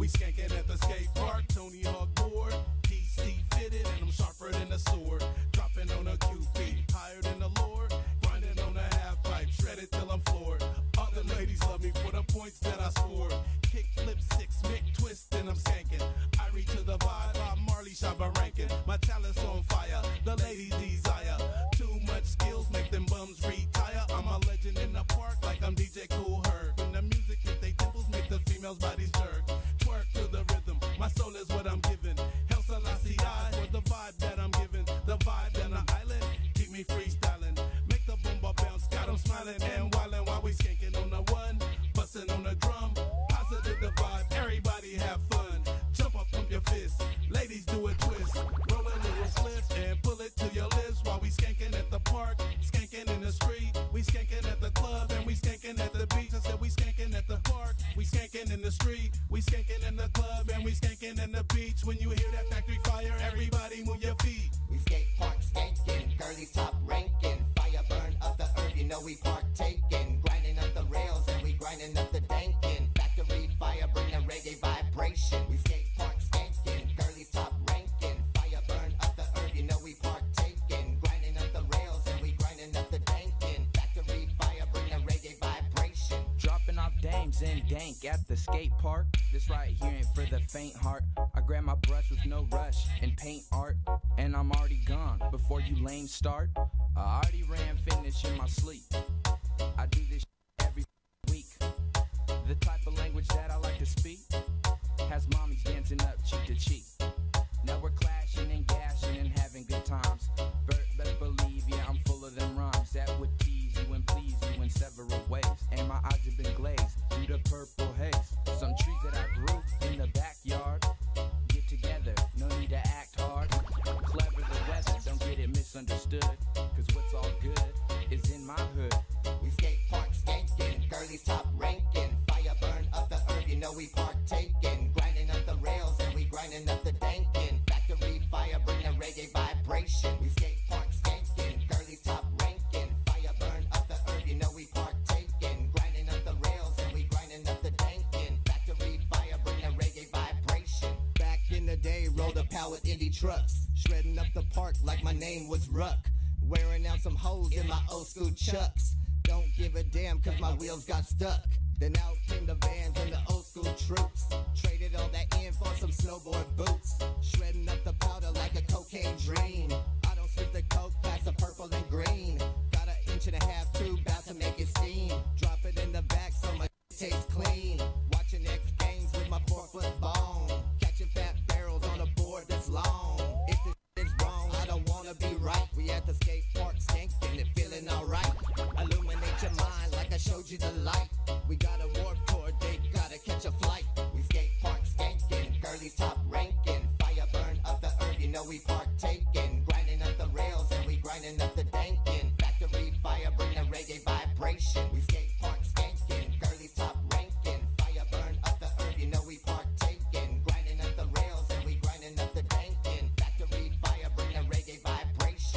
we skanking at the skate park. Tony Hawk board, PC fitted, and I'm sharper than a sword. Dropping on a QP, higher than the Lord. Grinding on a half pipe, shredded till I'm floored. All the ladies love me for the points that I scored. Kick, flip, six, mick, twist, and I'm skanking. I reach to the vibe, Bob Marley, Shabba ranking. My chalice on fire, the ladies desire. Too much skills make them bums retire. I'm a legend in the park like I'm DJ Kool Herc. When the music hit they temples, make the females' bodies jerk. Twerk to the rhythm, my soul is what I'm giving. Hell Selassie I for the vibe that I'm giving. The vibe on the island, keep me freestyling. Make the boom bop bounce, got them smiling and wildin' while we skanking on the one. Bustin' on the drum, positive the vibe, everybody have fun. Jump up, pump your fist, ladies do a twist. Roll a little split and pull it to your lips while we skanking at the park, skanking in the street. We skanking at the club and we skanking at the beach. I said we skanking at the park, we skanking in the street. We skanking in the club and we skanking in the beach. When you hear that factory fire, everybody move your feet. We skate park skanking, girlies top ranking. Fire burn up the herb, you know we partaking. Grinding up the rails and we grinding up the dankin'. Factory fire bring the reggae vibration. We skate park skanking, girlies top ranking. Fire burn up the herb, you know we partaking. Grinding up the rails and we grinding up the dankin'. Factory fire bring the reggae vibration. Dropping off dames and dank at the skate park. This right here ain't for the faint heart. I grab my brush with no rush and paint art, and I'm already gone before you lame start. I already ran finish in my sleep. I do this every week. The type of language that I like to speak has mommies dancing up cheek to cheek. Now we're clashing and gashing and having good times. Best believe, yeah, I'm full of them rhymes that would tease you and please you in several ways. And my eyes have been glazed through the purple haze. Some trees that I grew in the backyard. Get together, no need to act hard. Clever the weather, don't get it misunderstood. Cause what's all good is in my hood. We skate park skanking, girlies top ranking. Fire burn up the herb, you know we partaking. Grinding up the rails and we grinding up the dankin'. Factory fire bring the reggae vibration. We skate park skanking, girlies top ranking. Fire burn up the herb, you know we partaking. Grinding up the rails and we grinding up the dankin'. Factory fire bring the reggae vibration. Back in the day, rolled up powered indie trucks. Shredding up the park like my name was Ruck. Wearing out some holes in my old school chucks. Don't give a damn cause my wheels got stuck. Then out came the vans and the old school troops. Traded all that in for some snowboard boots. Shredding up the powder like a cocaine dream. I don't spit the coke past the purple and green. Got an inch and a half tube, bout to make it steam. Drop it in the back so my tastes clean. Watching X Games with my 4-foot bone. Catching fat barrels on a board that's long. If this is wrong, I don't wanna be right. We at the skate park skanking and feeling alright. Illuminate your mind like I showed you the light. We got a warp core, they gotta catch a flight. We skate park skanking, girlies top ranking. Fire burn up the herb, you know we partaking. Grinding up the rails and we grinding up the dankin'. Factory fire bring the reggae vibration. We skate park skanking, girlies top ranking. Fire burn up the herb, you know we partaking. Grinding up the rails and we grinding up the dankin'. Factory fire bring the reggae vibration.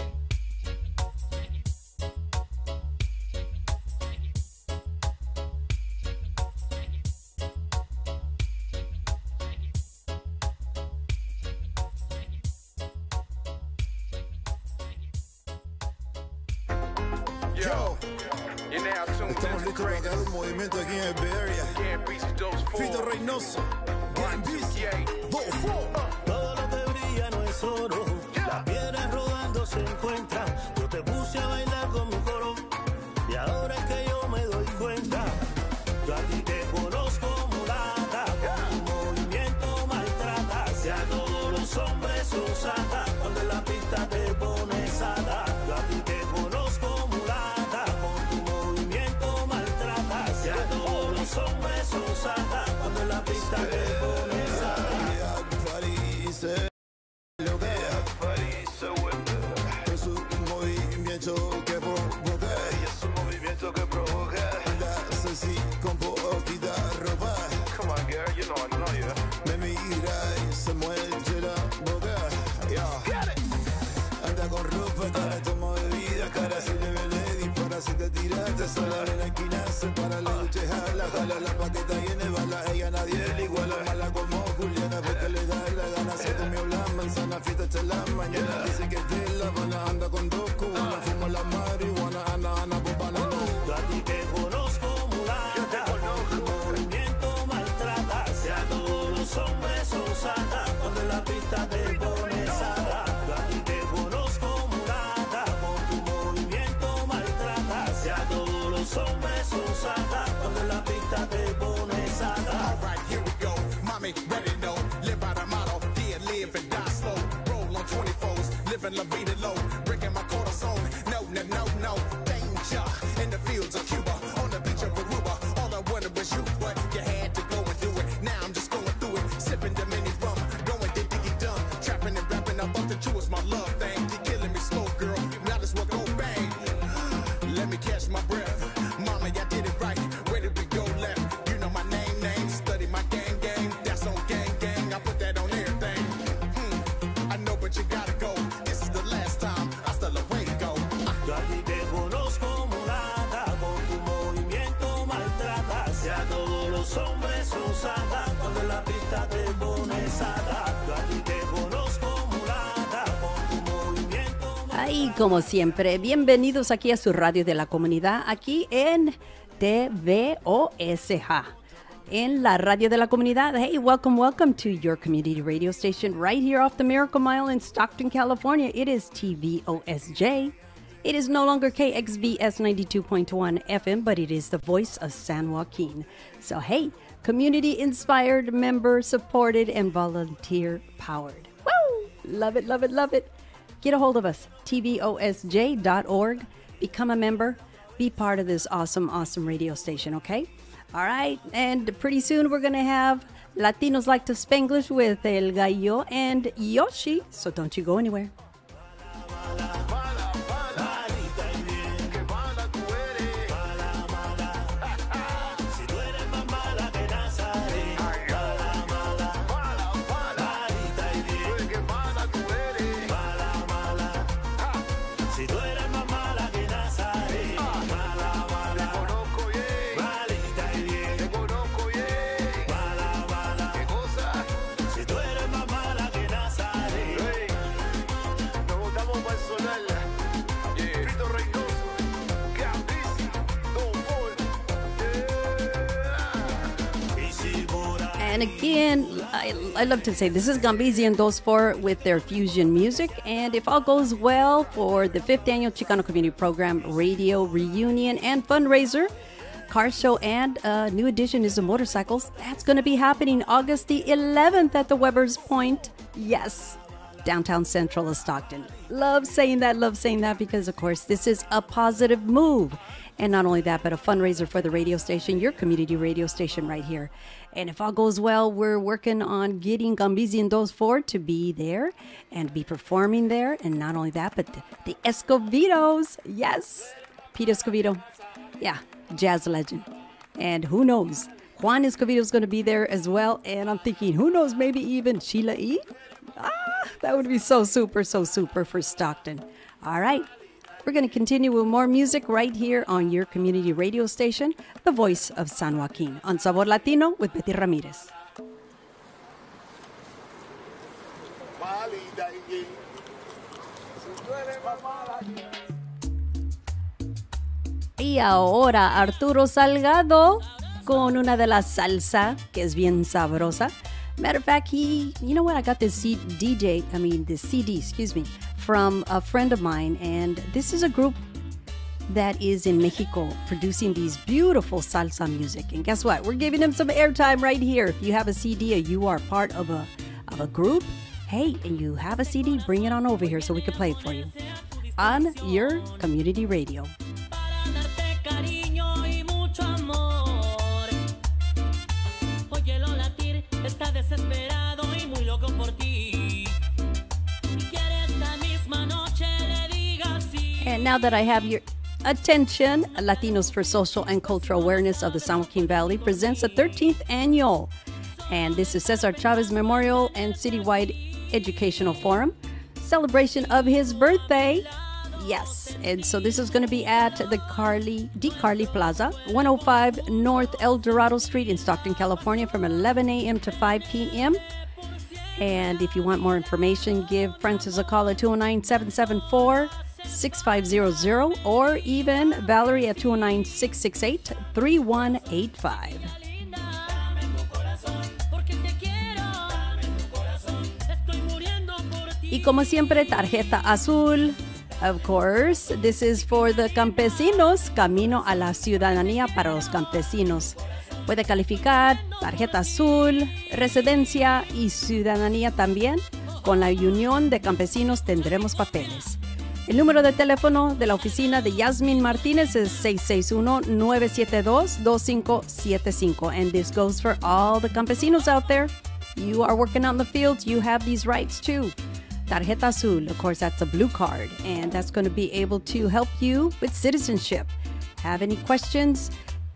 Estamos listos para crear un movimiento aquí en el Bay Area. Fito Reynoso, todo lo que brilla no es oro. Las piedras rodando se encuentran. Yo te puse a bailar con mi coro y ahora es que yo me doy cuenta. Yo a ti te conozco mulata, con tu movimiento maltratas. Y a todos los hombres son sata cuando en la pista te pones ata. Yo a ti te conozco mulata, con tu movimiento maltratas. Y a todos los hombres son sata cuando en la pista te pones ata. Lo que es un movimiento que provoca. Es un movimiento que provoca. Andas así con poquita ropa. Come on, girl, you know, yeah. Me mira y se muerde la boca. Anda con ropa, cara, toma bebida, cara, si le lady, para si te tiraste sola en la esquina, se para la ducha, jala la paqueta y en el bala, ella nadie le iguala, mala como los hombres son sagas cuando en la pista te pones saga. Yo a ti te conozco mulata por tu movimiento. Ay, como siempre, bienvenidos aquí a su radio de la comunidad, aquí en TVOSJ. En la radio de la comunidad. Hey, welcome to your community radio station right here off the Miracle Mile in Stockton, California. It is TVOSJ. It is no longer KXVS 92.1 FM, but it is the voice of San Joaquin. So, hey, community-inspired, member-supported, and volunteer-powered. Woo! Love it, love it, love it. Get a hold of us, tvosj.org. Become a member. Be part of this awesome, awesome radio station, okay? All right, and pretty soon we're going to have Latinos Like to Spanglish with El Gallo and Yoshi, so don't you go anywhere. And again, I love to say this is Gambizi and Those Four with their fusion music. And if all goes well for the 5th annual Chicano Community Program Radio Reunion and Fundraiser, car show, and a new addition is the motorcycles. That's going to be happening August the 11th at the Weber's Point. Yes, downtown central of Stockton. Love saying that because, of course, this is a positive move. And not only that, but a fundraiser for the radio station, your community radio station right here. And if all goes well, we're working on getting Gambizi and Those Four to be there and be performing there. And not only that, but the Escovitos. Yes, Pete Escovedo. Yeah, jazz legend. And who knows, Juan Escovedo is going to be there as well. And I'm thinking, who knows, maybe even Sheila E. That would be so super for Stockton. All right. We're going to continue with more music right here on your community radio station, the voice of San Joaquin, on Sabor Latino with Betty Ramirez. Y ahora Arturo Salgado con una de las salsa que es bien sabrosa. Matter of fact, you know what? I got this CD, from a friend of mine. And this is a group that is in Mexico producing these beautiful salsa music. And guess what? We're giving them some airtime right here. If you have a CD or you are part of a group, hey, and you have a CD, bring it on over here so we can play it for you on your community radio. Está desesperado y muy loco por ti. Quiere esta misma noche le diga sí. And now that I have your attention, Latinos for Social and Cultural Awareness of the San Joaquin Valley presents the 13th annual. And this is Cesar Chavez Memorial and Citywide Educational Forum. Celebration of his birthday. Yes, and so this is going to be at the Carly Plaza, 105 North El Dorado Street in Stockton, California, from 11 a.m. to 5 p.m. And if you want more information, give Francis a call at 209-774-6500 or even Valerie at 209-668-3185. Y como siempre, tarjeta azul. Of course, this is for the campesinos, Camino a la Ciudadanía para los Campesinos. Puede calificar tarjeta azul, residencia y ciudadanía también. Con la Unión de Campesinos tendremos papeles. El número de teléfono de la oficina de Yasmin Martínez es 661-972-2575. And this goes for all the campesinos out there. You are working out in the fields, you have these rights too. Tarjeta Azul, of course, that's a blue card, and that's going to be able to help you with citizenship. Have any questions?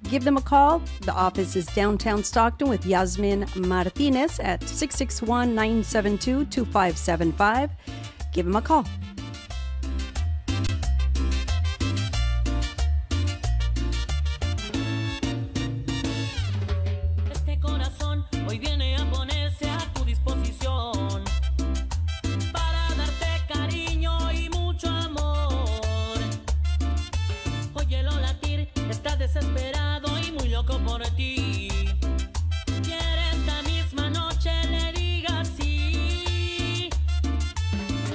Give them a call. The office is downtown Stockton with Yasmin Martinez at 661-972-2575. Give them a call. viene a ponerse a tu disposición para darte cariño y mucho amor. Óyelo latir, está desesperado y muy loco por ti. Quiere esta misma noche le diga sí.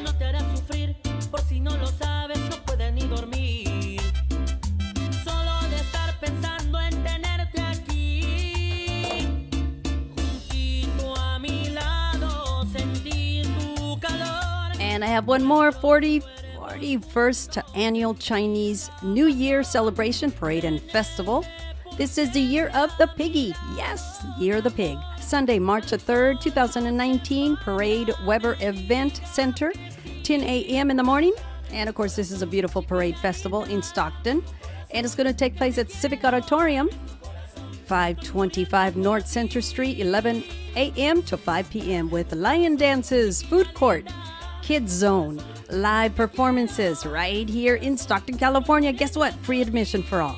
No te hará sufrir, por si no lo sabes, no puede ni dormir. Solo de estar pensando en tenerte aquí, juntito a mi lado, sentir tu calor. And I have one more 41st annual Chinese New Year celebration parade and festival. This is the Year of the Piggy. Yes, Year of the Pig. Sunday, March the 3rd, 2019, Parade Weber Event Center, 10 a.m. in the morning. And of course, this is a beautiful parade festival in Stockton. And it's going to take place at Civic Auditorium, 525 North Center Street, 11 a.m. to 5 p.m. with lion dances, food court, kids zone, live performances right here in Stockton, California. Guess what? Free admission for all.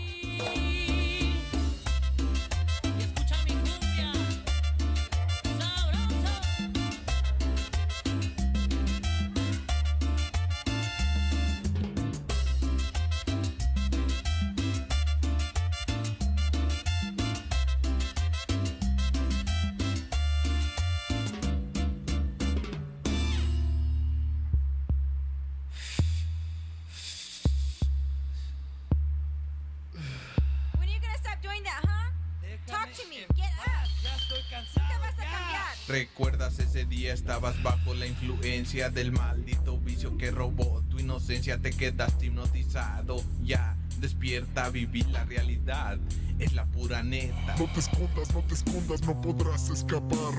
¿Recuerdas ese día? Estabas bajo la influencia del maldito vicio que robó tu inocencia. Te quedaste hipnotizado. Ya, despierta, vivir la realidad. Es la pura neta. No te escondas, no podrás escapar.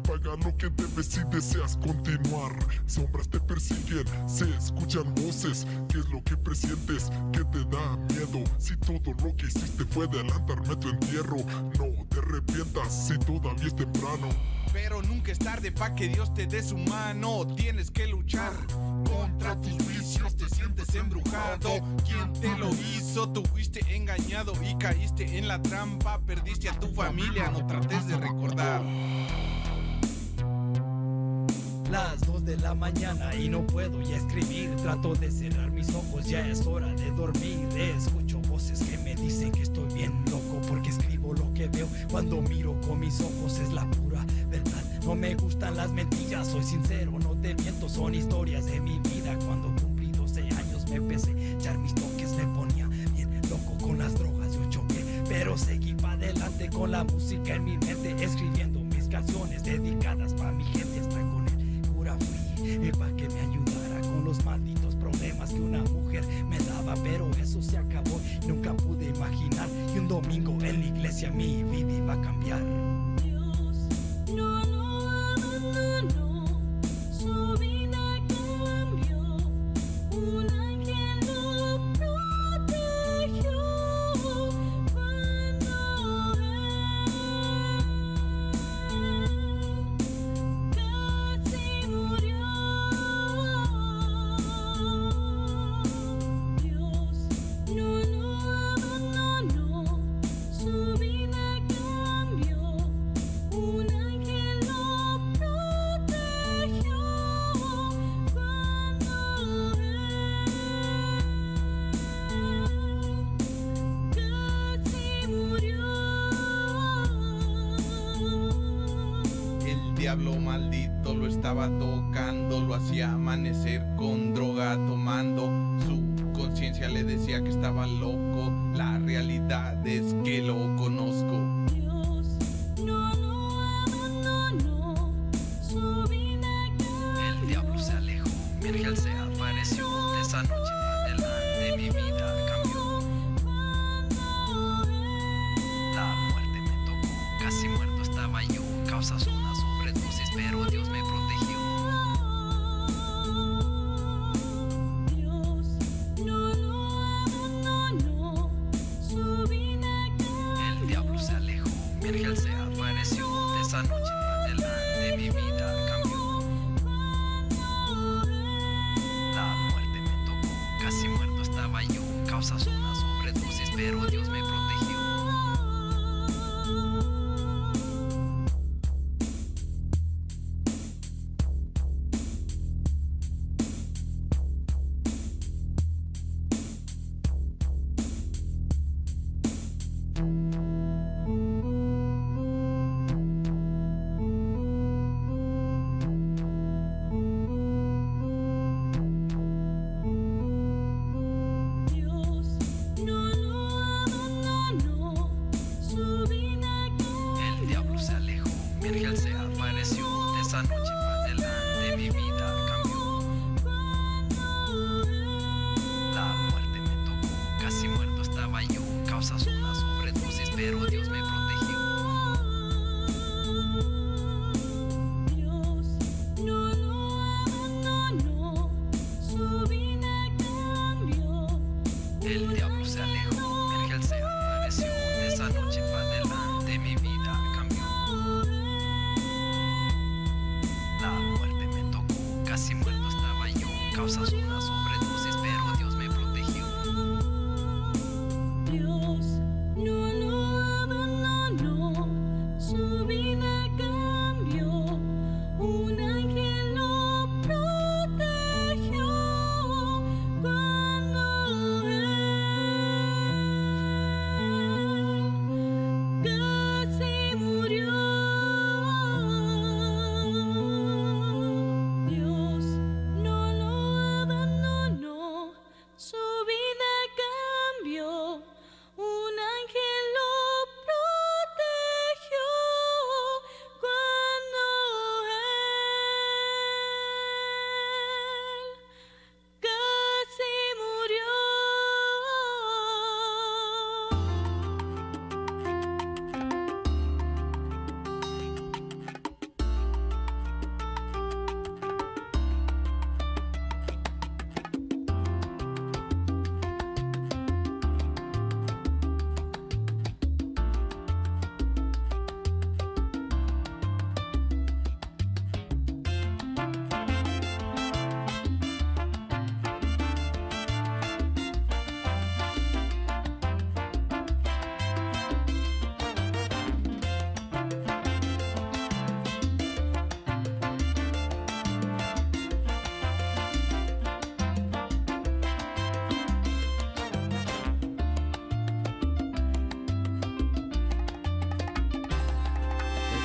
Paga lo que debes si deseas continuar. Sombras te persiguen, se escuchan voces. ¿Qué es lo que presientes? ¿Qué te da miedo? Si todo lo que hiciste fue adelantarme tu entierro. No te arrepientas si todavía es temprano. Pero nunca es tarde pa' que Dios te dé su mano. Tienes que luchar contra tus vicios. Te sientes embrujado. ¿Quién te lo hizo? Tú fuiste engañado y caíste en la trampa. Perdiste a tu familia, no trates de recordar. Las 2 de la mañana y no puedo ya escribir. Trato de cerrar mis ojos, ya es hora de dormir. Escucho voces que me dicen que estoy bien loco, porque escribo lo que veo cuando miro con mis ojos. Es la pura verdad, no me gustan las mentiras. Soy sincero, no te miento, son historias de mi vida. Cuando cumplí 12 años me empecé a echar mis toques. Me ponía bien loco con las drogas, yo choqué, pero seguí para adelante con la música en mi mente, escribiendo mis canciones dedicadas para mi gente. Hasta con el cura fui para que me ayudara con los malditos problemas que una mujer me daba, pero eso se acabó. Nunca pude imaginar que un domingo en la iglesia mi vida iba a cambiar. Diablo maldito lo estaba tocando, lo hacía amanecer con droga tomando. Su conciencia le decía que estaba loco, la realidad es que lo conozco. El diablo se alejó, mi ángel se apareció. De esa noche en adelante mi vida cambió. La muerte me tocó, casi muerto estaba yo. Causas una sobredosis, pero Dios me protegió. El diablo se alejó, mi ángel se apareció. De esa noche en adelante mi vida cambió. La muerte me tocó, casi muerto estaba yo. Causas una sobredosis, pero Dios me protegió. ángel se apareció. De esa noche para adelante mi vida cambió. La muerte me tocó, casi muerto estaba yo. Causas una sobredosis, pero Dios me protegió. El diablo se alejó, el ángel se apareció. De esa noche para adelante mi vida cambió. La muerte me tocó, casi muerto estaba yo. Causas una sobredosis, pero Dios me protegió. Dios no lo abandonó, su vida cambió. Un ángel lo protegió cuando casi murió. Dios no lo abandonó, su vida cambió. Un ángel lo protegió cuando él casi murió.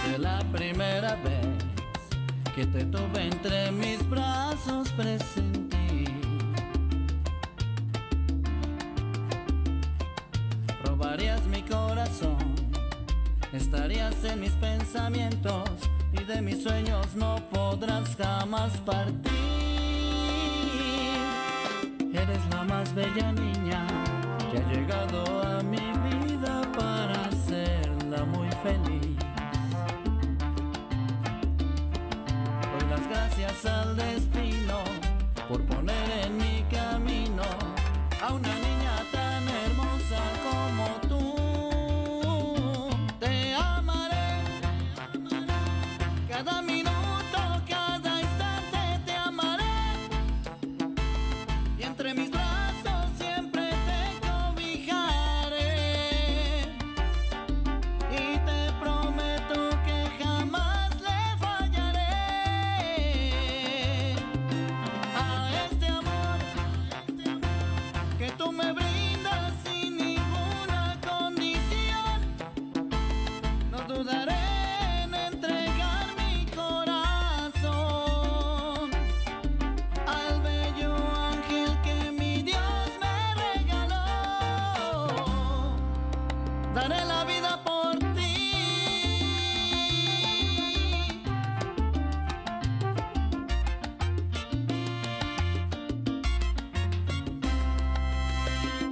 Desde la primera vez que te tuve entre mis brazos presentí. Robarías mi corazón, estarías en mis pensamientos y de mis sueños no podrás jamás partir. Eres la más bella niña que ha llegado a mi vida para hacerla muy feliz. Doy las gracias al destino por poner en mi camino a una niña tan hermosa como tú. Te amaré cada minuto, cada instante te amaré. Y entre mis brazos siempre te cobijaré. Y te prometo que jamás le fallaré a este amor que tú me brindas sin ninguna condición. No dudaré en entregar mi corazón al bello ángel que mi Dios me regaló. Daré la vida por ti.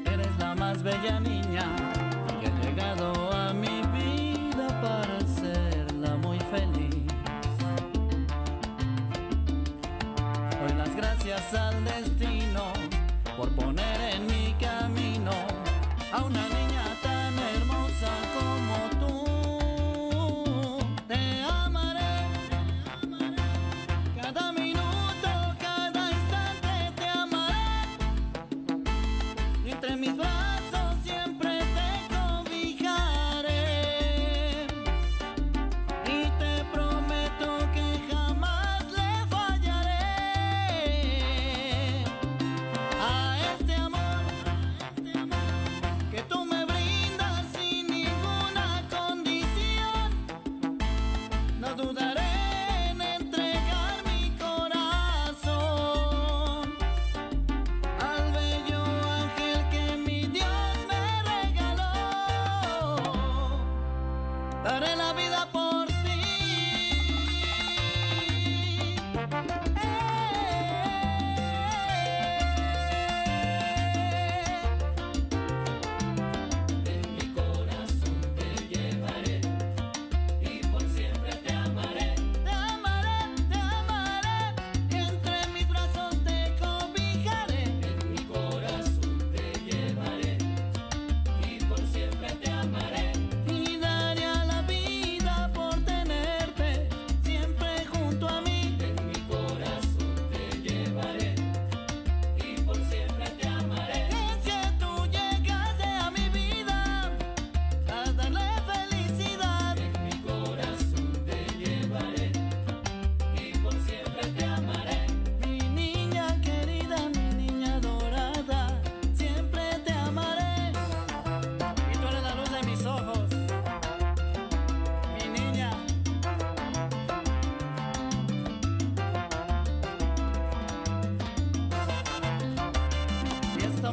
Eres la más bella niña que ha llegado a mi vida para hacerla muy feliz. Doy las gracias al destino por poner en mi camino a una niña tan hermosa como tú. Te amaré cada minuto, cada instante te amaré. Y entre mis brazos siempre te cobijaré. Y te prometo que jamás le fallaré a este amor que tú me brindas sin ninguna condición. No dudaré en entregar mi corazón al bello ángel que mi Dios me regaló. Daré la vida por ti.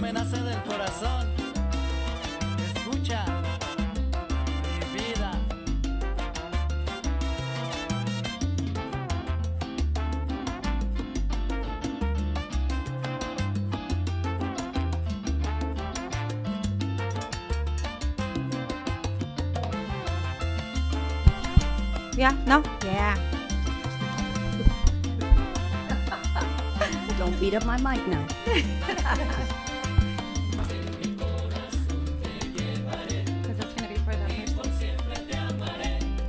me nace del corazón. Escucha, mi vida. Yeah, no? Yeah. Don't beat up my mic now.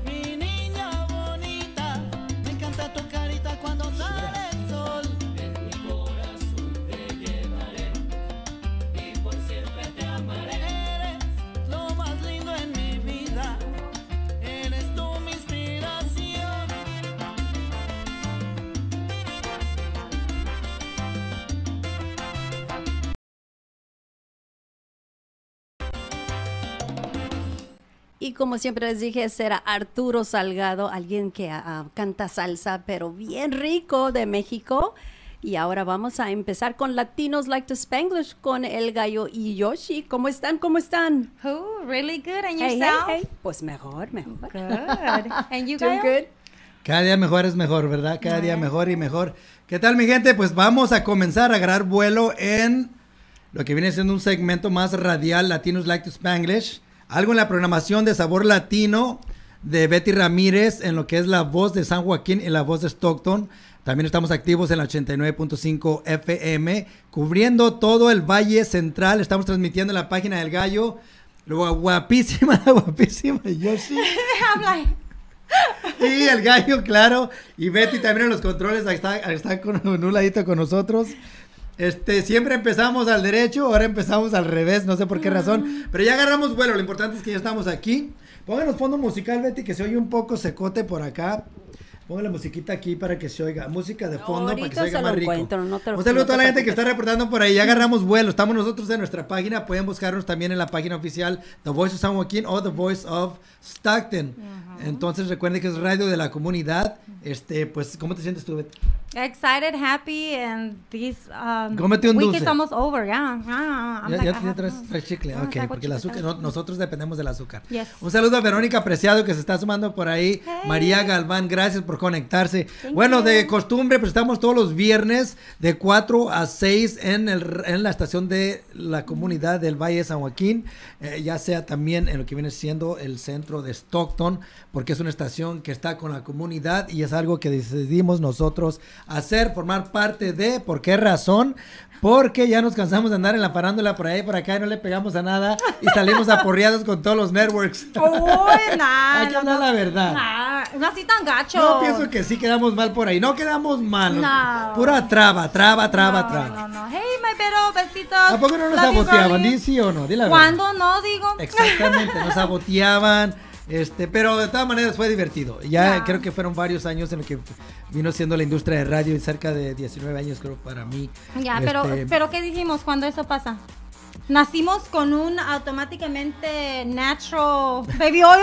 Mi niña bonita, me encanta tu carita cuando sale el sol. En mi corazón te llevaré y por siempre te amaré. Eres lo más lindo en mi vida, eres tú mi inspiración. Y como siempre les dije, será Arturo Salgado, alguien que canta salsa, pero bien rico, de México. Y ahora vamos a empezar con Latinos Like to Spanglish con El Gallo y Yoshi. ¿Cómo están? ¿Cómo están? Oh, really good. And Hey, yourself? hey, hey. Pues mejor. Good. And you Doing Gallo? good? Cada día mejor es mejor, ¿verdad? Cada día mejor y mejor. ¿Qué tal, mi gente? Pues vamos a comenzar a agarrar vuelo en lo que viene siendo un segmento más radial, Latinos Like to Spanglish. Algo en la programación de Sabor Latino de Betty Ramírez, en lo que es la voz de San Joaquín y la voz de Stockton. También estamos activos en la 89.5 FM, cubriendo todo el Valle Central. Estamos transmitiendo en la página del Gallo. Luego, guapísima Yoshi. I'm like, Y el Gallo, claro. Y Betty también en los controles. Ahí está con un ladito con nosotros. Siempre empezamos al derecho, ahora empezamos al revés, no sé por qué razón. Pero ya agarramos vuelo, lo importante es que ya estamos aquí. Pónganos fondo musical, Betty, que se oye un poco secote por acá. Póngale musiquita aquí para que se oiga. Música de fondo para que se oiga más rico. Un saludo a toda la gente que está reportando por ahí. Ya agarramos vuelo. Estamos nosotros en nuestra página. Pueden buscarnos también en la página oficial The Voice of San Joaquín o The Voice of Stockton. Entonces recuerden que es radio de la comunidad. Pues, ¿cómo te sientes tú, Betty? excited, happy, and this Cómete un week dulce. is almost over, yeah. Ya traes chicle, ok, porque el azúcar, nosotros dependemos del azúcar. Yes. Un saludo a Verónica Preciado que se está sumando por ahí, María Galván, gracias por conectarse. Bueno, de costumbre, pues estamos todos los viernes de 4 a 6 en la estación de la comunidad del Valle de San Joaquín, ya sea también en lo que viene siendo el centro de Stockton, porque es una estación que está con la comunidad y es algo que decidimos nosotros hacer, formar parte de. ¿Por qué razón? Porque ya nos cansamos de andar en la farándula por ahí y por acá y no le pegamos a nada y salimos aporreados con todos los networks. Uy, nah, Aquí anda la verdad. Nah, no así tan gacho. Yo pienso que sí quedamos mal por ahí. No quedamos mal. No. Pura traba. No. Hey, my pero, besitos. ¿A poco no nos saboteaban? ¿Di sí o no? Di la verdad. ¿Cuándo no, digo? Exactamente, nos saboteaban. Pero de todas maneras fue divertido. Ya creo que fueron varios años en los que vino siendo la industria de radio y cerca de 19 años creo para mí. Ya, pero ¿qué dijimos cuando eso pasa? Nacimos con un automáticamente natural baby oil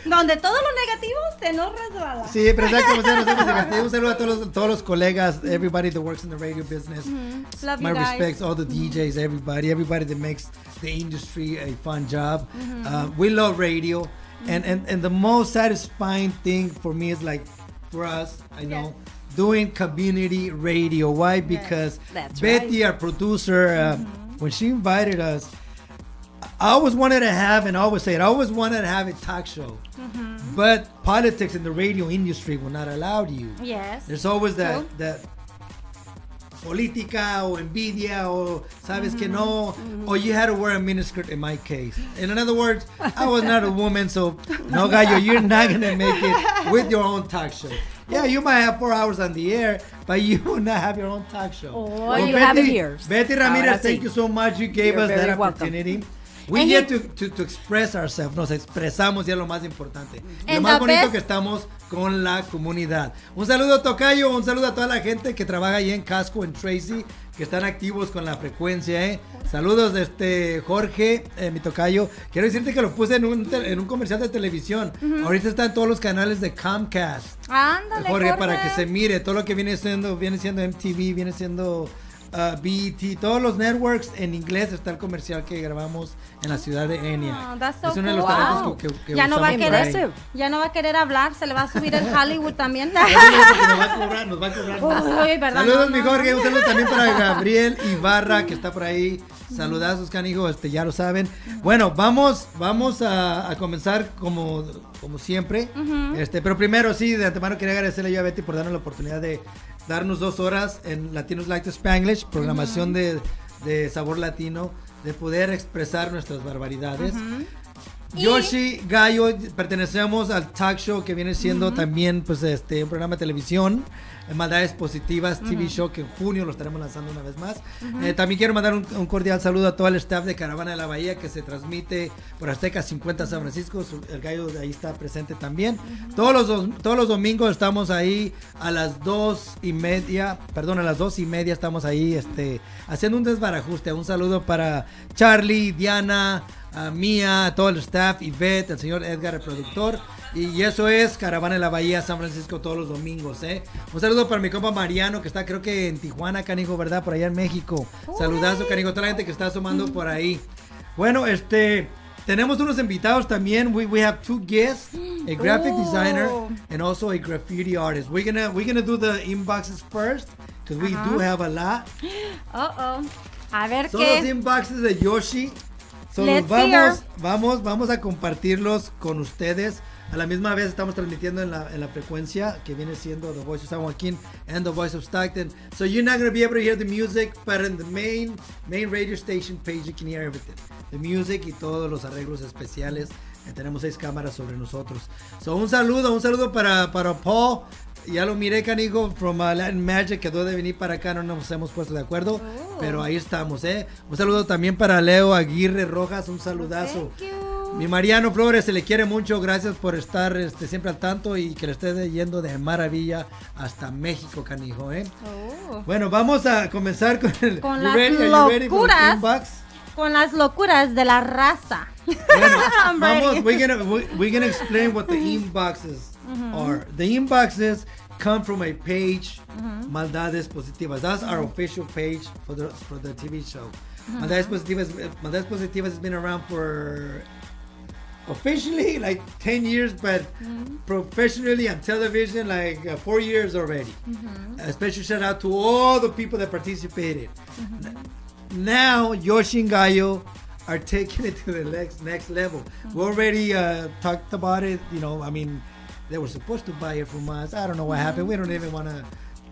donde todo lo negativo se nos resbala. Sí, pero exacto, un saludo a todos los colegas, everybody that works in the radio business. Love My you guys. respects, all the DJs, everybody that makes the industry a fun job. We love radio, and the most satisfying thing for me is like for us, I know. Doing community radio. Why? Because That's Betty, right. our producer, when she invited us, I always wanted to have, and I always say it, I always wanted to have a talk show. But politics in the radio industry will not allow you. Yes. There's always that política o envidia o sabes que no, or you had to wear a miniskirt in my case. In other words, I was not a woman, so no, gallo, you're not going to make it with your own talk show. Yeah, you might have 4 hours on the air, but you will not have your own talk show. Oh, you have it here. Betty Ramirez, Ahora sí. thank you so much. You gave You're us that very welcome. opportunity. We And get to express ourselves. Nos expresamos y es lo más importante. Lo And más the bonito best- que estamos con la comunidad. Un saludo a Tocayo, un saludo a toda la gente que trabaja ahí en Casco, en Tracy, que están activos con la frecuencia, Saludos de Jorge, mi Tocayo. Quiero decirte que lo puse en un comercial de televisión. Ahorita está en todos los canales de Comcast. Ándale, Jorge, para que se mire todo lo que viene siendo MTV, viene siendo BET, todos los networks en inglés está el comercial que grabamos en la ciudad de Enya. So es uno de los cool. talentos que ya no va a usamos querer, por ahí. ya no va a querer hablar, se le va a subir el Hollywood también. Nos va a cobrar. Uy, verdad, Saludos, no, mi no, Jorge. no. Un saludo también para Gabriel Ibarra, que está por ahí. Saludazos, canijo, ya lo saben. Bueno, vamos a comenzar como siempre. Pero primero, sí, de antemano quería agradecerle yo a Betty por darnos la oportunidad de darnos 2 horas en Latinos Like to Spanglish, programación de Sabor Latino, de poder expresar nuestras barbaridades. Yoshi, Gallo, pertenecemos al talk show que viene siendo también pues un programa de televisión, Maldades Positivas, TV show, que en junio lo estaremos lanzando una vez más. También quiero mandar un cordial saludo a todo el staff de Caravana de la Bahía, que se transmite por Azteca 50 San Francisco. El Gallo de ahí está presente también. Todos los domingos estamos ahí a las 2:30 estamos ahí haciendo un desbarajuste. Un saludo para Charlie, Diana, a Mía, a todo el staff, Ivette, el señor Edgar, el productor. Y eso es Caravana de la Bahía, San Francisco, todos los domingos, Un saludo para mi compa Mariano, que está creo que en Tijuana, canijo, ¿verdad? Por allá en México. Saludazo, canijo, toda la gente que está asomando por ahí. Bueno, tenemos unos invitados también. We have 2 guests, a graphic designer and also a graffiti artist. We're gonna do the inboxes first, because we do have a lot. A ver Son qué. los inboxes de Yoshi. Vamos a compartirlos con ustedes. A la misma vez estamos transmitiendo en la frecuencia que viene siendo The Voice of San Joaquin and The Voice of Stockton. So you're not going to be able to hear the music, but in the main radio station page you can hear everything. The music y todos los arreglos especiales. Tenemos 6 cámaras sobre nosotros. So un saludo para Paul. Ya lo miré, canijo, from Latin Magic, quedó de venir para acá, no nos hemos puesto de acuerdo, pero ahí estamos, Un saludo también para Leo Aguirre Rojas, un saludazo. Mi Mariano Flores, se le quiere mucho, gracias por estar siempre al tanto y que le esté yendo de maravilla hasta México, canijo, Bueno, vamos a comenzar con las locuras. Con las locuras de la raza. Bueno, we're gonna explain what the inboxes are. The inboxes come from a page, Maldades Positivas. That's our official page for the TV show. Maldades Positivas has been around for officially like 10 years, but professionally on television like 4 years already. A special shout out to all the people that participated. Now Yoshi and Gallo are taking it to the next level. We already talked about it. They were supposed to buy it from us. I don't know what happened. We don't even want to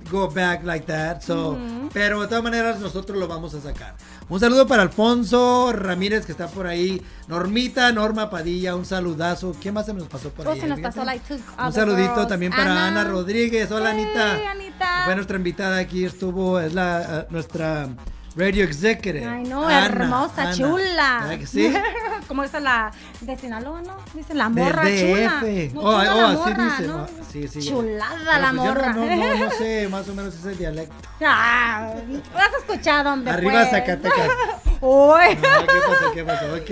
go back like that. So, pero de todas maneras nosotros lo vamos a sacar. Un saludo para Alfonso Ramírez, que está por ahí. Norma Padilla, un saludazo. ¿Quién más se nos pasó por ahí? Se nos pasó like 2 un saludito girls. también para Ana Rodríguez. Hola, Anita. Anita. Fue nuestra invitada aquí, es nuestra radio executive. Ay, no, Ana, hermosa, chula. ¿Verdad que sí? Como esa la de Sinaloa, ¿no? Dice la morra Del chula. DF. No, chula la así morra, dice. ¿no? Sí. Chulada Pero la pues yo morra. no sé, más o menos ese dialecto. Lo has escuchado, hombre. Arriba pues. Zacatecas. Uy. ¿Qué pasó? Ok,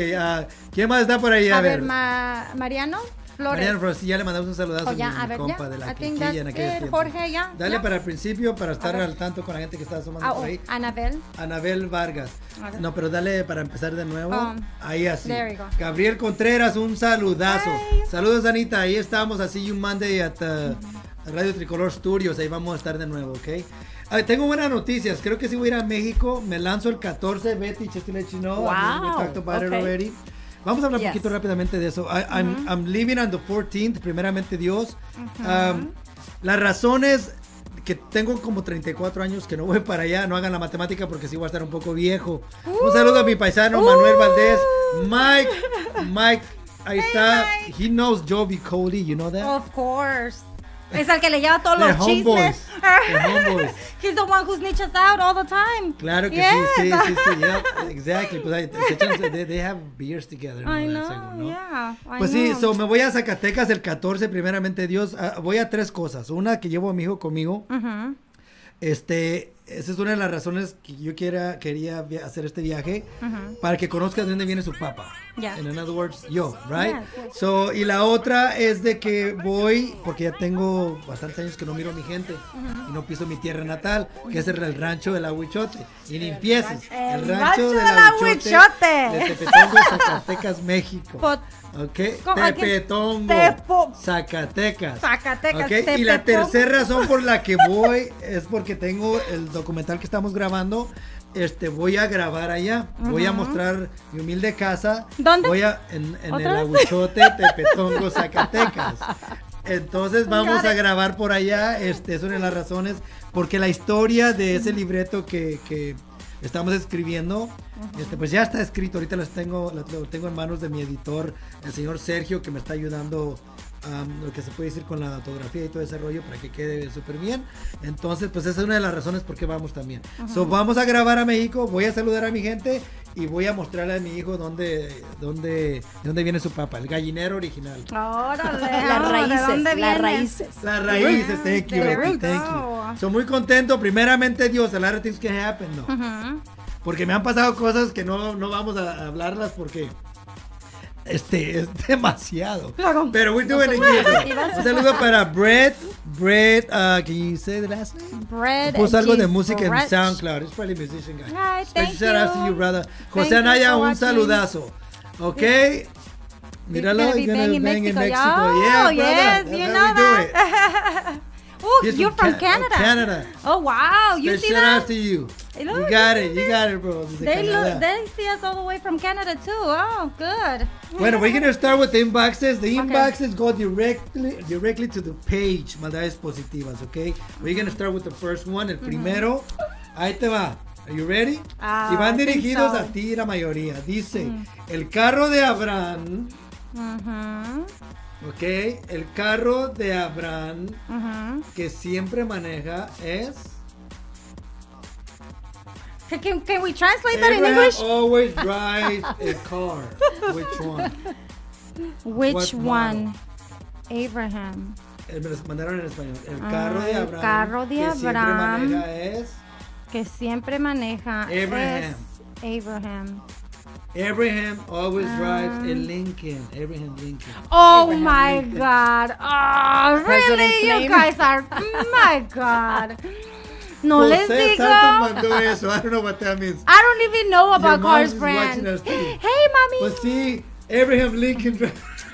¿quién más está por ahí? A ver, Mariano Flores. Mariano Flores, sí, ya le mandamos un saludazo a mi compa ya. de la I think Quiquilla en aquel that's it. tiempo. Jorge, ya. Dale ya. para el principio, para estar al tanto con la gente que está asomando por ahí. Anabel Vargas. No, pero dale para empezar de nuevo. Ahí así. There we go. Gabriel Contreras, un saludazo. Hi. Saludos, Anita. Ahí estamos, así you Monday at Radio Tricolor Studios. Ahí vamos a estar de nuevo, ¿ok? Tengo buenas noticias. Creo que sí voy a ir a México. Me lanzo el 14. Betty, just to let you know. Wow. We talked about it already. Vamos a hablar un poquito rápidamente de eso. I'm leaving on the 14th, primeramente Dios. Las razones que tengo como 34 años que no voy para allá, no hagan la matemática porque sí voy a estar un poco viejo. Un saludo a mi paisano Manuel Valdés. Mike, ahí está. He knows Jovi Cody, you know that? Of course. Es el que le lleva todos los chismes. Homeboys. He's the one who snitches out all the time. Claro que sí, yeah, exactly. Pues they have beers together. I know, según, ¿no? yeah. Pues sí, me voy a Zacatecas el 14, primeramente Dios. Voy a 3 cosas. Una, que llevo a mi hijo conmigo. esa es una de las razones que yo quería hacer este viaje, para que conozcas de dónde viene su papá. Yeah. In other words, yo, right? Yeah, yeah. So, y la otra es de que voy, porque ya tengo bastantes años que no miro a mi gente y no piso mi tierra natal, que es el rancho del Ahuichote. Y ni empieces. El rancho del Ahuichote de Tepetongo, Zacatecas, México. Ok, Tepetongo, Zacatecas. Ok, y la tercera razón por la que voy es porque tengo el documental que estamos grabando. Voy a grabar allá. Voy a mostrar mi humilde casa. ¿Dónde? Voy a en el Ahuichote, Tepetongo, Zacatecas. Entonces vamos a grabar por allá. Es una de las razones, porque la historia de ese libreto que estamos escribiendo, pues ya está escrito. Ahorita lo tengo en manos de mi editor, el señor Sergio, que me está ayudando. Lo que se puede decir con la fotografía y todo ese rollo para que quede súper bien. Entonces, pues esa es una de las razones por qué vamos también. So, vamos a grabar a México, voy a saludar a mi gente y voy a mostrarle a mi hijo de dónde viene su papá, el gallinero original. Órale, Las raíces. Thank you, Betty, thank you. So, muy contento, primeramente Dios, a lot of things can happen, ¿no? Porque me han pasado cosas que no vamos a hablarlas porque es demasiado. Pero we're doing it. Un saludo para Brett, can you say the last name? Brett. Puso algo de música en SoundCloud. It's probably a musician guy. Hi, Special shout out to you, brother. José Anaya, un saludazo. Ok. Míralo, He's gonna be bang in Mexico. Yeah, Oh, yes, brother. you That's know how we do it. that. Oh, He's you're from Canada. Canada. Oh, wow. You see Shout that? out to you. Look, You got it, bro. Desde Canadá. They see us all the way from Canada too. Oh, good. Bueno, we're going to start with the inboxes. The inboxes go directly to the page, Maldades Positivas, okay? We're going to start with the first one. El primero, ahí te va. Are you ready? Y van dirigidos a ti la mayoría. Dice, el carro de Abraham, ok, el carro de Abraham que siempre maneja es... Can we translate that in Abraham English? always drives a car. Which one? Which What one? model? Abraham. Me los mandaron en español. El carro de El Abraham. carro de que Abraham. siempre maneja es. Que siempre maneja Abraham. es Abraham. Abraham always drives a Lincoln. Abraham Lincoln. Oh Abraham my Lincoln. God. Oh, really? You guys are. My God. No les José digo. Santos mandó eso. I don't know what that means. I don't even know about Your cars mom is brands. watching us too. Hey, mommy. Pues sí, Abraham Lincoln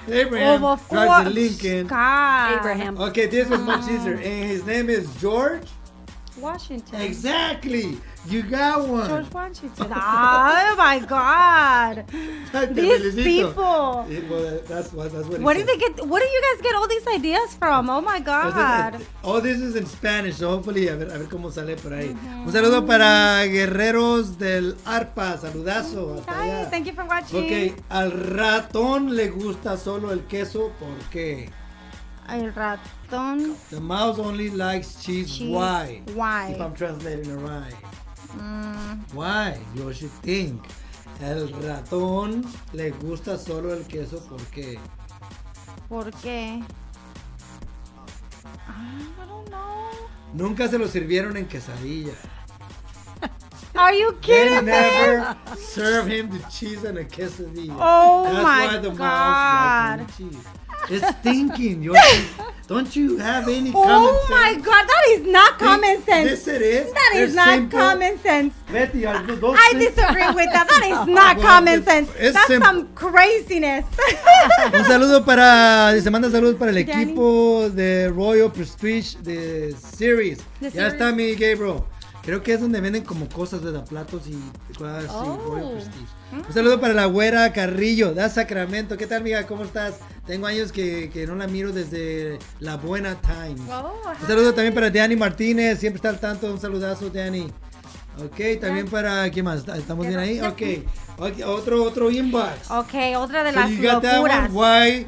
Abraham of drives a course. Lincoln. God. Abraham. Okay, this was much easier. And his name is George. Washington. Exactly. You got one. George Washington. Oh my God. These people. Well, that's what Where do they get? Where do you guys get all these ideas from? Oh my God. All this is in Spanish, so hopefully a ver cómo sale por ahí. Un saludo para Guerreros del Arpa, saludazo. Hasta Hi, allá. thank you for watching. Ok, al ratón le gusta solo el queso, ¿por qué? El ratón. The mouse only likes cheese. Why? Why? If I'm translating it right. Why? You should think. El ratón le gusta solo el queso, ¿por qué? ¿Por qué? I don't know. Nunca se lo sirvieron en quesadilla. Are you They kidding me? never serve him the cheese and a quesadilla. Oh That's my why the God. mouse likes only cheese. It's thinking. Don't you have any common Oh sense? my God, that is not common sense. Yes, it is. That is They're not simple. common sense. Betty, I disagree with that. That is not Well, common sense. it's That's simple. some craziness. Un saludo se manda saludos para el Danny. equipo de Royal Prestige de Series. The Ya Series. está mi Gabriel. Creo que es donde venden como cosas, ¿verdad? Platos y cosas así, Oh. Royal Prestige. Un saludo para la güera Carrillo, da Sacramento. ¿Qué tal, amiga? ¿Cómo estás? Tengo años que no la miro desde la Buena Times. Un saludo también para Danny Martínez, siempre está al tanto. Un saludazo, Danny. Ok, también para, ¿quién más? ¿Estamos bien ahí? Ok, otro inbox. Ok, otra de So las you got that locuras. one? Why?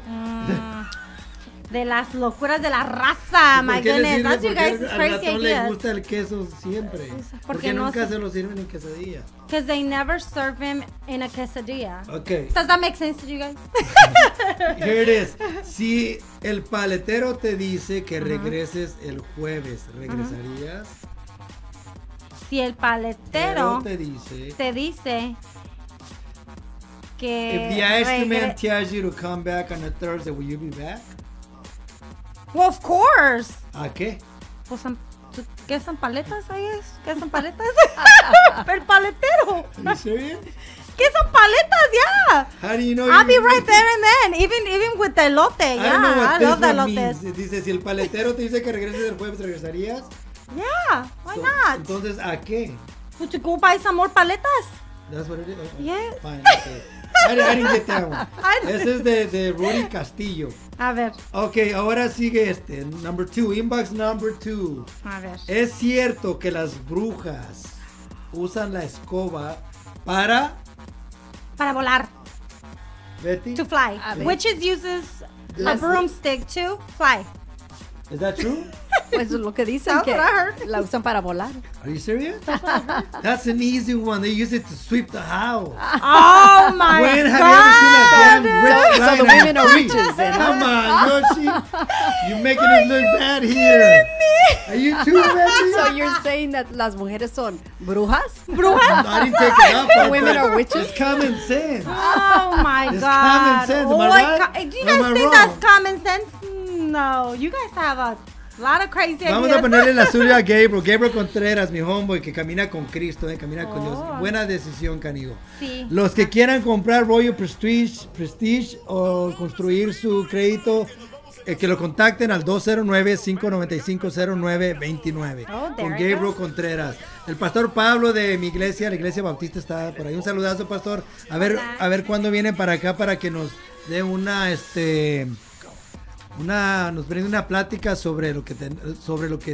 De las locuras de la raza. My ¿Por qué le goodness, sirve? that's you ¿Por qué guys' al crazy ratón le ideas. gusta el queso siempre? porque Porque no nunca se- se lo sirven en quesadilla. Because they never serve him in a quesadilla. Ok. Does that make sense to you guys? Here it is. Si el paletero te dice que regreses el jueves, ¿regresarías? si el paletero Pero te te dice que if the instrument tells you to come back on a Thursday, will you be back? Well, of course. ¿A qué? Pues, ¿qué son paletas ahí? ¿Qué son paletas? El paletero. Are you serious? ¿Qué son paletas? Yeah. How do you know? I'll be right there and then. Even with the elote. I Yeah, don't know what I this love the one elotes. means. Dice, si el paletero te dice que regreses el jueves, ¿regresarías? Yeah, why not? Entonces, ¿a qué? Would you go buy some more paletas? That's what it is? Okay. Yes. Fine, okay. I didn't get that one. Ese es de Rudy Castillo. A ver. Ok, ahora sigue este. Number 2, inbox number 2. A ver. ¿Es cierto que las brujas usan la escoba para volar? Betty? To fly. Witches uses a broomstick to fly. Is that true? Pues lo que dicen That's que what I heard. la usan para volar. Are you serious? That's an easy one. They use it to sweep the house. Oh my When God. have you ever seen a damn witch So the flying women on are a tree? witches then, huh? Come on, Yoshi. You're making it look bad here. Are you too, Betty? So you're saying that las mujeres son brujas? ¿Brujas? I didn't take it out. The women are witches? It's common sense. Oh my It's God. common sense. Am I right? Do you Or am guys I think wrong? that's common sense? No. You guys have a lot of crazy Vamos ideas. a ponerle la suya a Gabriel. Gabriel Contreras, mi homeboy, que camina con Cristo, camina con Dios. Oh. Buena decisión, canigo. Sí. Los que quieran comprar rollo Prestige o construir su crédito, que lo contacten al 209-595-0929 Oh, there con it Gabriel goes. Contreras. El pastor Pablo de mi iglesia, la iglesia bautista, está por ahí. Un saludazo, pastor. A ver cuándo viene para acá para que nos dé nos brinde una plática sobre lo que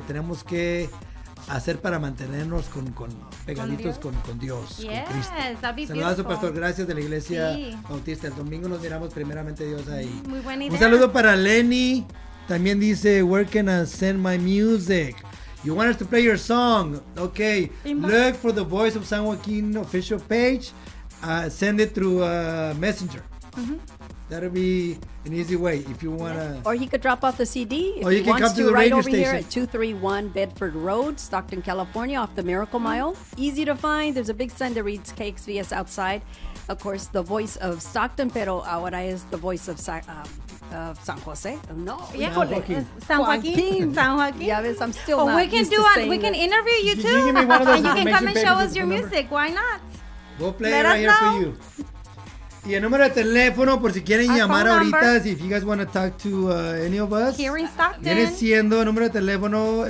tenemos que hacer para mantenernos pegaditos con Dios, Yes, con Cristo. that'd be Saludazo, beautiful. pastor, gracias de la iglesia Sí. bautista. El domingo nos miramos primeramente Dios ahí. Muy buena Un idea. saludo para Lenny. También dice, where can I send my music? You want us to play your song? Okay, look for the Voice of San Joaquin official page. Send it through Messenger. That'll be an easy way if you want to. Or he could drop off the CD if Or you he can wants come to to the right radio over here station. at 231 Bedford Road, Stockton, California, off the Miracle Mile. Easy to find. There's a big sign that reads KXVS outside. Of course, the voice of Stockton, pero ahora es the voice of San Jose. No, Yeah, híjole. San Joaquin. San Joaquin. Yeah, ves, I'm still Oh, not we can used do to it. saying We can it. interview you You too, give me one of those and you can come and information show papers us your with the phone music. Why not? Go play Let it right us here for know. you. Y el número de teléfono, por si quieren Our llamar phone ahorita, number. if you guys want to talk to any of us. Here in Stockton. Viene siendo el número de teléfono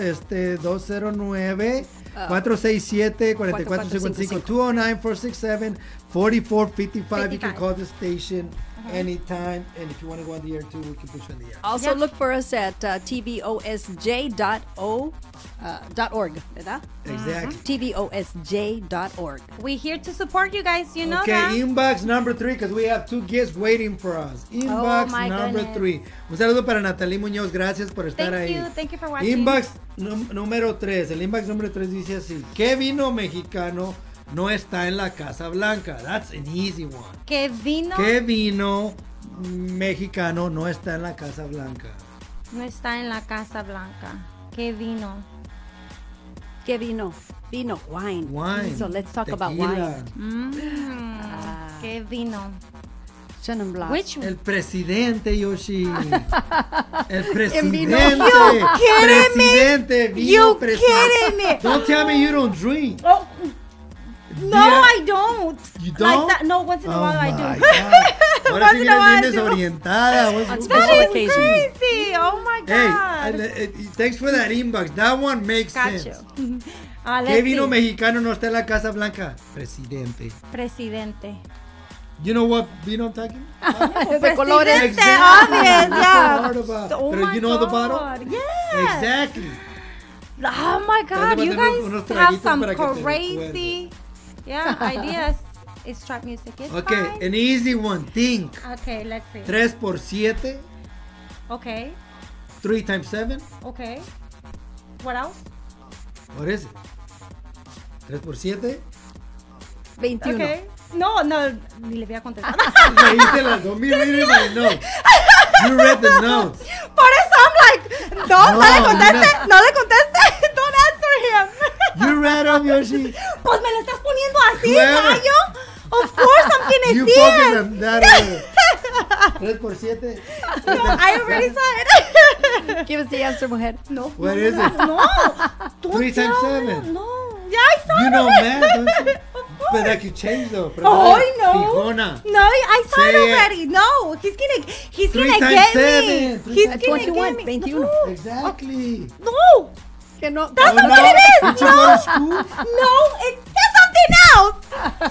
209 467 4455 209 467 4455. You can call the station anytime, and if you want to go on the air too, we can put you on the air. Also look for us at tvosj.org, ¿verdad? Exactly. tvosj.org. We're here to support you guys. You know Okay, that. inbox number 3, because we have 2 guests waiting for us. Inbox my number goodness. 3. Un saludo para Natalie Muñoz, gracias por estar ahí. Thank you for watching. Inbox número 3. El inbox número 3 dice así: ¿qué vino mexicano no está en la Casa Blanca? That's an easy one. ¿Qué vino? ¿Qué vino mexicano no está en la Casa Blanca? No está en la Casa Blanca. ¿Qué vino? ¿Qué vino? Vino, wine. Wine. So let's talk about Tequila. wine. ¿Qué vino? Chenin Blanc. Which El presidente, Yoshi. El vino? presidente. You kidding me? Presidente. Vino You presidente. kidding me? Don't tell me you don't drink. Oh, no, Yeah. I don't. You Like don't? that. No, once in a while I my do. God. Ahora sí Once in a vienes while bien I do. desorientada. On What's- special That is occasions. crazy. Oh my Hey, God. thanks for that inbox. That one makes Got sense. you. Let's ¿Qué vino see. mexicano no está en la Casa Blanca? Presidente. Presidente. You know what vino I'm talking? De colores. Presidente, obvious, yeah. What about? Oh Pero my you know the God. bottle? Yeah. Exactly. Oh my God, Te you voy a guys unos have traguitos some para que te crazy, ideas. It's trap music. It's Okay, fine. an easy one. Think. Okay, let's see. 3 por 7. Okay, 3 times 7. okay. What else? What is it? 3 por 7. 21. Okay. No, ni le voy a contestar. Leíste las dos. Me reading my notes. You read the notes. Por eso I'm like, no le conteste, mira. no le conteste. Don't answer him. You random, Yoshi. Pues me lo estás poniendo así, Whoever. gallo. Of course I'm gonna You see focus it. on that. 3 por 7. No, I already saw it. Give us the answer, mujer. No. What is it? No. 3 times 7. No. Yeah, I saw You it. know math, don't you? But that could change though. Oh, I know. Fijona. No, I saw Say it it. already. No, he's 3 gonna times get 7. me. 3 He's times gonna 21, get me. 21. No. Exactly. No. Que no. That's Oh, not no. what it is. Did you No. go to school? No, it says something else.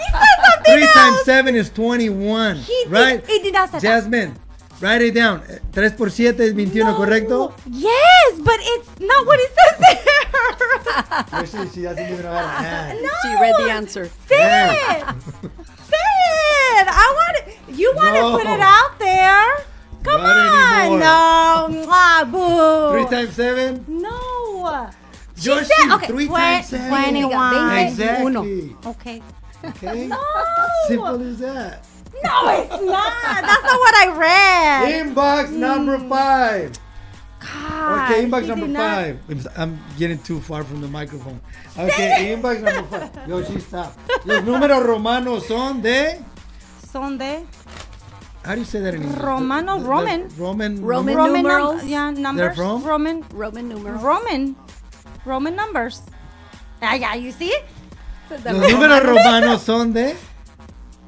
He said something 3 else. times 7 is 21. Right? He did not say that. Jasmine, write it down. 3 por 7 es 21, No. ¿correcto? Yes, but it's not what it says there. Yoshi, she doesn't even know how to add. No. She read the answer. Say Yeah. it. Say it. I want it. You want No. to put it out there. Come Not on. anymore. No. Mwah, boo. 3 times 7? No. She Yoshi, said, okay, 3 times 7. 21. Exactly. Okay. Okay? No. Simple as that. No, it's not. That's not what I read. Inbox number 5. God, Okay, inbox he number did not- 5. I'm getting too far from the microphone. Okay, inbox number 5. Yoshi, stop. Los números romanos son de... Son de How do you say that in English? Romano, The Roman. Roman Numerals. Yeah, numbers. from? Roman Roman numerals. numbers. Yeah, you see? Los números romanos son de...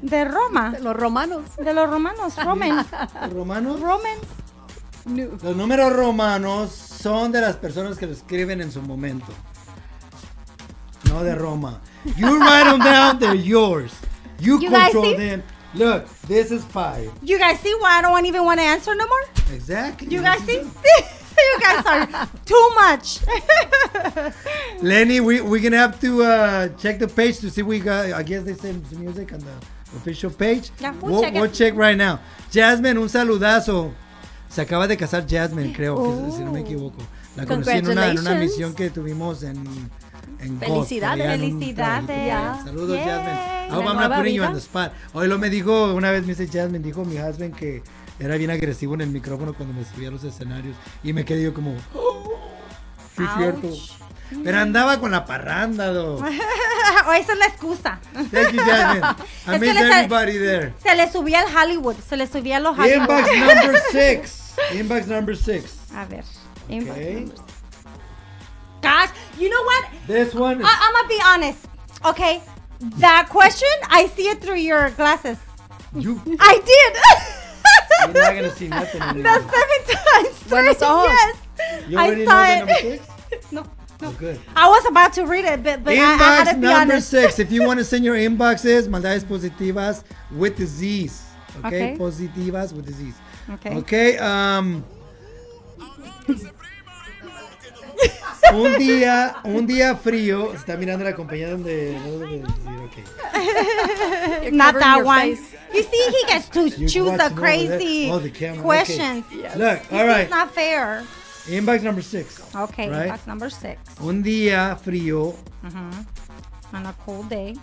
De Roma. Los romanos. De los romanos. Roman. ¿Los romanos? Roman. Los números romanos son de las personas que lo escriben en su momento. No de Roma. You write them down, they're yours. You guys control see? them. Look, this is 5. You guys see why I don't even want to answer no more? Exactly. You guys see? You guys are too much. Lenny, we're gonna have to check the page to see we got. I guess they send some music on the official page. Yeah, we'll check it. right now. Jasmine, un saludazo. Se acaba de casar Jasmine, creo, que, si no me equivoco. La conocí en una Congratulations. misión que tuvimos en Felicidades. allá en un Felicidades. trabajito. Saludos, Yay. Jasmine. La I'm not nueva putting you vida. on the spot. Hoy lo me dijo, una vez me dice Jasmine, dijo mi husband que era bien agresivo en el micrófono cuando me subía a los escenarios. Y me quedé yo como, sí, es cierto. Pero andaba con la parranda, though. O esa es la excusa. Thank you, Jasmine. I Es que miss le everybody there. Se le subía al Hollywood. Se le subía a los Hollywood. Inbox number 6. Inbox number 6. A ver. Inbox Okay. numbers. Gosh, you know what? This one is... I'm gonna be honest. Okay, that question, I see it through your glasses. You, I did. you're not going to see nothing in That's there. 7 times 3. Buenos ojos. Yes. You I already saw know the it. number 6? No. Oh, good. I was about to read it, but I had Inbox to be number honest. 6. If you want to send your inboxes, maldades positivas with the Z's. Okay? Okay. Positivas with the Z's. Okay. Okay. Un día frío. Se está mirando la compañía donde. Okay. Not covering that your one. face. You see, he gets to You're choose the watching over crazy there. Oh, the camera. questions. Okay. Look, This all right. is not fair. Inbox number 6. Okay, Right? that's number 6. Un día frío. On a cold day.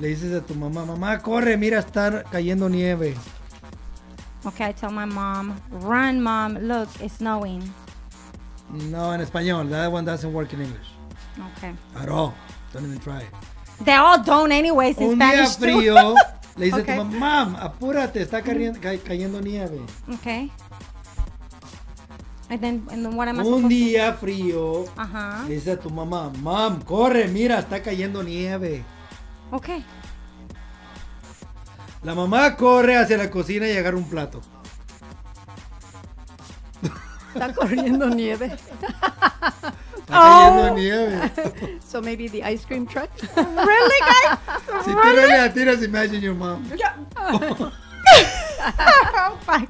Le dices a tu mamá, mamá, corre, mira, está cayendo nieve. Okay, I tell my mom, run, mom. Look, it's snowing. No, en español. That one doesn't work in English. Okay. At all. Don't even try it. They all don't anyways in Un día Spanish too. frío. Le dices Okay. a tu mamá, mam, apúrate, está cayendo nieve. Okay. And then what am I Un supposed día frío. to? Uh-huh. Le dices a tu mamá, mam, corre, mira, está cayendo nieve. Okay. La mamá corre hacia la cocina y agarra un plato. Está corriendo nieve. Está cayendo Oh. nieve. So maybe the ice cream truck. Really, guys? Si tú no le atinas, imagine your mom. Oh my.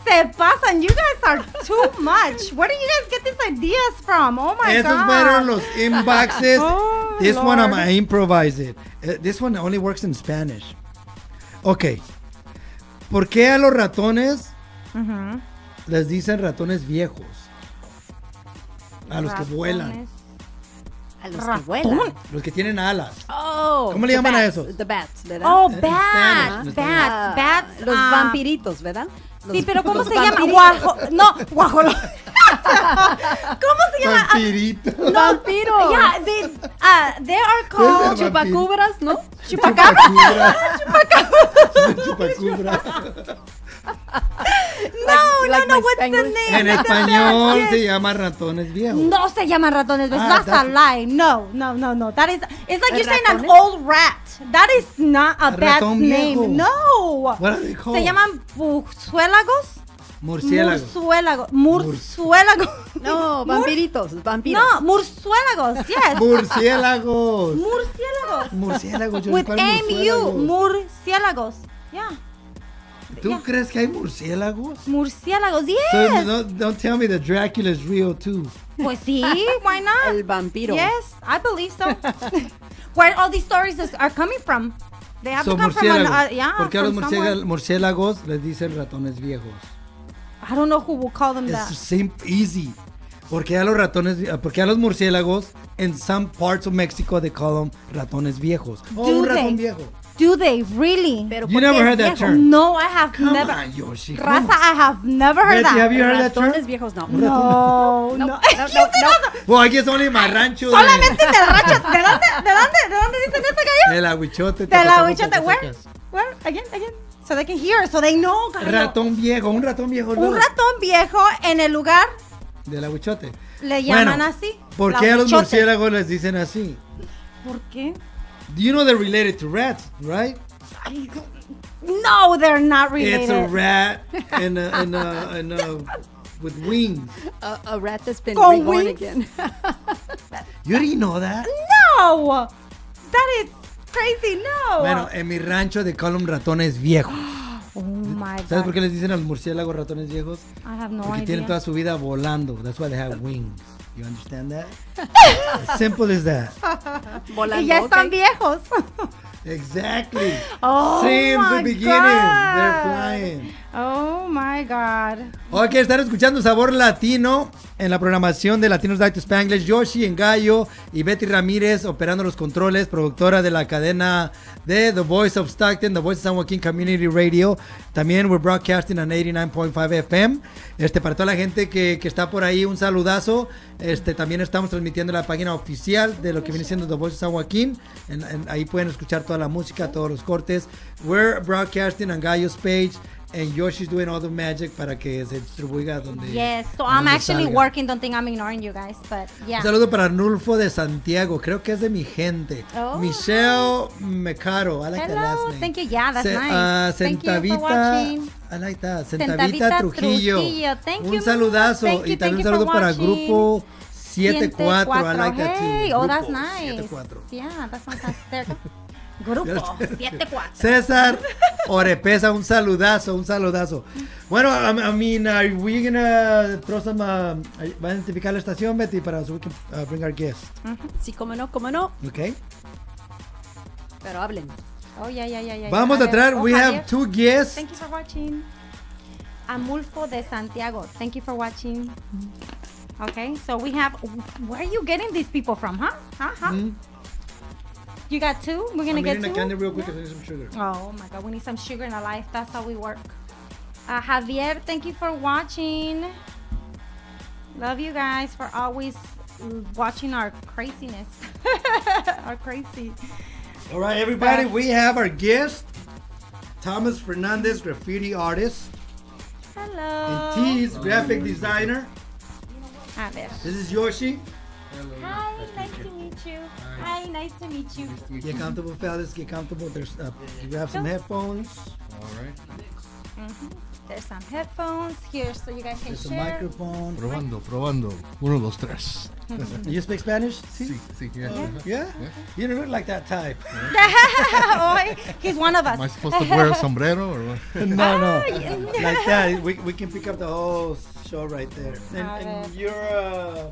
Se pasan. You guys are too much. Where do you guys get these ideas from? Oh my Esos God. fueron los inboxes. Oh, This one Lord. I improvise it. This one only works in Spanish. Ok. ¿Por qué a los ratones les dicen ratones viejos? A los que vuelan. A los que vuelan. Los que tienen alas. Oh, ¿Cómo le the llaman a bats, esos? The bats, ¿verdad? Oh, En bats. Spanish. Bats. Bats. Los ah, vampiritos, ¿verdad? Sí, pero ¿cómo los se llama? vampiritos. No, guajolo. ¿Cómo se llama? Vampirito. Vampiro. Yeah, they are called chupacubras, ¿no? Chupacabra. Chupacubra. No, what's the name? En español se llama ratones viejos. No se llaman ratones viejos. Ah, That's a lie. No. That is, it's like you're saying an old rat. That is not a bad Ratón viejo. name. No. What are they called? Se llaman murciélagos. Murciélagos. Murciélagos. No, vampiros. No, murciélagos. Yes. Murciélagos. Murciélagos. Yo With ¿cuál M-U. murciélagos? Murciélagos. Yeah. ¿Tú crees que hay murciélagos? Murciélagos. Yes. So don't tell me that Dracula is real too. Pues sí, why not? El vampiro. Yes, I believe so. Where all these stories are coming from. They have So to come from murciélagos. ¿Por qué a los from somewhere. murciélagos les dicen ratones viejos? I don't know who will call them that. It's easy. Porque a los murciélagos in some parts of Mexico they call them ratones viejos. Un ratón viejo. Do they really? Pero You never heard that term. No, I have never. On, Yoshi. Raza, I have never heard Betty, that. have you heard that term? Ratones viejos, no. No. Well, I guess only my rancho. Solamente del rancho. ¿De dónde dicen este gallo? Del aguichote. Del aguichote. Where? Again. So they can hear, so they know. Gallo. Ratón viejo, un ratón viejo. Un ratón viejo en el lugar Del aguichote. le llaman así. ¿Por qué a los murciélagos les dicen así? ¿Por qué? You know they're related to rats, right? No, they're not related. It's a rat with wings. A rat that's been Con reborn wings? again. You didn't know that? No, that is crazy. No. Bueno, en mi rancho de call them ratones viejos. Oh my God. ¿Sabes por qué les dicen a los murciélagos ratones viejos? I have no Porque idea. tienen toda su vida volando. That's why they have wings. You understand that? As simple as that. Volando, Y ya están okay. viejos. Exactly. Oh Since my the beginning, God. they're flying. Oh my God. Ok, están escuchando Sabor Latino en la programación de Latinos Like to Spanglish. Yoshi en Gallo y Betty Ramírez operando los controles, productora de la cadena de The Voice of Stockton, The Voice of San Joaquin Community Radio. También we're broadcasting on 89.5 FM. Para toda la gente que está por ahí, un saludazo. También estamos transmitiendo la página oficial de lo que viene siendo The Voice of San Joaquin. Ahí pueden escuchar toda la música, todos los cortes. We're broadcasting on Gallo's page. And Yoshi's doing all the magic para que se distribuya donde. Yes, so donde I'm actually salga. working. Don't think I'm ignoring you guys, but yeah. Un saludo para Arnulfo de Santiago, creo que es de mi gente. Oh. Michelle Mecaro, I like that last Hello, name. thank you. Yeah, that's nice. Thank you for Centavita, watching. I like that. Centavita Centavita Trujillo. Thank Un you, saludazo. thank you, Y también un thank you saludo for para watching. Grupo 74. I like that too. Hey, oh, that's Grupo nice. 74. Yeah, that sounds nice. There you go. Grupo 74. César Orepesa, un saludazo. Bueno, I mean, are we gonna throw some, ¿va a identificar la estación, Betty, para so we can bring our guests? Sí, cómo no. Okay. Pero hablen. Oh, yeah. Vamos a traer, we have two guests. Thank you for watching. Amulfo de Santiago. Thank you for watching. Okay, so we have, where are you getting these people from, huh? You got two? We're gonna get I'm two? eating a candy real quick because I need some sugar. Oh my God, we need some sugar in our life. That's how we work. Javier, thank you for watching. Love you guys for always watching our craziness. Our crazy. All right, everybody, we have our guest, Thomas Fernandez, graffiti artist. Hello. And T's, graphic designer. A ver. This is Yoshi. Hi, nice to meet you. Hi, nice to meet you. Get comfortable, fellas. Get comfortable. There's, you have some headphones. All right. There's some headphones here so you guys can There's a share. microphone. Probando. 1, 2, 3. You speak Spanish? Sí, yeah. Yeah? You don't look like that type. Oh, he's one of us. Am I supposed to wear a sombrero or what? No. Like that. We can pick up the whole show right there. And you're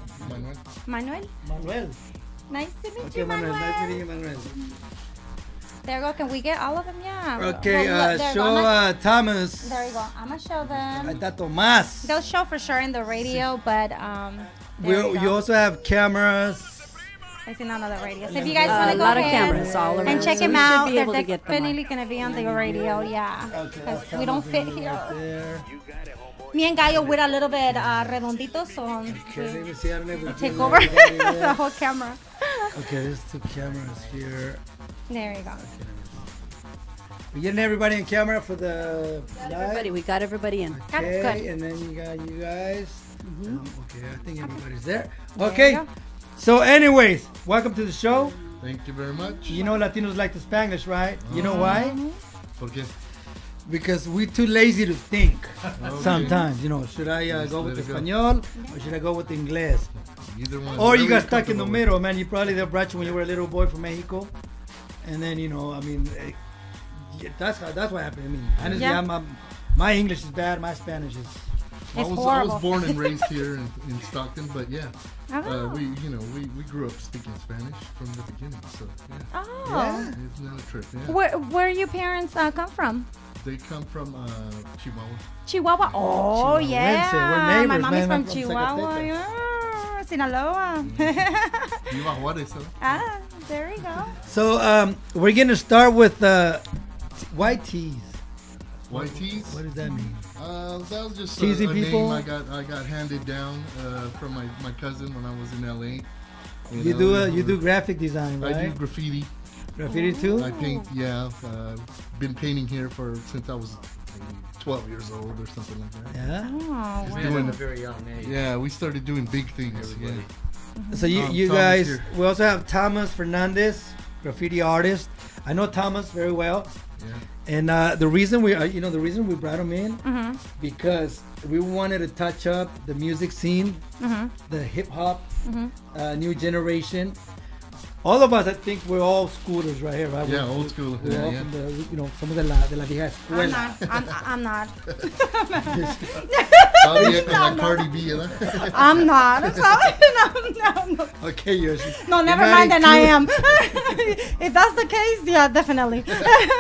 Manuel. Manuel. Nice to meet Okay, you, Manuel. Manuel. Nice meeting you, Manuel. There you go. Can we get all of them? Yeah. Okay, Well, there you go. show Thomas. There you go. I'm gonna show them. Ahí está Tomás. They'll show for sure in the radio, but You also have cameras. I see none of the radio. So if you guys want A to go lot of ahead cameras all around. and check so them we should out, be they're able to get them on. definitely gonna be on the radio. Yeah, Okay, because we don't fit here. there. Me and Gallo, we're a little bit redonditos, so Okay, let me see. I don't know if we take can- over the whole camera. Okay, there's 2 cameras here. There you go. We getting everybody in camera for the Everybody, we got everybody in. Okay, That's good. and then you got you guys. Okay, I think everybody's there. There Okay, you go. so anyways, welcome to the show. Thank you very much. You know Latinos like the Spanglish, right? You know why? ¿Por qué? Because we're too lazy to think Okay. sometimes. You know, should I Just go let with it go. Espanol or should I go with Inglés? Either one. Or you Whatever got you're stuck in the comfortable middle, man. You probably they brought you when you were a little boy from Mexico, and then you know, I mean, yeah, that's what happened to me. Honestly, Yeah. my English is bad. My Spanish is. I It's was horrible. born and raised here in Stockton, but yeah, Oh. we grew up speaking Spanish from the beginning. So yeah, Oh. it's not a trip. Yeah, Where your parents come from? they come from Chihuahua. Chihuahua. Oh, Chihuahuense. yeah. We're My neighbors, mom man. is I'm from from Chihuahua. Zacatecas. Yeah. Sinaloa. Viva Juárez, huh? Ah, there you go. So we're gonna start with white teas. White tees. What does that mean? That was just Teasy a people? name I got handed down from my cousin when I was in LA. You do graphic design, right? I do graffiti. Graffiti too. I paint. Yeah, been painting here since I was maybe 12 years old or something like that. Yeah. Oh, Just wow. doing At a very young age. Yeah, we started doing big things. Yeah. So you Thomas guys, here. we also have Thomas Fernandez, graffiti artist. I know Thomas very well, Yeah. and the reason the reason we brought him in Mm-hmm. because we wanted to touch up the music scene, Mm-hmm. the hip hop, Mm-hmm. new generation. All of us, I think, we're all schoolers right here, right? Yeah, We're- old school. We're Yeah, all yeah. from the, somos de la vieja I'm escuela. not. I'm not. Todavía con la Cardi B, ¿verdad? I'm not. I'm sorry. No. Okay, Yoshi. No, never You're not mind. Then I am. included. If that's the case, yeah, definitely.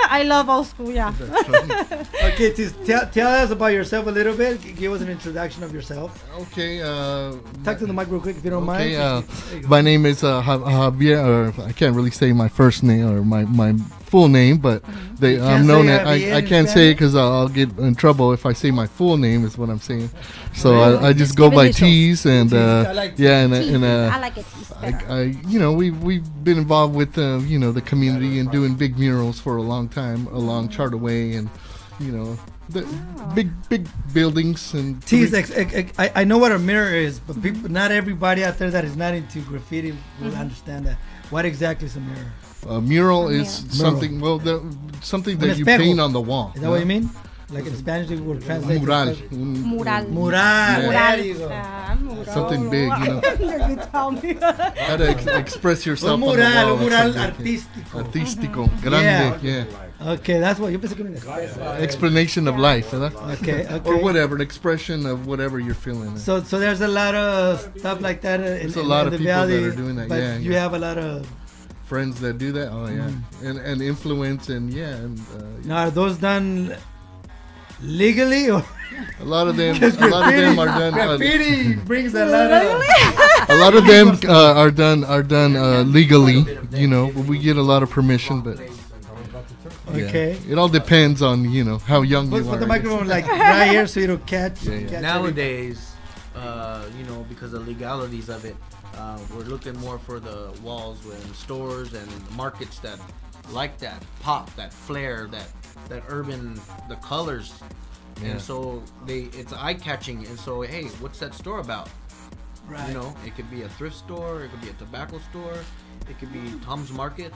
I love old school. Yeah. Okay, tell us about yourself a little bit. Give us an introduction of yourself. Okay. Talk to the mic real quick if you don't Okay. mind. There you go. My name is Javier. Or I can't really say my first name or my full name, but You I'm can't known say as Javier I in can't say Spanish? it because I'll get in trouble if I say my full name. Is what I'm saying. So Really? I just Just go give by initials. T's and I like yeah, I like it. we've been involved with the community and doing big murals for a long time along Charterway and the big buildings and Tease, I know what a mirror is, but people, not everybody out there that is not into graffiti will understand that. What exactly is a mirror? a mural is Mural. something something Un that you espejo. paint on the wall. Is that what you mean? Like in Spanish, they would translate. Mural. Mural. Mural. Yeah. There you go. Mural. Something big, You tell me. How to express yourself Un on the mural, wall. un mural or something. artístico. Artístico. Grande. Yeah. Okay, that's what you pensé que era un espejo. Explanation of life. ¿verdad? Okay, okay. Or whatever, an expression of whatever you're feeling. So there's a lot of stuff like that in, There's a lot in of the people that valley, are doing that, but yeah, you yeah. have a lot of. Friends that do that. Oh yeah. And influence and yeah. And Now, are those done legally or? a lot of them are done. Graffiti brings a lot of. A lot of them are done legally. But we get a lot of permission, but yeah. Okay. It all depends on how young Put you are. the I microphone guess. like right here so you don't catch. Yeah, yeah. catch Nowadays, because of legalities of it, we're looking more for the walls and stores and markets that like that pop, that flair, that urban, the colors. Yeah. And so it's eye catching. And so, hey, what's that store about? Right. It could be a thrift store, it could be a tobacco store, it could be Tom's Market.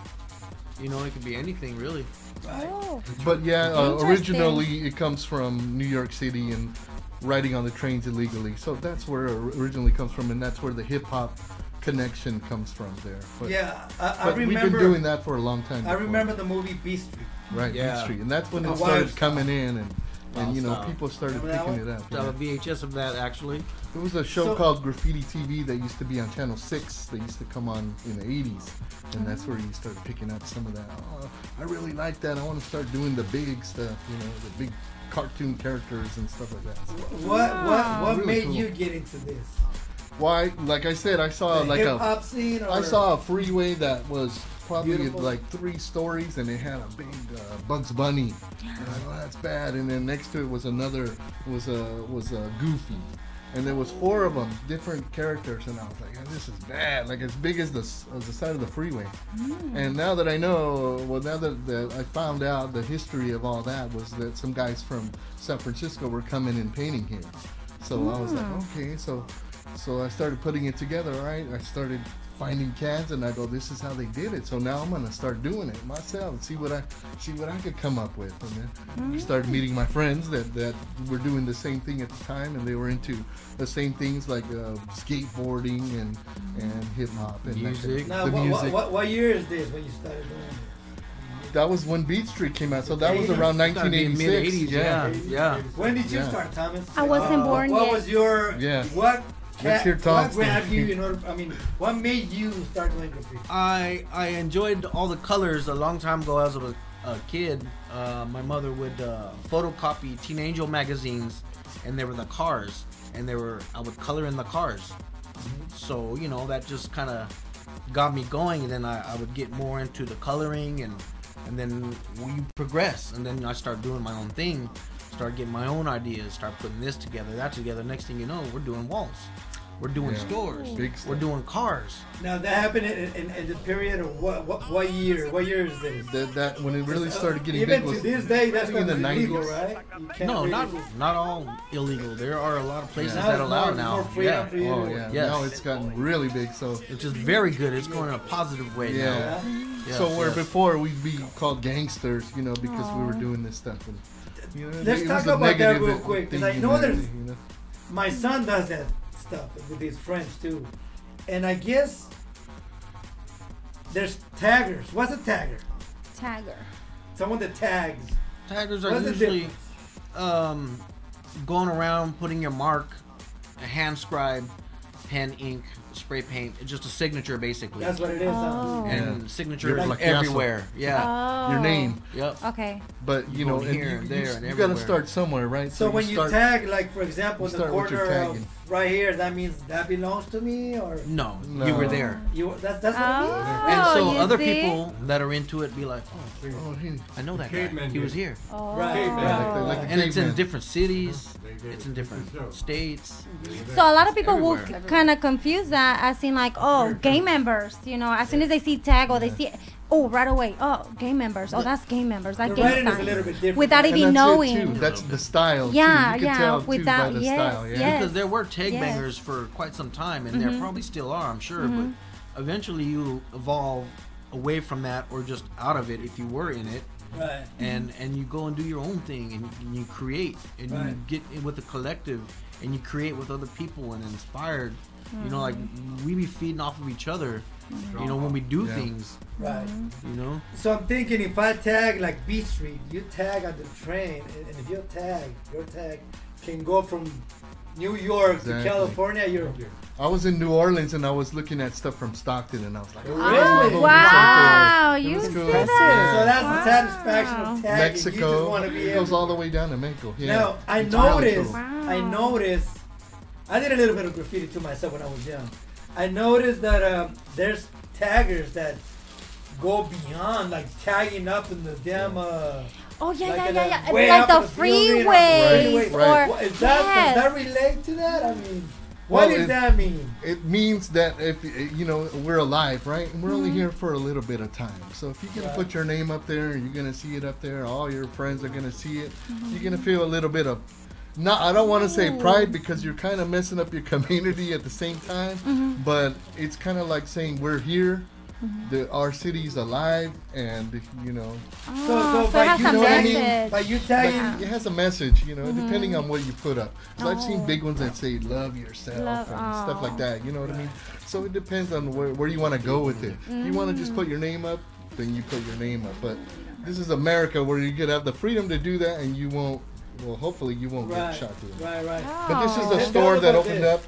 It could be anything really. Oh. But yeah, Interesting. originally it comes from New York City and riding on the trains illegally. So that's where it originally comes from, and that's where the hip hop connection comes from there. But, Yeah, I but remember. we've been doing that for a long time. I before. remember the movie Beast Street. Right, Yeah. Beat Street, and that's when The it started Wild coming in, and Wild people started Remember that picking it up. I have a VHS of that actually. There was a show So- called Graffiti TV that used to be on Channel 6. They used to come on in the 80s, and that's where you started picking up some of that. Oh, I really like that. I want to start doing the big stuff, the big cartoon characters and stuff like that. So, What Really made cool. you get into this? why? Like I said, I saw The like hip hop scene. Or? I saw a freeway that was probably Beautiful. like 3 stories, and it had a big Bugs Bunny. And I'm like, oh, that's bad. And then next to it was another, was a Goofy. And there was 4 of them, different characters, and I was like, yeah, this is bad. Like as big as the side of the freeway. And now that I know, well, now that I found out the history of all that was that some guys from San Francisco were coming and painting here. So I was like, okay, so I started putting it together, right? I started finding cans, and I go, this is how they did it. So now I'm gonna start doing it myself and see what I could come up with. And then I started meeting my friends that were doing the same thing at the time, and they were into the same things like skateboarding and hip hop and music. Now, what year is this when you started doing it? That was when Beat Street came out, so that was around 1986. Mid-80s, yeah. When did you start, Thomas? I wasn't born yet. What was your Let's hear Tom's what grabbed story. you in order? I mean, what made you start doing graffiti? I enjoyed all the colors a long time ago as a kid. My mother would photocopy Teen Angel magazines, and they were the cars, and I would color in the cars. So that just kind of got me going, and then I would get more into the coloring, and then we progress, and then I start doing my own thing, start getting my own ideas, start putting this together, that together. Next thing you know, we're doing walls, we're doing stores, we're doing cars. Now that happened in the period of what year? What year is this? That when it really started getting even big was to this day, that's in the illegal, 90s. right? You can't No, really not all illegal. There are a lot of places Now that it's allow more- now. more freedom for you. Oh yeah, Yes. now it's gotten really big. So Which is very good. It's going in a positive way yeah. now. Yes, So where yes. before we'd be called gangsters, because we were doing this stuff. And, Let's it talk was a about that negative real quick, because I thing, know there's. you know? My son does that stuff with his friends too, and I guess there's taggers. What's a tagger? Tagger. Someone that tags. Taggers are What's the usually going around putting your mark, a hand scribe, pen, ink, spray paint. It's just a signature basically. That's what it is. Oh. And Yeah. signatures Like everywhere. Yeah. Oh. Your name. Yep. Okay. But Going and here and there and you got to everywhere. start somewhere, right? So when you start, tag, like for example, you in the start with your corner tagging. of right here, that means that belongs to me, or No, No. you were there. that's what it means. And so you other see? people that are into it be like, Oh, he, I know that guy. He was here. Oh. Right. like the And it's in caveman. different cities. It's in different states. So a lot of people will Everywhere. kind of confuse that as in like, oh, gang members. As soon as they see tag or they see, right away, oh, gang members. Oh, that's gang members. Like The gang writing is a signs. little bit different. Without And even that's it, knowing. too. That's the style. Yeah, too. You can yeah, tell too without- by the yes, style. Yeah. yes. Because there were tag Yes. bangers for quite some time, and there probably still are, I'm sure. But eventually you evolve away from that, or just out of it if you were in it. Right. And you go and do your own thing, and you create, and you Right. get in with the collective, and you create with other people and inspired. Like we be feeding off of each other. When we do Yeah. things. Right. So I'm thinking if I tag like Beat Street, you tag on the train, and if your tag can go from New York Exactly. to California, you're. I was in New Orleans and I was looking at stuff from Stockton and I was like, Really? Wow, It you was see cool. that? So that's the satisfaction of tagging. You just Mexico. want to be It goes able. all the way down to Mexico. Yeah. Now I It's really noticed. cool. I noticed. I did a little bit of graffiti to myself when I was young. I noticed that there's taggers that go beyond, like tagging up in the damn. Oh, yeah, like yeah, in yeah, a yeah. way Like up the in the building, freeways. Right. Or, What, is that, yes. Does that relate to that? I mean, what Well, does that mean? It means that if we're alive, right? And we're only here for a little bit of time. So if you're gonna put your name up there, and you're gonna see it up there, all your friends are gonna see it. You're gonna feel a little bit of, I don't want to say pride because you're kind of messing up your community at the same time. But it's kind of like saying we're here. Our city's alive, and So it has a message. By you tagging, it has a message, depending on what you put up. So I've seen big ones that say "love yourself" and stuff like that. You know what I mean? So it depends on where you want to go with it. You want to just put your name up, then you put your name up. But this is America, where you could have the freedom to do that, and you won't. Well, hopefully you won't get shot to it. Right. But this is Oh. a store that opened up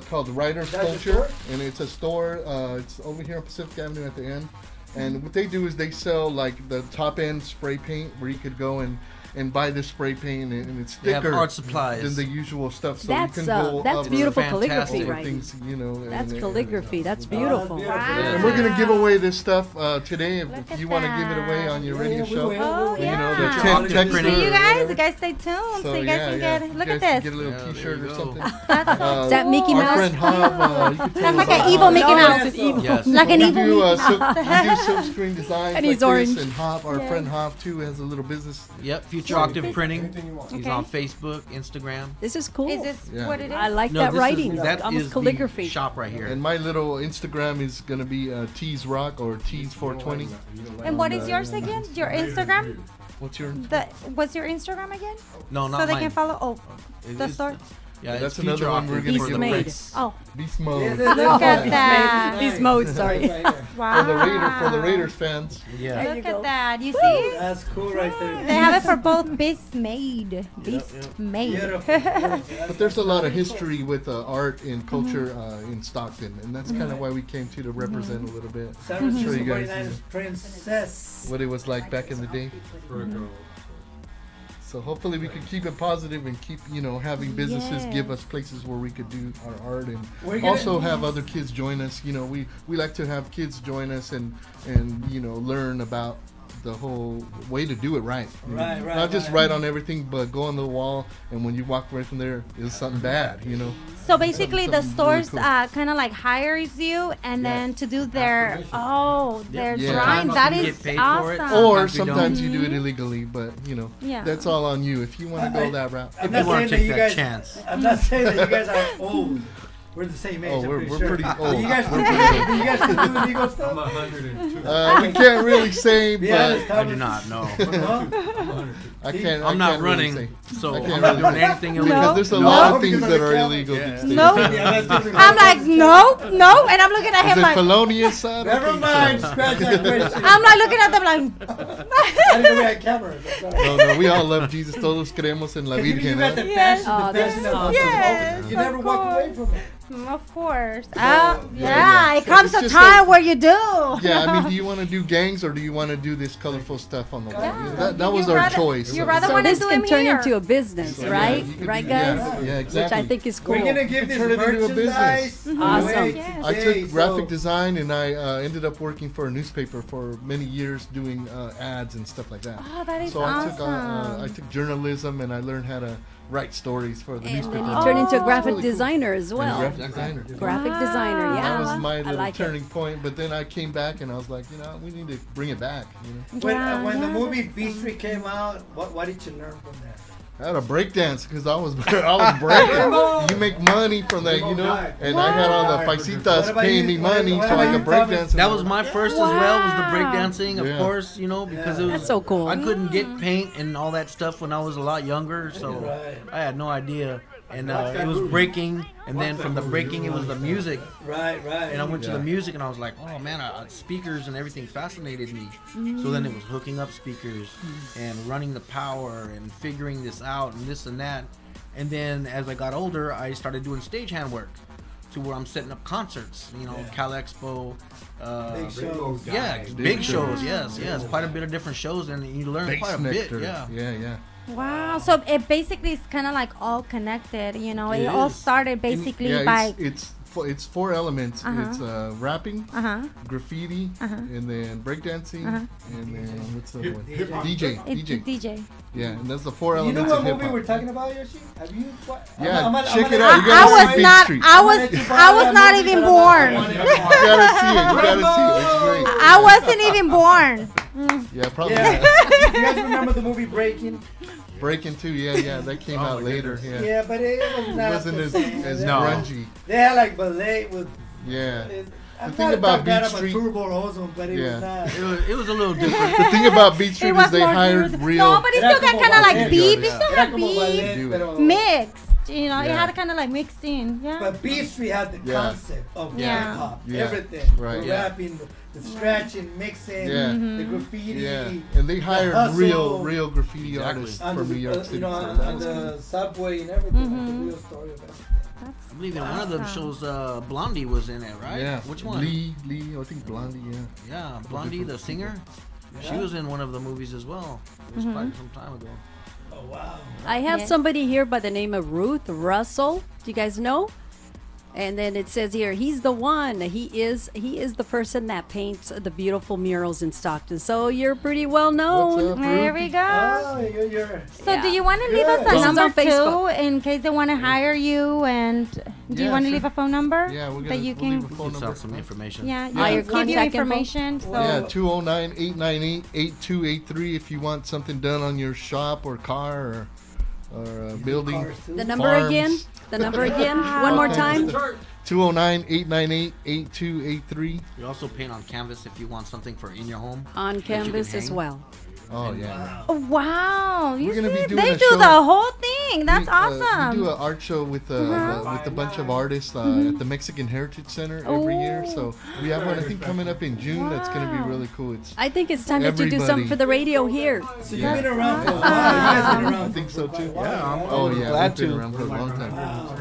called Writers That's a Culture, store? and it's a store. It's over here on Pacific Avenue at the end. And what they do is they sell like the top end spray paint, where you could go and and buy the spray paint, and it's They have thicker art supplies. than the usual stuff. So That's, you can go that's over beautiful Fantastic. calligraphy, over right? things, you know. That's and- calligraphy. That's beautiful. And we're gonna give away this stuff today. If Look you at want to give it away on your radio we show, will. Oh, you know, the yeah. 10 text. See you guys. You guys stay tuned so you guys can get. Look you at guys can this. get a little Yeah, T-shirt there or you something. Is that Mickey Our Mouse? friend Hob, you can tell That's like about an evil Hob. Mickey No, Mouse. that's evil. Yes. Like an We evil do, Mickey we Mouse. do silk screen designs And he's like orange. this, and Hob, our Yes. friend Hob too, has a little business. Yep, Future Octave Printing. He's Okay. on Facebook, Instagram. This is cool. Is this Yeah. what it is? I like No, that this writing. is, that Almost is calligraphy. the shop right here. And my little Instagram is gonna be Tees Rock or Tees 420. And what is yours again? Your Instagram? What's your? What's your Instagram again? No, not So they mine. can follow. Oh, It the is- store. Yeah, That's it's another Future one we're Octave gonna for Beast the made. prints. Oh, Beast Mode. look at that. Beast mode, sorry. Wow. For the Raiders fans. Yeah. Look at that. You see? That's cool right there. They have it for both Beast Made. Beast Made. Beautiful. But there's a lot of history with art and culture in Stockton, and that's kind of why we came to represent a little bit. San Show Francisco you guys 49ers princess. what it was like back in the day. So hopefully we can keep it positive and keep, having businesses give us places where we could do our art, and We're gonna- also have other kids join us. We like to have kids join us and learn about the whole way to do it right. Right, right, Not just right. write on everything, but go on the wall, and when you walk away from there, it's something bad, So basically, the Something really stores cool. kind of like hires you, and then to do their their Yeah. drawing. Sometimes That you is get paid for it. awesome. Or Sometimes we don't. sometimes you do it illegally, but Yeah. that's all on you if you want to go that route. I'm If not you want saying to that take you that guys. chance. I'm not saying that you guys are old. We're the same age. Oh, I'm we're pretty sure. pretty old. You guys, We're can, pretty old. you guys can do illegal stuff. I'm 102. We can't really say, Be but honest, I do not know. I can't. I'm I not can't running, really say. so I can't I'm not really doing say. anything illegal. Because there's a No. lot of No, things because that of are the illegal Yeah. these days. No. I'm like, no, and I'm looking at Is him it like, felonious? I don't Never think mind. so. Scratch that question. I'm like looking at them like, I didn't know we had cameras. I'm sorry. No, we all love Jesus. Todos creemos en la You Virgen. got the ¿eh? fashion, Oh, the that's fashion of awesome. Yes, You never of walk away course. from it. Of course. yeah. Yeah, it comes It's a just time a- where you do. Yeah, I mean, do you want to do gangs or do you want to do this colorful stuff on the wall? Yeah. That was You our rather- choice. you rather So wanna this do can him turn here. into a business, So, right? yeah, you could Right, do- guys? Yeah, exactly. Which I think is cool. We're gonna give this Turn it into a merchandise. business. Awesome. away Yes. I today, took graphic so- design and I ended up working for a newspaper for many years doing ads and stuff like that. Oh, that is So awesome. I took journalism and I learned how to write stories for the And newspaper. then you turn into a Oh. graphic Really cool. designer as And well. graphic designer. Graphic designer, yeah. That was my I little like it. turning point. But then I came back and I was like, we need to bring it back. When the Yeah, movie that's Beast Street came out, what did you learn from that? I had a break dance because I was breaking. You make money from that, And I had all the What paisitas about paying you? me money What so I about could you, break Thomas? dance. That was my first as well, was the breakdancing, of Yeah. course, because it was That's so cool. I couldn't get paint and all that stuff when I was a lot younger, so Right. I had no idea. And it was breaking, and then from the breaking, it was the music. Right. And I went to Yeah. the music, and I was like, oh man, speakers and everything fascinated me. So then it was hooking up speakers and running the power and figuring this out and this and that. And then as I got older, I started doing stagehand work to where I'm setting up concerts. Cal Expo. Big shows. Yeah, big shows. Yes. Quite a bit of different shows, and you learn Bass quite a bit. nectar. Yeah. Yeah. Wow. So it basically is kind of like all connected, It all is. started basically Yeah, by. it's four elements. Uh-huh. It's rapping, Uh-huh. graffiti, and then breakdancing, Uh-huh. and then what's the other one? Hip-hop. DJ. DJ. Yeah, and that's the four You know elements what of hip movie hop. we're talking about, Yoshi? Have you? Yeah, check it out. You I gotta see was Beach not. Street. I was not even born. You gotta see it. You gotta see it. It's great. I wasn't even born. Yeah, probably. Yeah. You guys remember the movie Breaking? Breaking Two. Yeah, that came out later. Yeah. Yeah, but it was not. It wasn't the as same. grungy. They had like ballet with. Yeah. I'm The thing not about talking bad Beach about Street- Turbo Ozone, but it Yeah. was not. It was a little different. The thing about Beach Street was is they more hired rude. real. No, but it still got kind of like beef. It still Era had como beef ballet, Do it. pero- mixed. It Yeah. had kind of like mixed in. Yeah. But Beach Street had the Yeah. concept of Yeah. hip hop, Yeah. everything. Right. The Yeah. rapping, the scratching, mixing, Yeah. the graffiti. Yeah, and they hired hustle. real graffiti Exactly. artists on from the, New York City. you know, so on, that on was the cool. subway and everything, like the real story of everything. I believe in one of them shows, Blondie was in it, right? Yeah. Which one? Lee, I think Blondie. Yeah. Yeah, Blondie, the singer. She was in one of the movies as well. It was quite some time ago. Oh, wow. I have Yes. somebody here by the name of Ruth Russell. Do you guys know? And then it says here, he's the one. He is the person that paints the beautiful murals in Stockton. So you're pretty well known. There we go. Oh, you're So do you want to leave us This a is number on too, Facebook. in case they want to hire you? And do you Yeah, want to sure. leave a phone number? Yeah, we'll that you we'll can. leave a phone Puts number. out some information. Yeah, All your give you contact info? information. So Yeah, 209-898-8283 if you want something done on your shop or car or building. cars, too. The number farms. again? The number again? One more time? 209-898-8283. You also paint on canvas if you want something for in your home. On that you can canvas as hang. well. Oh, yeah. Oh, wow, you We're gonna see, be doing they a do show. the whole thing. That's awesome. We do an art show with a bunch of artists at the Mexican Heritage Center every year. So we have one, I think, coming up in June. That's going to be really cool. It's I think it's time that you do something Everybody. for the radio here. So you've been around for a while. You guys been I around think so too. Yeah, I'm Oh yeah, glad we've been to. around for a long time. Wow.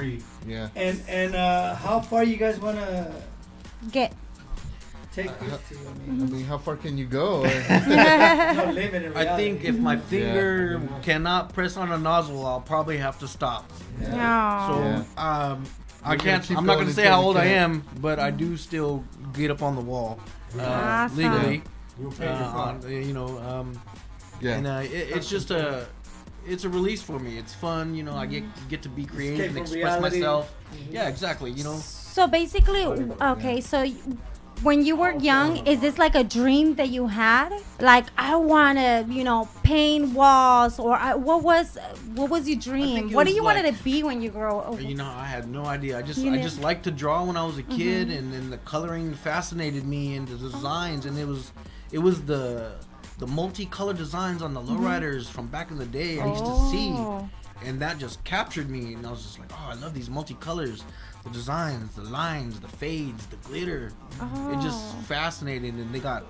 Yeah. And how far you guys want to Get. take this to? I mean, how far can you go? No limit in reality. I think if my finger cannot press on a nozzle, I'll probably have to stop. No. So Yeah. I You're can't. gonna keep I'm not going gonna say until how you old I can. am, but I do still get up on the wall Awesome. legally. Yeah. And it's just it's a release for me. It's fun, I get to be creative and from express reality. myself. Yeah, exactly. So basically, okay, so when you were young, is this like a dream that you had? Like, I want to, paint walls, or what was your dream? think it What do was you like- wanted to be when you grow up? I had no idea. I just You know- liked to draw when I was a kid, and then the coloring fascinated me, and the designs, and it was the multicolored designs on the lowriders from back in the day. I used to see, Oh. and that just captured me, and I was just like, oh, I love these multicolors, the designs, the lines, the fades, the glitter. It just fascinated, and they got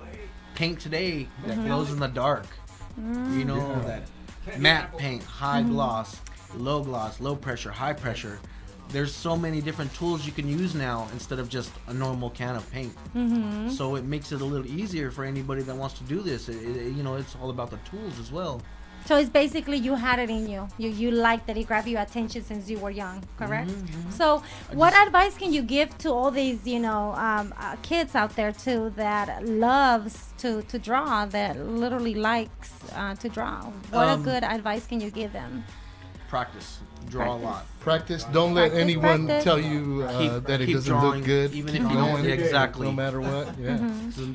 paint today that glows in the dark. That matte paint, high gloss, low pressure, high pressure. There's so many different tools you can use now instead of just a normal can of paint. So it makes it a little easier for anybody that wants to do this. It's all about the tools as well. So it's basically you had it in you. You liked that it grabbed your attention since you were young, correct? So what advice can you give to all these, kids out there too that loves to draw, that literally likes to draw? What a good advice can you give them? Practice. Draw a lot. Practice. Don't let Practice, anyone practice. tell you that it keep doesn't drawing, look good. even Keep if you don't- going. exactly. No matter what. Yeah.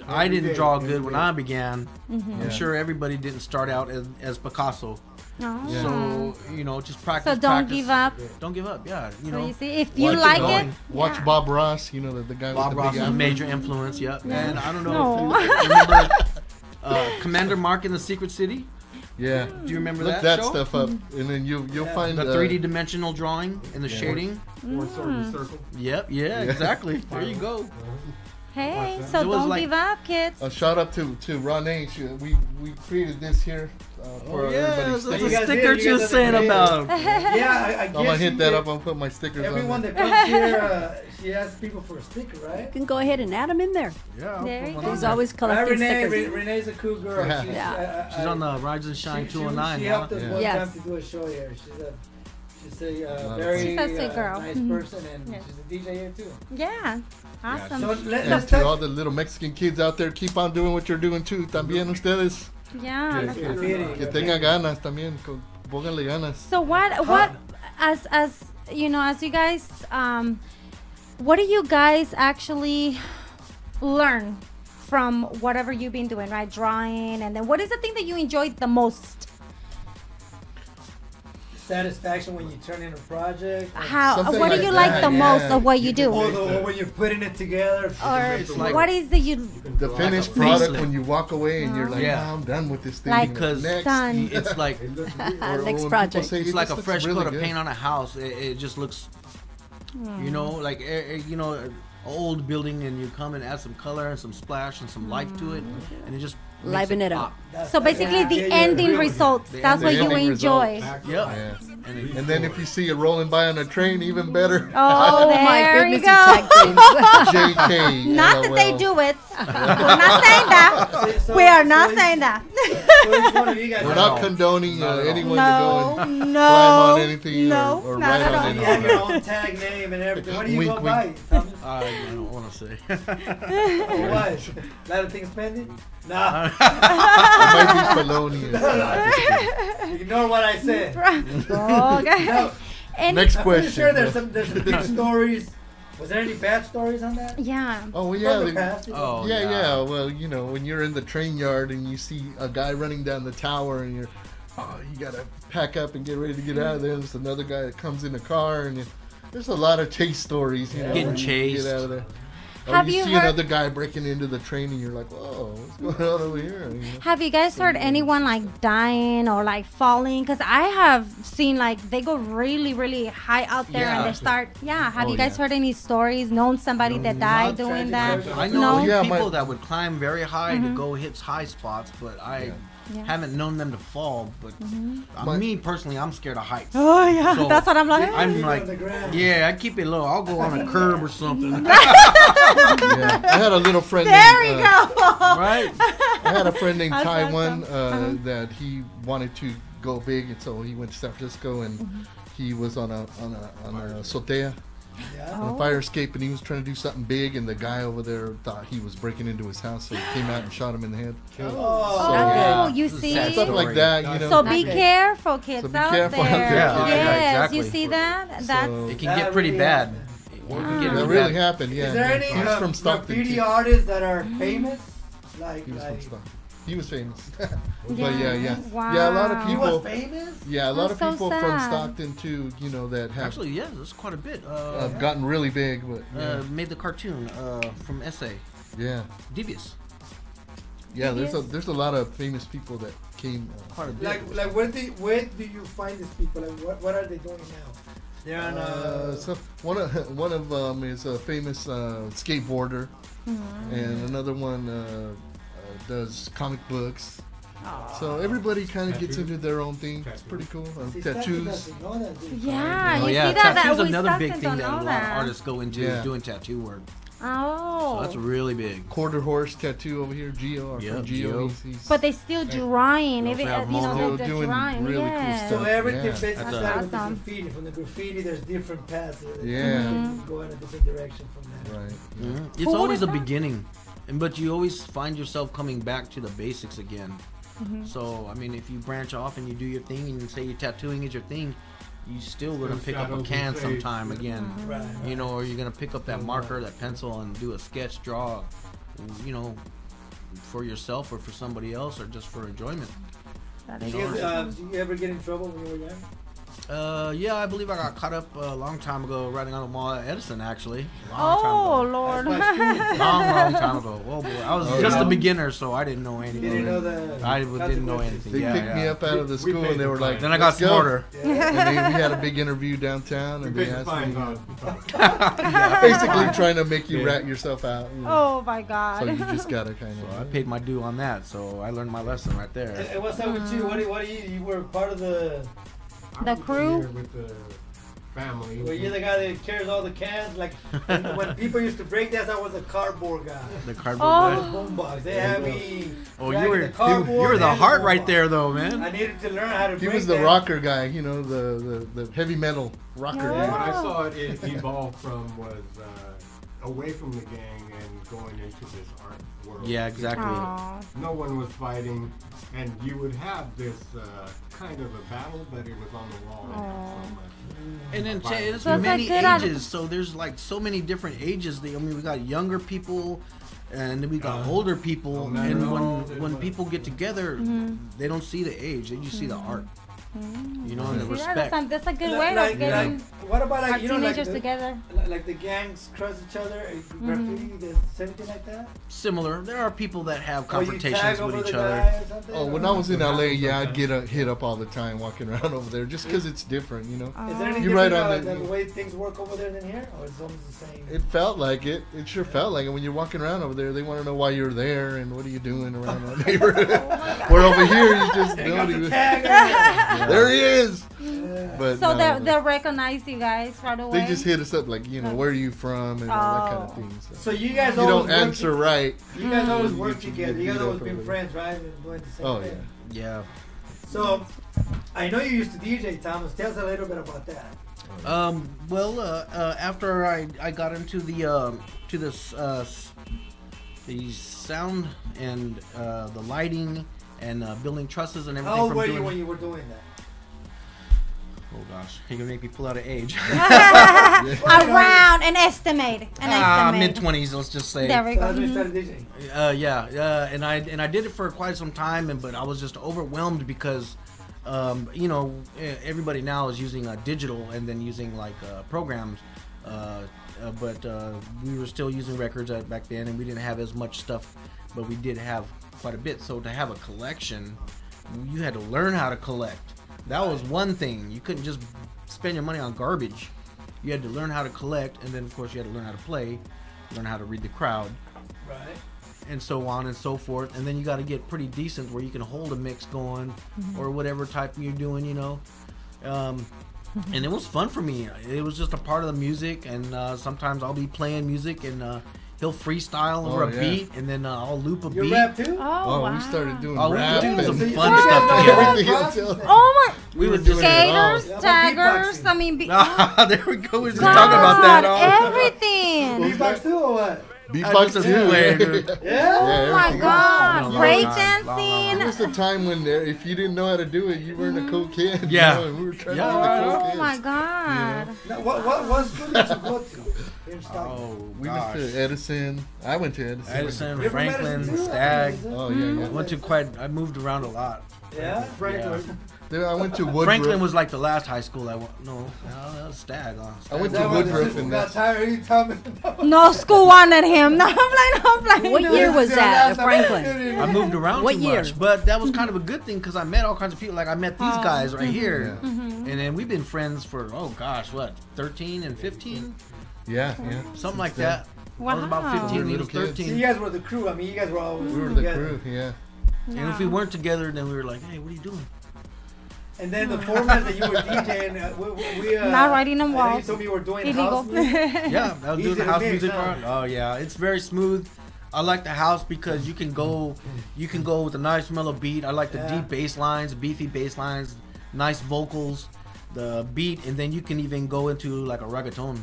I didn't draw good when I began. Yeah. I'm sure everybody didn't start out as Picasso. No. So, just practice. So don't practice. give up. Don't give up, yeah. So you see, if you keep like going. it, Watch yeah. Bob Ross. The guy Bob with the Ross big is a afro. major influence, yep. Yeah. And I don't know No. if you remember Commander Mark in the Secret City. Yeah. Do you remember Look that that show? stuff up, and then you'll find The 3D dimensional drawing and the shading. Yep, yeah, exactly. There you go. Hey, so It was don't like- give up, kids. A shout out to Ronnie. We created this here for yeah, everybody's that's stickers. a sticker she was saying about. Yeah, I I'm guess gonna hit you that get- up and put my stickers Everyone on. that comes here, she asks people for a sticker, right? You can go ahead and add them in there. Yeah, There you go. He's always Right, collecting Renee. stickers. Renee's a cool girl. Yeah. She's, Yeah. She's on the Rise and Shine She 209 helped now. us Yeah. one Yes. time to do a show here. She's a Wow. very She's a sweet girl. nice Mhm. person, and Yeah. she's a DJ here too. Yeah, awesome. So let's And touch. to all the little Mexican kids out there, keep on doing what you're doing too. También ustedes. Yeah. Que, that's que, awesome. que tengan ganas también. Pónganle ganas. So what as you guys what do you guys actually learn from whatever you've been doing, right? Drawing, and then what is the thing that you enjoyed the most? Satisfaction when you turn in a project. How Something what do like you like that, the yeah. most of what you do? Or when you're putting it together. Or It's like- what is the you The finished a product facelift. when you walk away and you're like, Yeah. oh, I'm done with this thing. Like Because Next. done. it's like Or Next when people project. say, it's "Hey, like this a looks fresh really coat of good." paint on a house. It just looks, like an old building, and you come and add some color and some splash and some life to it, and it just liven it up. So basically, the ending results. That's what you enjoy. Yep. And then if you see it rolling by on a train, even better. Oh, there you go. JK. Not that they do it. We're not saying that. We are not saying that. We're not condoning anyone to go and No, climb on anything no, or not ride at on all. You have your anything. own tag name and everything. What do you Wink, go wink. by? I don't want to say. What? A lot of things pending? Nah. It might be felonious. Ignore what I said. Okay. No. Next I'm pretty question. sure there's some big stories. Was there any bad stories on that? Yeah. Oh yeah, From the past, you know? yeah. Well, you know, when you're in the train yard and you see a guy running down the tower, and you gotta pack up and get ready to get out of there. There's another guy that comes in a car, and there's a lot of chase stories. You know, Getting when you chased. Get out of there. Or Have you you see heard- another guy breaking into the train, and you're like, "Whoa, what's going on over here?" You know? Have you guys heard anyone like dying or like falling? Because I have seen like they go really, really high out there and Yeah. they start. Yeah. Have Oh, you guys yeah. heard any stories? Known somebody that died doing that? I know No? Yeah, people my- that would climb very high to go hit high spots, but I Yeah. haven't known them to fall. But me personally, I'm scared of heights. Oh yeah, So, that's what I'm like. I'm like, yeah, I keep it low. I'll go on a curb or something. Yeah. I had a little friend. There named, we go. Right? I had a friend named That's Taiwan awesome. that he wanted to go big, and so he went to San Francisco, and he was on a azotea, on a fire escape, and he was trying to do something big, and the guy over there thought he was breaking into his house, so he came out and shot him in the head. Oh, yeah. you This is see? sad Stuff story. like that, you know. So be careful, kids So be out careful out there. there. Yeah, Yes, exactly. you see that? That's So- It can get pretty bad. It can get That really really bad. happened, yeah. Is there any He's from Stockton, graffiti too. artists that are famous? Like, He was from Stockton. He was famous. Yeah. But yeah. Wow. Yeah, a lot of he people. was famous? Yeah, a lot That's of so people from sad. Stockton too, you know, that have Actually, yeah, there's quite a bit. gotten really big, but Made the cartoon from Essay. yeah, Devious. yeah. There's a lot of famous people that came. Quite a bit. Like where do you find these people? Like what are they doing now? They're on So one of them is a famous skateboarder, and another one does comic books. So everybody kind of gets into their own thing. It's pretty cool. Tattoos. Yeah, Oh you yeah, see that? tattoo's we another big Stockton thing don't that a know lot of that. artists go into Yeah. is doing tattoo work. Oh. So that's really big. Quarter horse tattoo over here. Gio, our friend Gio. He's But they still drawing, They even also have you know, Still they're doing drawing. really cool yes. stuff. So everything Yeah. basically That's started with the awesome. graffiti. From the graffiti, there's different paths. Yeah. You go in a different direction from that. Right. Mhm. It's Who always a would've thought? beginning, but you always find yourself coming back to the basics again. Mm-hmm. So I mean, if you branch off and you do your thing and you say your tattooing is your thing, you still gonna pick up a shadows can and fade. sometime again. Mm-hmm. Right. You know, or you're gonna pick up that marker, that pencil, and do a sketch, draw. You know, for yourself or for somebody else or just for enjoyment. That Did is you, awesome. did you ever get in trouble when you were young? Yeah, I believe I got caught up a long time ago riding on the mall at Edison, actually. Oh Lord. Long time ago. Oh boy, I was just a beginner, so I didn't know anything. You didn't know the I didn't know anything. They Yeah, picked me yeah. up out of the school and they were like, Then I got "Let's go." smarter. And then we had a big interview downtown and We they paid the asked me, fines basically trying to make you Yeah. rat yourself out. You know. Oh my God. So you just gotta kind So I of. paid my due on that, so I learned my lesson right there. And what's up with you? What do you were part of the? The crew? with the family. Were you the guy that carries all the cans? Like when people used to break dance, I was a cardboard guy. The cardboard Oh. guy. Boombox. They had me. Oh, dragging you were the cardboard you were the and heart boombox. right there, though, man. I needed to learn how to. He break was the dance. rocker guy, you know, the heavy metal rocker. And when I guy. saw it, it evolved from was away from the gang and going into this art world. Yeah, exactly. Aw. No one was fighting, and you would have this kind of a battle, but it was on the wall. And not so much. And then violence. it's So it's many like good ages, so there's like so many different ages. I mean, we got younger people, and then we got older people. no matter And how old when it was. people get together, they don't see the age; they just see the art. You know, and the Yeah, respect. that's a good way of getting what about our like teenagers the, together. Like the gangs cross each other, graffiti, there's anything like that? Similar. There are people that have Or you confrontations tag with over each the other. guy or something? Oh, when I was in LA, yeah, I'd get hit up all the time walking around over there, just because it's different, you know. Is there any You're right different on the way things work over there than here, or is it almost the same? It felt like it. It sure felt like it. When you're walking around over there, they want to know why you're there and what are you doing around our neighborhood. Where over here, you just don't even. There he is. But So no, they'll recognize you guys right away. they just hit us up like, you know, where are you from and all that kind of thing. So you guys if you always don't answer work- right. You guys always you work get together. You guys beat always up been over friends, right? And doing the same Oh, thing. Yeah. So I know you used to DJ, Thomas. Tell us a little bit about that. After I got into the the sound and the lighting and building trusses and everything. How old from were doing, you when you were doing that? Oh gosh, you're gonna make me pull out an age. Around an estimate. Mid-20s, let's just say. There we go. That's when you started DJing. And I did it for quite some time, but I was just overwhelmed because, you know, everybody now is using digital and then using like programs, but we were still using records back then, and we didn't have as much stuff, but we did have quite a bit. So to have a collection, you had to learn how to collect. That was one thing. You couldn't just spend your money on garbage. You had to learn how to collect, and then of course you had to learn how to play, learn how to read the crowd, Right. and so on and so forth. And then you got to get pretty decent where you can hold a mix going, or whatever type you're doing, you know. And it was fun for me. It was just a part of the music, and sometimes I'll be playing music and he'll freestyle over a beat, and then I'll loop a beat. You rap too? Oh, we started doing we rap. were doing some and fun stuff together. Oh my! We were doing it all. Skaters, taggers. I mean, There we go. We were just talking about that all. Everything. Beatbox too or what? Beatbox just too. played. Yeah? Oh my everything. God! Break It dancing. was the time when if you didn't know how to do it, you weren't a cool kid. Yeah. You know, and we were trying Yeah. to be the cool Oh kids. my God! Now, what school did you go to? Here in Stockton? We went to Edison. I went to Edison. Edison, You're from Franklin, Edison too? Stag. Oh yeah, I went to I moved around a lot. Yeah? Franklin. Then I went to Woodruff. Franklin was like the last high school I went. No, that was Stag. I went to That was Woodruff just and got that's tired of you telling me. No school wanted him. No, I'm playing. What year was that at Franklin? I moved around What too year? much, but that was kind of a good thing because I met all kinds of people. Like I met these guys right here, Mm-hmm. and then we've been friends for 13 and 15, yeah. something like that. I was about Wow. 15, he Little was kids. 13. So you guys were the crew. I mean, you guys were always We were the together. crew. Yeah. And if we weren't together, then we were like, hey, what are you doing? And then the format that you were DJing, we Not writing on I know walls. You told me you were doing Illegal. house music. Yeah, I was Easy doing the to house mix, music huh? part. Oh yeah, it's very smooth. I like the house because you can go with a nice mellow beat. I like the deep bass lines, beefy bass lines, nice vocals, the beat, and then you can even go into like a reggaeton.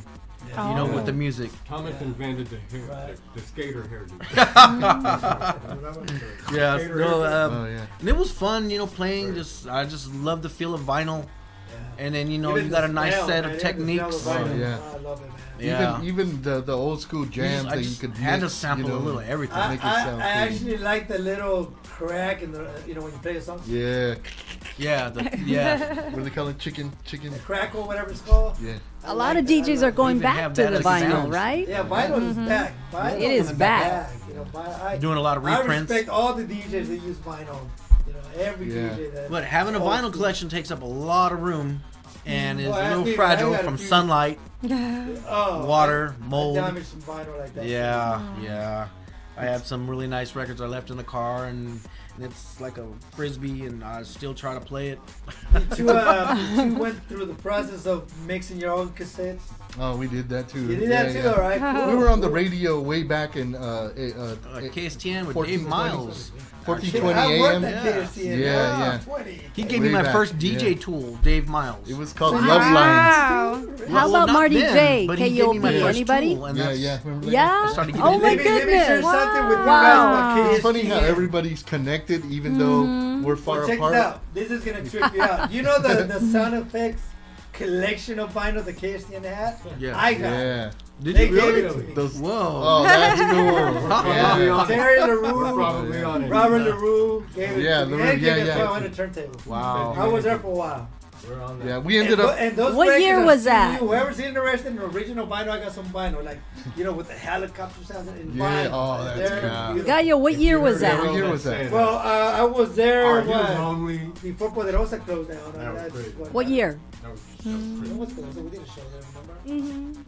You know, with the music. Thomas invented the skater hairdo. Yeah, yeah. and it was fun, you know, playing. I just love the feel of vinyl, and then you Even got a the nice smell, set man, of even the smell techniques. of vinyl. yeah. I love it, man. Yeah. Even the old school jams I that you just could had to mix, sample you know, a little everything. I make it sound cool. actually like the little crack in the when you play a song. Yeah. Yeah, What do they call it? Chicken. The crackle, whatever it's called. Yeah. A lot of DJs are going even back have to that the as a vinyl, sound. right? Yeah, vinyl is back. Vinyl It is back. You know, Doing a lot of I reprints. respect all the DJs that use vinyl. You know, every Yeah. DJ that. But having a old vinyl school. collection takes up a lot of room and is Well, a I little think fragile I got a from few- sunlight, Oh, water, I mold. damaged some vinyl like that. Yeah. I have some really nice records I left in the car, and it's like a frisbee, and I still try to play it. You went through the process of mixing your own cassettes. Oh, we did that too. You did that too, all right? Cool. We were on the radio way back in KSTN with 1420. Dave Miles. 1420 I worked AM. at KSTN. Yeah. 20. He gave Way me my back, first DJ yeah. tool, Dave Miles. It was called Love Wow. Lines. How about not Marty then, J? but he gave me my KOB? first Anybody? tool, and Yeah, that's- yeah. Remember that? Yeah. I started Oh getting my Let me share goodness. something with you Wow. guys about It's funny how KSTN. everybody's connected, even though we're far Well, check apart. this out. This is gonna trip you out. You know the sound effects collection of vinyl the KSTN had? Yeah. I got. Yeah. Did They you gave really? it to me. Those, Whoa. Oh, that's cool. Yeah. Terry LaRue, Probably on it. Robert LaRue gave it Yeah, to me. LaRue, And gave yeah, me a yeah. 500 turntable. Wow. I was there for a while. We're on that. Yeah, we ended up. And those What records year are was still that? new. Whoever's interested in original vinyl, I got some vinyl, like, you know, with the helicopter sounds in Yeah, vinyl. oh, that's They're cool. beautiful. Gallo, what year was Yeah, that? what year was that? Well, I was there Are you what, lonely? before Poderosa closed down. That was That's great. What year? That was When was Poderosa? We did a show there, remember?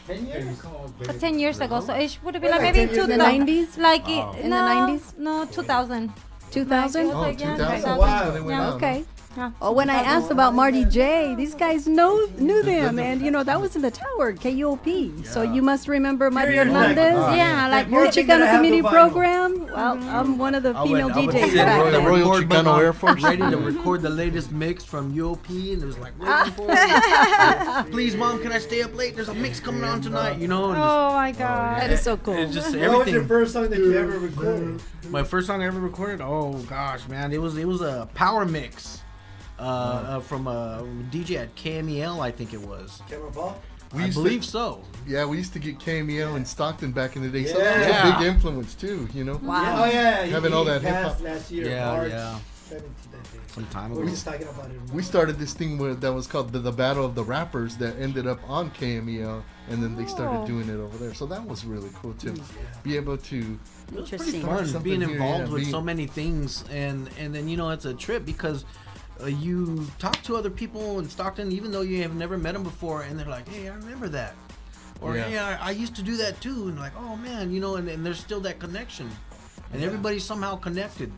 10 years? 10 years ago, so it would have been Yeah, like maybe 10 years The ago. 90s? Like Wow. In the no, 90s? No, 2000. 2000? Like, it was Oh, like, yeah, 2000. 2000. Wow. When it went Yeah. out, Okay. Yeah. Oh, when I asked about Marty J, these guys knew them, and you know that was in the tower, KUOP. So you must remember Marty You're like, Hernandez. Yeah, like Your Important thing that I Chicano have community the vinyl. program. Well, I'm one of the female DJs sit back with The the then. Royal record Chicano button Air Force. ready to record the latest mix from UOP, and it was like waiting for it. Please, mom, can I stay up late? There's a mix coming on tonight, you know. And Oh my god. That is so cool. just, it's just What was your everything. first song that you ever recorded? My first song I ever recorded. Oh gosh, man, it was a power mix. From a DJ at KMEL, I think it was. Cameron Paul? We I used to- believe so. Yeah, we used to get KMEL in Stockton back in the day. So Yeah. that was Yeah. a big influence too, you know? Wow. Yeah, oh yeah, Having he all that passed hip-hop. last year, Yeah, March yeah. 17th, I think. Some time We ago. were just talking about it. We started this thing that was called the Battle of the Rappers that ended up on KMEL, and then they started Oh. doing it over there. So that was really cool to be able to. It was pretty Interesting. fun Something being here, involved yeah, with being- so many things, and then it's a trip because you talk to other people in Stockton, even though you have never met them before, and they're like, "Hey, I remember that," or Yeah. "Hey, I used to do that too," and like, "Oh man," and there's still that connection, and everybody's somehow connected.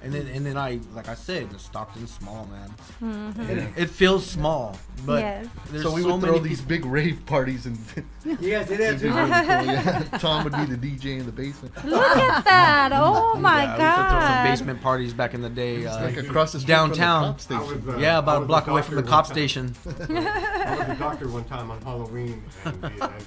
And then like I said, Stockton's small, man. Mhm. It feels small, but Yes. there's So we so would many throw these big rave parties, and You guys did that it'd be too? really cool, yeah. Tom would be the DJ in the basement. Look at that. Oh my yeah, we used to throw some god. basement parties back in the day. Like across the street downtown. from the cop station. Yeah, about a was block a away from the doctor cop one time. station. I was a doctor one time on Halloween, and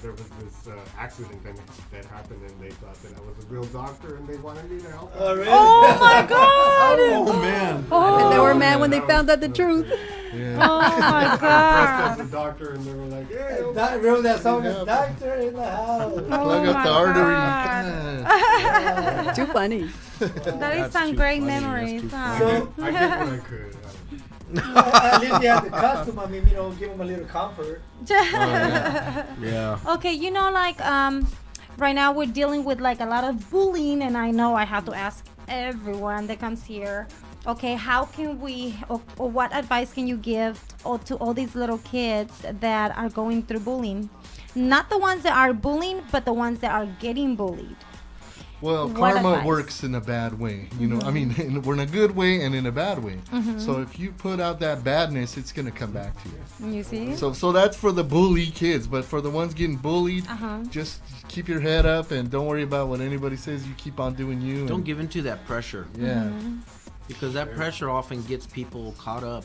there was this accident that happened, and they thought that I was a real doctor, and they wanted me to help. Oh, really? Oh my god. Oh man. And they were mad when they found out the truth. Yeah. Oh my I was god. dressed as a doctor, and they were like, "Hey, Remember that song? Doctor in the house. Plug Oh up the my artery. God. God. Too funny. That is That's some too great funny, that's memories. too Huh? So, I did what I could." at least they had the costume. I mean, give them a little comfort. Yeah. Okay, like right now we're dealing with like a lot of bullying, and I know I have to ask everyone that comes here. Okay, how can we, or what advice can you give to all these little kids that are going through bullying? Not the ones that are bullying, but the ones that are getting bullied. Well, What karma advice? works in a bad way. I mean, we're in a good way and in a bad way. Mhm. So if you put out that badness, it's gonna come back to you. You see? So that's for the bully kids, but for the ones getting bullied, just keep your head up and don't worry about what anybody says. You keep on doing you. Don't and- give into that pressure. Yeah. Because that pressure often gets people caught up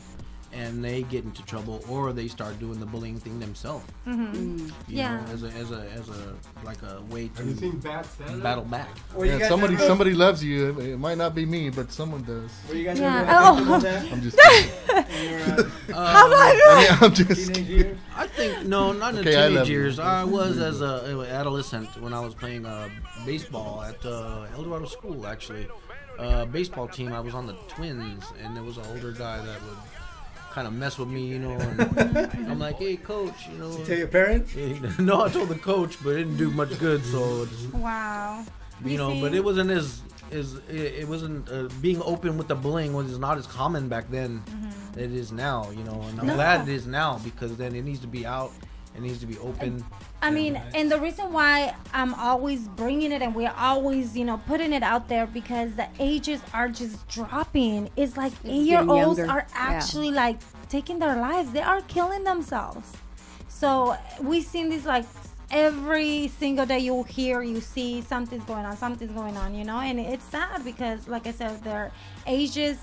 and they get into trouble, or they start doing the bullying thing themselves. Mm-hmm. You know, as a like a way Have you to seen Bad Santa? battle back. Well, you Yeah, guys somebody ever- somebody loves you. It might not be me, but someone does. Were you guys Yeah. ever Oh. victim of that? I'm just kidding. In your, Oh my God. Yeah, I'm just teenage years? I think no, not in Okay, I teenage love you. years. I was as a adolescent when I was playing baseball at El Dorado School. Actually, baseball team. I was on the Twins, and there was an older guy that would kind of mess with me, And I'm like, "Hey, coach, Did you tell your parents? No, I told the coach, but it didn't do much good. So, Wow. but it wasn't it wasn't being open with the bullying was not as common back then. It is now, and I'm No. glad it is now because then it needs to be out. It needs to be open. I mean, and the reason why I'm always bringing it and we're always, putting it out there because the ages are just dropping. It's like getting 8-year-olds younger. are actually like taking their lives. They are killing themselves. So we've seen this like every single day you see something's going on, and it's sad because, like I said, their ages,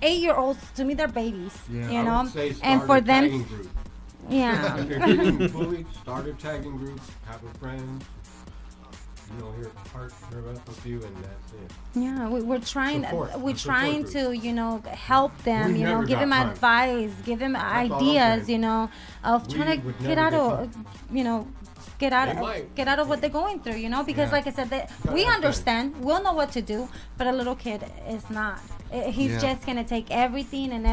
8-year-olds, to me, they're babies, I would say and start for a them, tagging group. yeah. If you're getting bullied, start a tagging group, have a friend, here partner up with you, and that's it. Yeah, we're trying. Support. We're A trying support to, help them. We never give got them time. advice, give them That's all I'm ideas. saying. Of We trying to would get never out get of, might. get out of what they're going through. Because, Yeah. like I said, we have understand. We'll know what to do, but a little kid is not. He's Yeah. just gonna take everything, and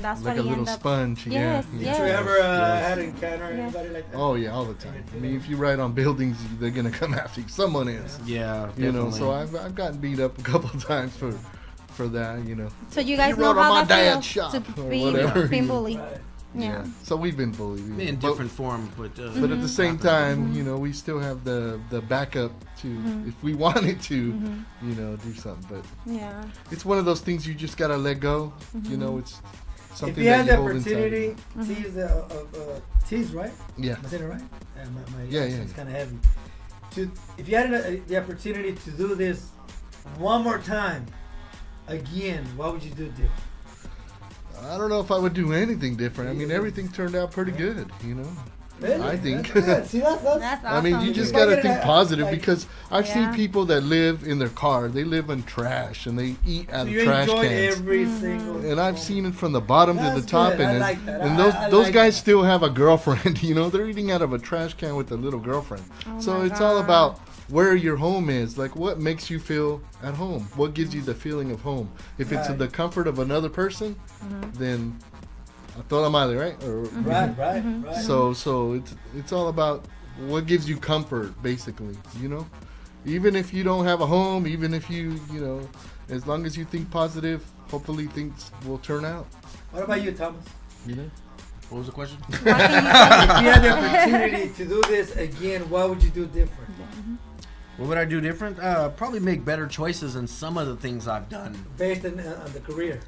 that's Like what a he little ends up. sponge. Yes, Yeah. yes. Did you ever Yes. had an encounter anybody like that? Oh yeah, all the time. I mean, if you write on buildings, they're gonna come after you. Someone is. Yeah, So I've gotten beat up a couple of times for that. So you guys You know wrote on how my that dad's feels shop to or be whatever. being bullied. Yeah. So we've been bullied. In different forms, but But at the same time, we still have the backup to, if we wanted to, do something. But Yeah. it's one of those things you just gotta let go. It's something If you had that the you hold inside. opportunity, tease, right? Yeah. Am I saying it right? My Yeah, accent's yeah. kind of heavy. If you had the opportunity to do this one more time, again, what would you do different? I don't know if I would do anything different. I mean, everything turned out pretty good, Really? I think. That's good. See, that's I mean, you just If I gotta get think a- positive like- because I've Yeah. seen people that live in their car. They live in trash and they eat out So of you trash enjoy cans. every single. And I've seen it from the bottom to the That's top, good. I and like that. and I those like guys still have a girlfriend. They're eating out of a trash can with a little girlfriend. Oh So my it's all God. about where your home is. Like, what makes you feel at home? What gives you the feeling of home? If it's Right. the comfort of another person, then a toda madre, right? Or, Right. So it's all about what gives you comfort, basically. Even if you don't have a home, even if you as long as you think positive, hopefully things will turn out. What about you, Thomas? What was the question? If you had the opportunity to do this again, what would you do different? What would I do different? Probably make better choices in some of the things I've done. Based on the career.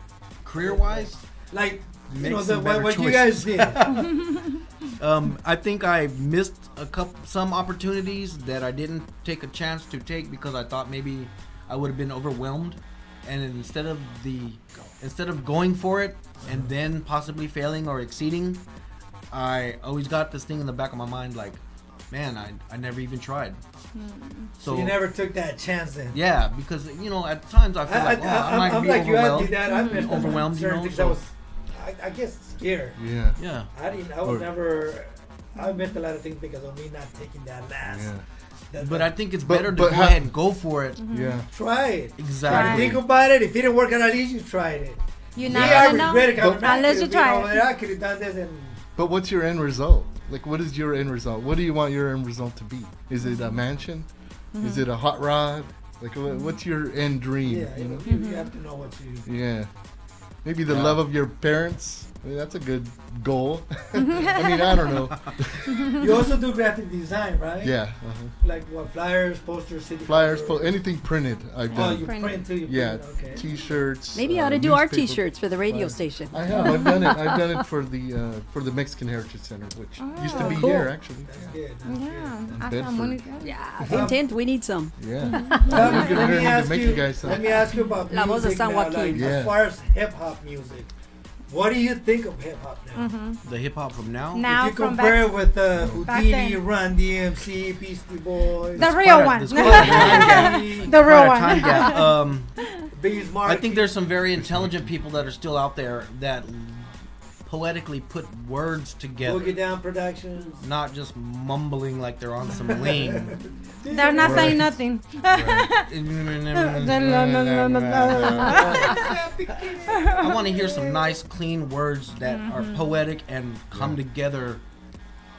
Career-wise? Like, Make some better what you guys choices. did. I think I missed some opportunities that I didn't take a chance to take because I thought maybe I would have been overwhelmed, and instead of going for it and then possibly failing or exceeding, I always got this thing in the back of my mind like, man, I never even tried. So you never took that chance then. Yeah, because at times I feel like I might I'm be like you. I overwhelmed. did that. I missed overwhelmed, certain things. so- I was, I guess, scared. Yeah. I was never. I missed a lot of things because of me not taking that last. But I think it's better to but go how- ahead and go for it. Yeah. Try it. Exactly. Try to think about it. If it didn't work out, at least you tried it. You Me, never I know. regret it. But- Unless you try it. I could have done this and. But what's your end result? Like, what is your end result? What do you want your end result to be? Is it a mansion? Is it a hot rod? Like, what's your end dream? Yeah, you know? you have to know what you. Yeah. Maybe the love of your parents. I mean, that's a good goal. I mean, I don't know. You also do graphic design, right? Yeah. Like what? Flyers, posters, city Flyers, posters? anything printed, I've Oh, done. you print too. You Yeah, print, okay. T-shirts. Maybe you ought to do our newspaper T-shirts for the radio flyers. station. I have. I've done it. I've done it for the Mexican Heritage Center, which used to be cool. here actually. That's good. Yeah, Bedford. yeah. Hint, hint. We need some. Yeah. Let We're gonna me need to ask make you. you guys some. Let me ask you about La voz de music San now. Joaquin. Like, Yeah. as far as hip hop music, what do you think of hip hop now? The hip hop from now. Now If you from compare back, it with back Houdini, then. Run DMC, Beastie Boys, the real one. There's quite a time gap. The real Quite a time one. gap. Bees I Market. think there's some very intelligent people that are still out there that poetically put words together, Boogie Down Productions. not just mumbling like they're on some lean. They're not saying nothing. I want to hear some nice, clean words that are poetic and come together,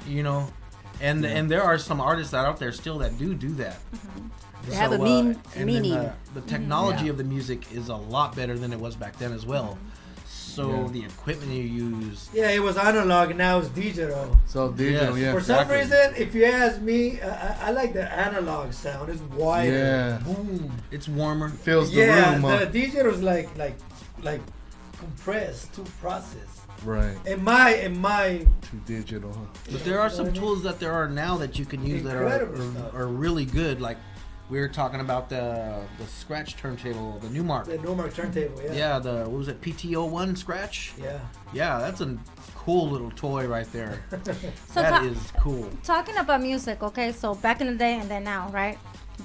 you know. And there are some artists out there still that do that. They have a and then, meaning. the technology of the music is a lot better than it was back then as well. So the equipment you use. Yeah, it was analog and now it's digital. So digital, yeah. For some Exactly. reason, if you ask me, I like the analog sound. It's wider. Yeah. Boom. It's warmer. Fills the Yeah, room the up. digital is like compressed to process. Right. In my Too digital. Huh? But there are some tools that there are now that you can use that Incredible stuff. are really good. Like We were talking about the scratch turntable, the Newmark. The Newmark turntable, yeah. Yeah, what was it, PTO1 scratch? Yeah. Yeah, that's a cool little toy right there. So That is cool. Talking about music, okay? So back in the day and then now, right?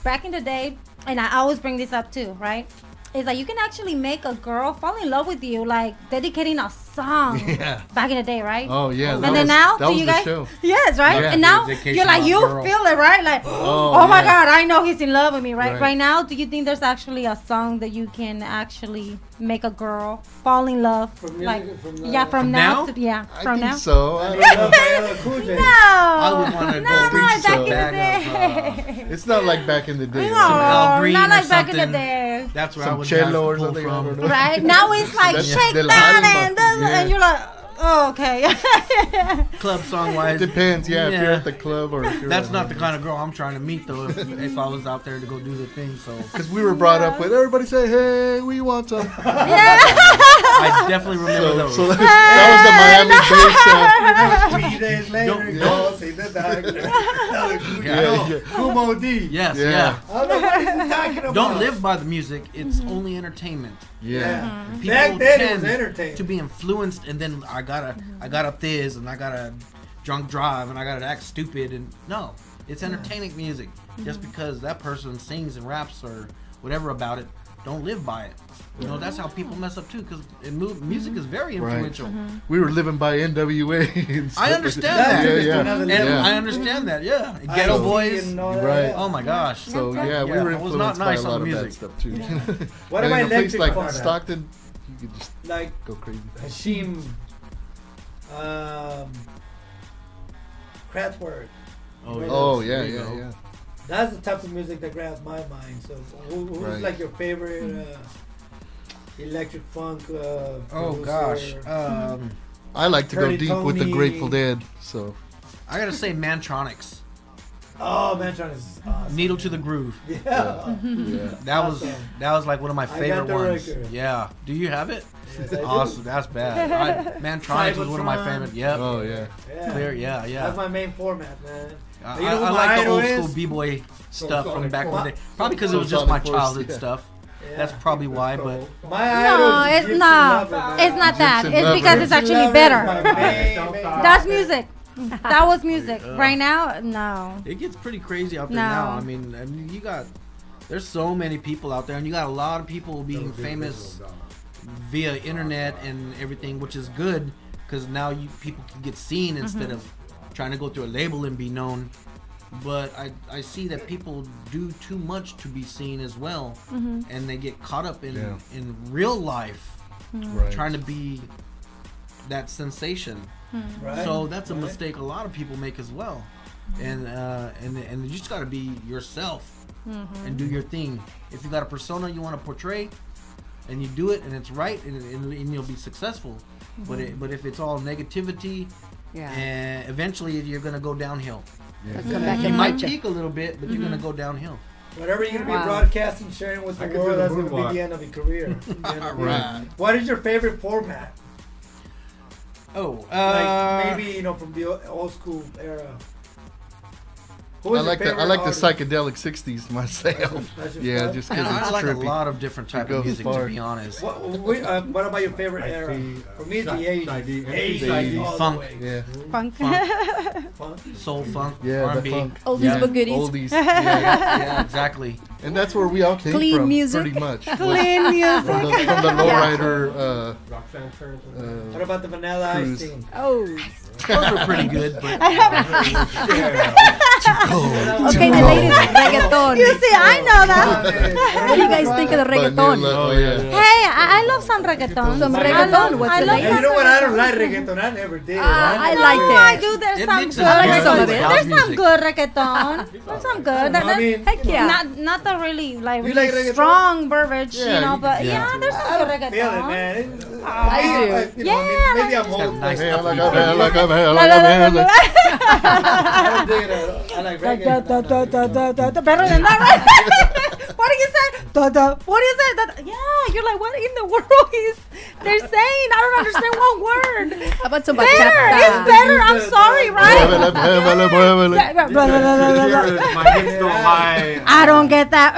Back in the day, and I always bring this up too, right? Is that you can actually make a girl fall in love with you, like dedicating a song. Yeah. Back in the day, right? Oh yeah. And then now, that do was you the guys? show. Yes, right. Yeah. And now Dedication you're like of a you girl. feel it, right? Like, Oh, oh my yeah. God, I know he's in love with me, right? Right. Right now, do you think there's actually a song that you can actually make a girl fall in love? From music, Like, from yeah, from now? To, yeah, I from think now. so. I love LL Cool J. No, I would want to no, go not reach back a in the bag day. It's not like back in the day. No, right? Al Green not or like back in the something. day. That's where I Some would cello have or to pull something. I don't from. know. Right now it's like That's shake the that line. and Yeah. and you're like, oh, okay. Club song wise. Depends, yeah, if you're at the club or if you're That's at not the kind of girl I'm trying to meet though. If I was out there to go do the thing, so Because we were brought up with everybody say, hey, we want some. I definitely remember those. So that was the Miami bass. 3 days later, Don't- see the doctor. Yeah. Kumo D. Yes, Yeah. yeah. I don't know what he's talking about. Don't live by the music. It's only entertainment. Yeah. People Back then it tend was entertainment. to be influenced, and then I gotta this, and I gotta drunk drive, and I gotta act stupid, and no, it's entertaining music. Just because that person sings and raps or whatever about it, don't live by it. You know, that's how people mess up too. Because music is very Right. influential. We were living by NWA. and stuff I like understand that. that. Yeah, And yeah. I understand that. Yeah, Ghetto IoT Boys. and all that. Right. Oh my gosh. So yeah, we Yeah, were I was not influenced nice by a on lot the of that music. stuff too. What And about in a place electric like part? Stockton, you could just Like go crazy. Hashim, Kraftwerk. Oh yeah, There you yeah, go. yeah. That's the type of music that grabs my mind. So, who's Right. like your favorite electric funk? Oh gosh. producer? I like to go Curly deep with the Tony. Grateful Dead. So I gotta say, Mantronics. Oh, Mantron is awesome. Needle to the Groove. Yeah. yeah. That was like one of my got favorite the ones. record. Yeah. Do you have it? Yes, I do. Awesome. That's bad. Mantronics was one of my Cybertron. favorite. Yep. Oh yeah. Yeah. Clear. Yeah. Yeah. That's my main format, man. I, You know who I my like the idol old is? school b-boy stuff from Sonic back in the Force. day. Probably because it was just my Sonic Force, childhood yeah. stuff. Yeah. That's probably why. But My No, idol is it's Gypsy not. Lover, man. It's not that. Gypsy It's Lover. because it's Gypsy actually Lover better. is my main- That's music. That was music. Right now, no. it gets pretty crazy out there No. now. I mean, there's so many people out there, and you got a lot of people being famous via internet and everything, which is good because now people can get seen instead of trying to go through a label and be known. But I see that people do too much to be seen as well, and they get caught up in real life Right. trying to be that sensation. Right. So that's a mistake a lot of people make as well. And you just got to be yourself and do your thing. If you got a persona you want to portray, and you do it and it's right, and you'll be successful. But if it's all negativity, and eventually you're gonna go downhill. Yeah. Come back You and might bite ya. peak a little bit, but you're gonna go downhill. Whatever you're gonna be Wow. broadcasting, sharing with I the could do world, the that's gonna be moonwalk. the end of your career. The end of your- Right. What is your favorite format? Oh, Like maybe from the old school era. Who I is like your the favorite psychedelic '60s myself. That's your Yeah, style? just I because it's like trippy. a lot of different type It of goes music, far. to be honest. What about your favorite I era? see, For me, it's the Shy- 80s. Shy D, 80s, Shy D. all the Funk. way. Yeah, Funk. Funk. Soul funk, yeah, R&B. the funk. Oldies Yeah. but goodies. Oldies. Yeah, Yeah. yeah, exactly. And that's where we all came Clean from, music. pretty much. was Clean music. From the lowrider. Roxanne Turner. What about the Vanilla Ice Cruise. team? Oh. Those are pretty good, but Okay, the latest reggaeton. You see, I know that. What do you guys think of the reggaeton? Vanilla, oh yeah. Hey, I love some reggaeton. Some I reggaeton, love- what's I the love latest? You know what? I don't like reggaeton. I never did. I No, like I it. do. There's It some mixes good. I like some of it. house There's some music. good reggaeton. There's some good. I mean, Heck yeah. Not the really You really like reggaeton? strong verbiage, Yeah, but yeah. yeah, there's some I good don't reggaeton. feel it, man. I do. Maybe I'm It's got old. nice Hey, I upbeat like beat. a like a La, la, la, la, la. I don't dig it. I like Da, reggae. da, da, da, da, da, da. Better than that, right? What do you say? Da, da. What do you say? Da, da. Yeah, you're like, what in the world is? They're saying I don't understand one word. How about some Better. bachata? It's better. I'm sorry, right? My hips don't lie. I don't get that.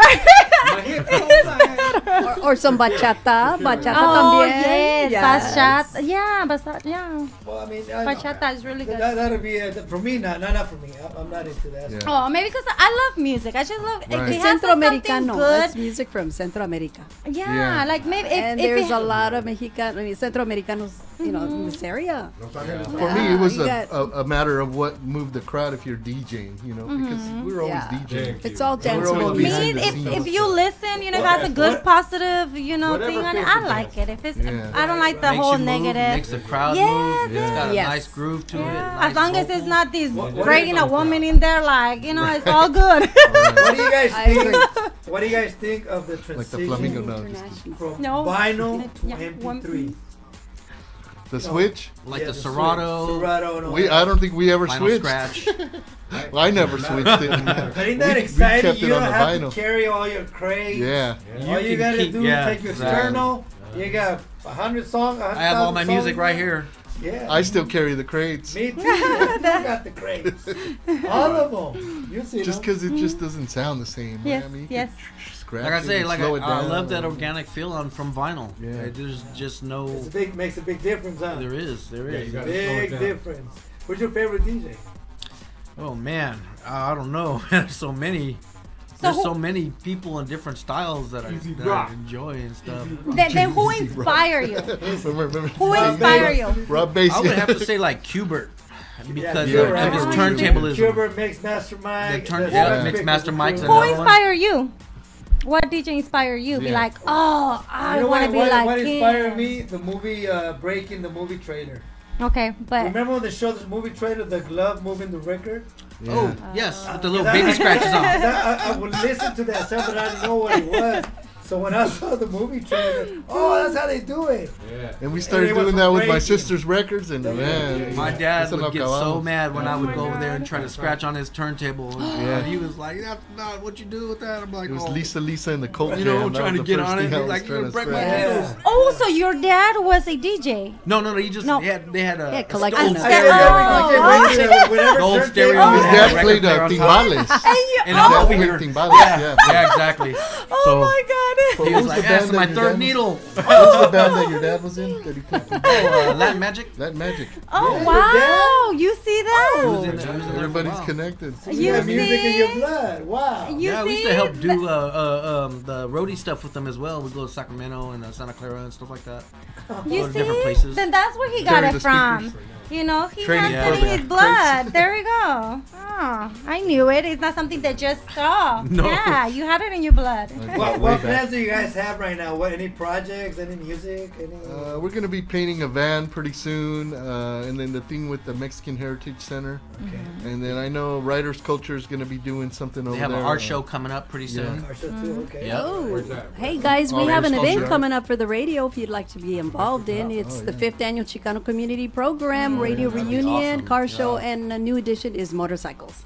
Or some bachata. Bachata Oh también. yes, bachata. Yeah, bachata. Yeah, Well, I mean, bachata is really good. That'll be for me. Not for me. I'm not into that. Yeah. Oh, maybe because I love music. I just love Right. it. Has something Centroamericano. That's good. music from Centro America. Yeah, Yeah. like maybe if, And if there's it, a lot of Centroamericanos, in this area. For me, it was You a matter of what moved the crowd if you're DJing, because we were always Yeah. DJing. It's all We were danceable always music. behind the if scenes. you listen, it has a good positive, Whatever thing on it. feels I the like it. If it's, Yeah. I don't like the Makes whole you move, negative. makes the crowd Yes, move. It's got a yes. nice groove to it. Yeah, nice as long as it's vocals. not these what dragging is a on woman in there, like it's all good. What do you guys I think? agree. What do you guys think of the Like the transition flamingo now. from No. vinyl to Yeah, MP3? The switch? Like Yeah, the switch. Serato, Serato and all I that. don't think we ever Vinyl switched. Scratch. I never switched it. But ain't We that exciting? kept You it don't on the have vinyl. to carry all your crates. Yeah. All you can gotta keep- do yeah, is take your exactly. external. You got 100 songs. I have all my music right here. Yeah. I still carry the crates. Me too. You got the crates. All of them. You see Just them. because it just doesn't sound the same. Yes, I mean, you yes. can scratch Like I it say, and like slow it I down. love that organic feel from vinyl. Yeah. There's just no. Makes a big difference, huh? There is. Yeah, you gotta slow Big it down. difference. Who's your favorite DJ? Oh man, I don't know. There's so many. There's so many people in different styles that I enjoy and stuff. Then who inspire you? Remember, Who inspire you? Rob Bass. I would have to say like Qbert because Yeah, of his Qbert. turntablism. Qbert, Mix Master Mike. Mix Master Mike's Who another one. inspire you? What DJ inspire you? Be Yeah. like, oh, I You know want to be what like inspired him. me? The movie Breaking the Movie Trailer. Okay, but Remember when they showed this movie trailer, the glove moving the record? Oh yes, with the little 'Cause baby scratches on. I would listen to that sound, but I didn't know what it was. So when I saw the movie trailer, oh, that's how they do it. Yeah. And we started And it was doing that with my breaking. sister's records, and man, My dad eso no would get so acabamos. mad when I would go over there and try to scratch on his turntable. Yeah. And he was like, "That's not what you do with that." I'm like, It was "Oh." Lisa and the Colt You know, Jam. That trying was to the get first on thing it, I he's was like, "You're trying gonna to break my scratch. needles." oh, so your dad was a DJ? No, he just No. they had a Yeah, a collection old of- stereo. Whenever The old turntable- stereo. His with the dad record played player on top. timbales. And His I'm dad over played here. timbales, yeah. Yeah, exactly. Oh So my god! he was like, "That's my third needle." What's the band that your dad was in? That he played timbales? Latin Magic. Latin Magic. Oh Yeah. wow! You see that? He was in there for a Everybody's while. connected. You got music in see? your blood. Wow. You Yeah, we used see? to help do the roadie stuff with them as well. We'd go to Sacramento and Santa Clara and stuff like that. You Go to see? different places. Then that's where he got Carry it the from. speakers. You know, he Training has it in program. his blood. There we go. Oh, I knew it. It's not something that just saw. No. Yeah, you had it in your blood. What Way back. plans do you guys have right now? What any projects? Any music? Any? We're gonna be painting a van pretty soon, and then the thing with the Mexican Heritage Center, and then I know Writers Culture is gonna be doing something over They have there. an art show coming up pretty soon. Our show too. Okay. Yep. Oh, Where's that? hey guys, we Oh, have an Writers event Culture. coming up for the radio if you'd like to be involved in. It's the 5th annual Chicano Community Program, Radio that'd be Reunion, awesome. Car Show, and a new edition is motorcycles.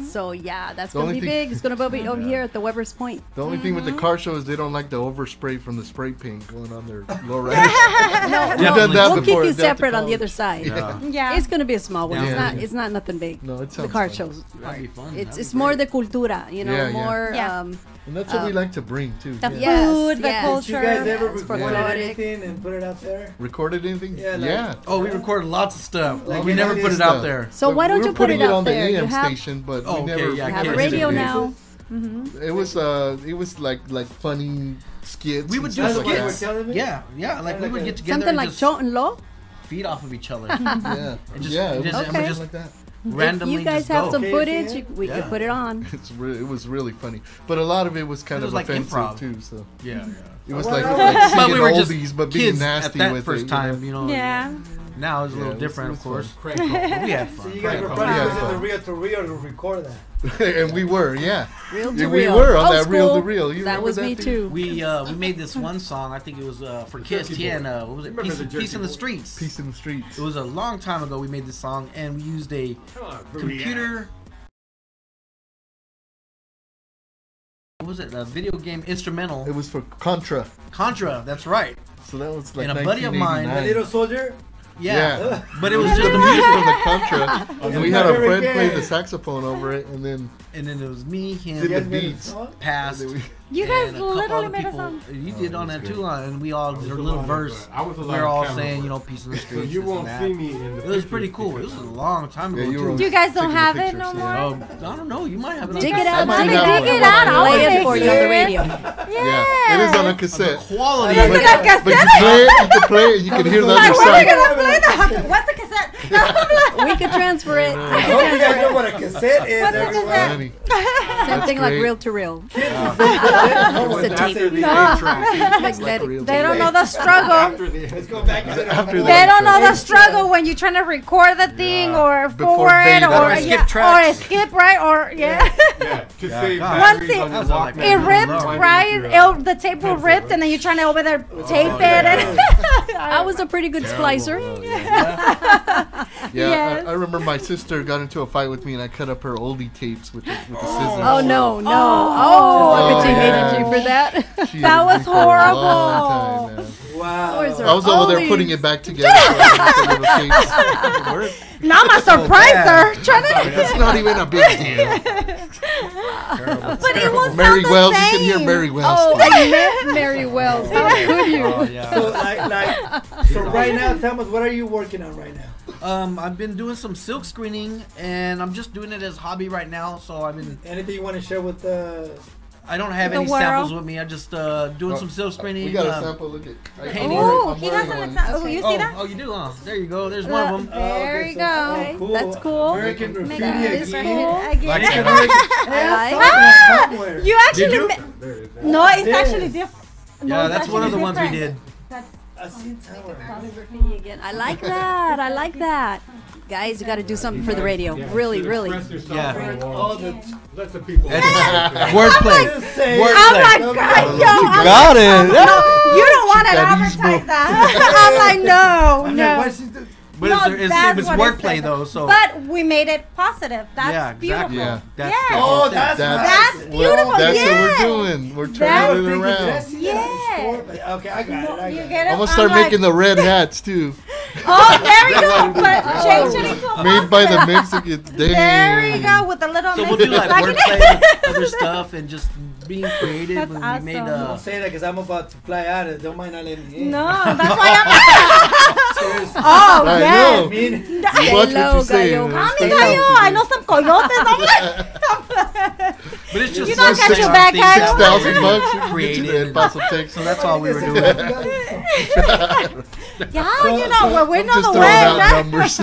So yeah, that's The gonna only be thing- big. It's gonna be over here at the Weber's Point. The only thing with the car show is they don't like the overspray from the spray paint going on their lowriders. No, We've done that we'll before keep you at Delta separate on the College. other side. Yeah. Yeah. It's gonna be a small one. Yeah. It's not. It's not nothing big. No, it The sounds car fun. shows. That'd be fun. It's That'd it's be more great. the cultura, you know, Yeah, yeah. more. Yeah. And that's what we like to bring too. The yeah. food, the yes. Did you guys culture. ever It's recorded folkloric. anything and put it out there? Recorded anything? Yeah, like- yeah. Oh, we recorded lots of stuff. Like we never any put it stuff. out there. So why don't we were you put putting it out on there? the You AM have station, but Oh, we okay, never. yeah, you have a kids radio do. now. It was like funny skits. We and would do stuff That's what you were skits. telling me? Yeah, like we Like would a- get together Something and like just Cho and Lo. feed off of each other. Yeah, And just- yeah. It and was just- and we just just- like that. Randomly If you guys just have go. some Okay, footage, yeah. we Yeah. could put it on. It was really funny, but a lot of it was kind It of was like offensive improv. too. So Yeah, it was Well, like, no. like But singing we were just oldies, but being kids nasty at that with first it. time, you know. Yeah. Now it's a Yeah, little it was- different, it of was course. Crank call. But we had So fun. you guys were Yeah, probably fun. in the reel to reel to record that. and we were, yeah. Real to Yeah, real. we were on Old that reel school. to reel. You That remember was me thing? too. We made this one song. I think it was for Kiss Jerky 10. Boy. What was it? Remember Peace, the Jerky Peace in the Boy? Streets. Peace in the streets. It was a long time ago. We made this song and we used a computer. What was it? A video game instrumental. It was for Contra. Contra, that's right. So that was like and a buddy of mine, A Little Soldier. Yeah, but it was just the the music music from the Contra, and we had a friend play the saxophone over it, and then it was me, him, did the beats. Past. You guys and a couple literally other made a people. song. You did on that too, and we all did a little alive, verse. I was We alive were all camera saying, work. you know, peace in the So streets. you this won't and see that. me in the It was pretty pictures, cool. It was a long time ago. you too. were Do you guys don't taking the have it pictures, no yeah. more? I don't know. You might have it. Dig on it out, might mommy. have Dig it. it out. I'll Play play it it for you on the radio. Yeah, it is on a cassette. Quality. Is it a But you cassette? play it, you can play it, you can hear the Like, other where are we side. gonna play that? What's the cassette? We could transfer it. I hope you guys know what a cassette is. What's a everyone. cassette? Funny. Something like great. reel to reel. No, It's a after tape. the No. Magnetic. They don't know the struggle. After the Let's go back to the After They that. don't know the struggle when you're trying to record the thing or Before forward beta. or Or skip yeah, or tracks. skip right or yeah. Yeah, to save God. Once batteries it- on your That was like- Walkman. It ripped Lord. right. The tape will ripped and then you're trying to over there tape it. And I was a pretty good splicer. Yeah, Yes. I remember my sister got into a fight with me, and I cut up her oldie tapes with the scissors. Oh no, no. Oh, I bet you hated you for that. She That hated was me for a long horrible. time, man. Wow. Where's her I was over there oldies? putting it back together. So I could put little tapes. Now I'm a surpriser. Trying to. That's not even a big deal. But it won't Mary sound the Wells, same. you can hear Mary Wells. Oh, I met Mary Wells. How could you? Oh, yeah. So right now, Thomas, what are you working on right now? I've been doing some silk screening, and I'm just doing it as hobby right now. So I've been. Anything you want to share with the? I don't have The any world. samples with me. I'm just doing some silk screening. We got a sample. Look at. painting. Oh, I'm he wearing has an one. example. Oh, you see that? Oh, you do? There you go. There's one of them. There okay, you so- go. oh, cool. That's cool. American Graffiti That is again. cool. Like Again. that. Somewhere. You actually. you? There it is. No, it's Yes. actually different. Yeah, that's one of the ones we did. I see it somewhere. Graffiti again. I like that. I like that. Guys, you got to do something for the radio. Really, really. Yeah. All the let the people. Wordplay. Say- Oh my God, yo, I'm Got it. No, you don't want to got these advertise that. I'm like, no, I'm like, no. what's she do? But No, it's that's it's what it wordplay said. though, so. But we made it positive. That's yeah, beautiful. exactly. Yeah. That's Yeah. the whole Oh, thing. that's That's right. beautiful. That's yes. what we're doing. We're I turning was it thinking, did I around. see that at the store? But- Okay, I got it. I You got get it. it? I'm gonna start like, making the red hats too, Oh, there you go. But change it into a made by the positive. Mexicans. There you Damn. go with the little. So we'll do like Mexican wordplay with other stuff and just being creative. That's And we made awesome. Don't say that because I'm about to fly out. Don't mind not letting me in. No, that's why I'm. Seriously. Oh, I yes. know. I mean, You watch what you say. Gallo. man. Mami, gallo, I know some coyotes. I'm like, But it's just You don't some got your things back, that guys. we $6,000 bucks. You can get you created. the El Paso, Texas. So that's all we were doing. yeah, you know, well, we know Just the throwing way, out right? numbers.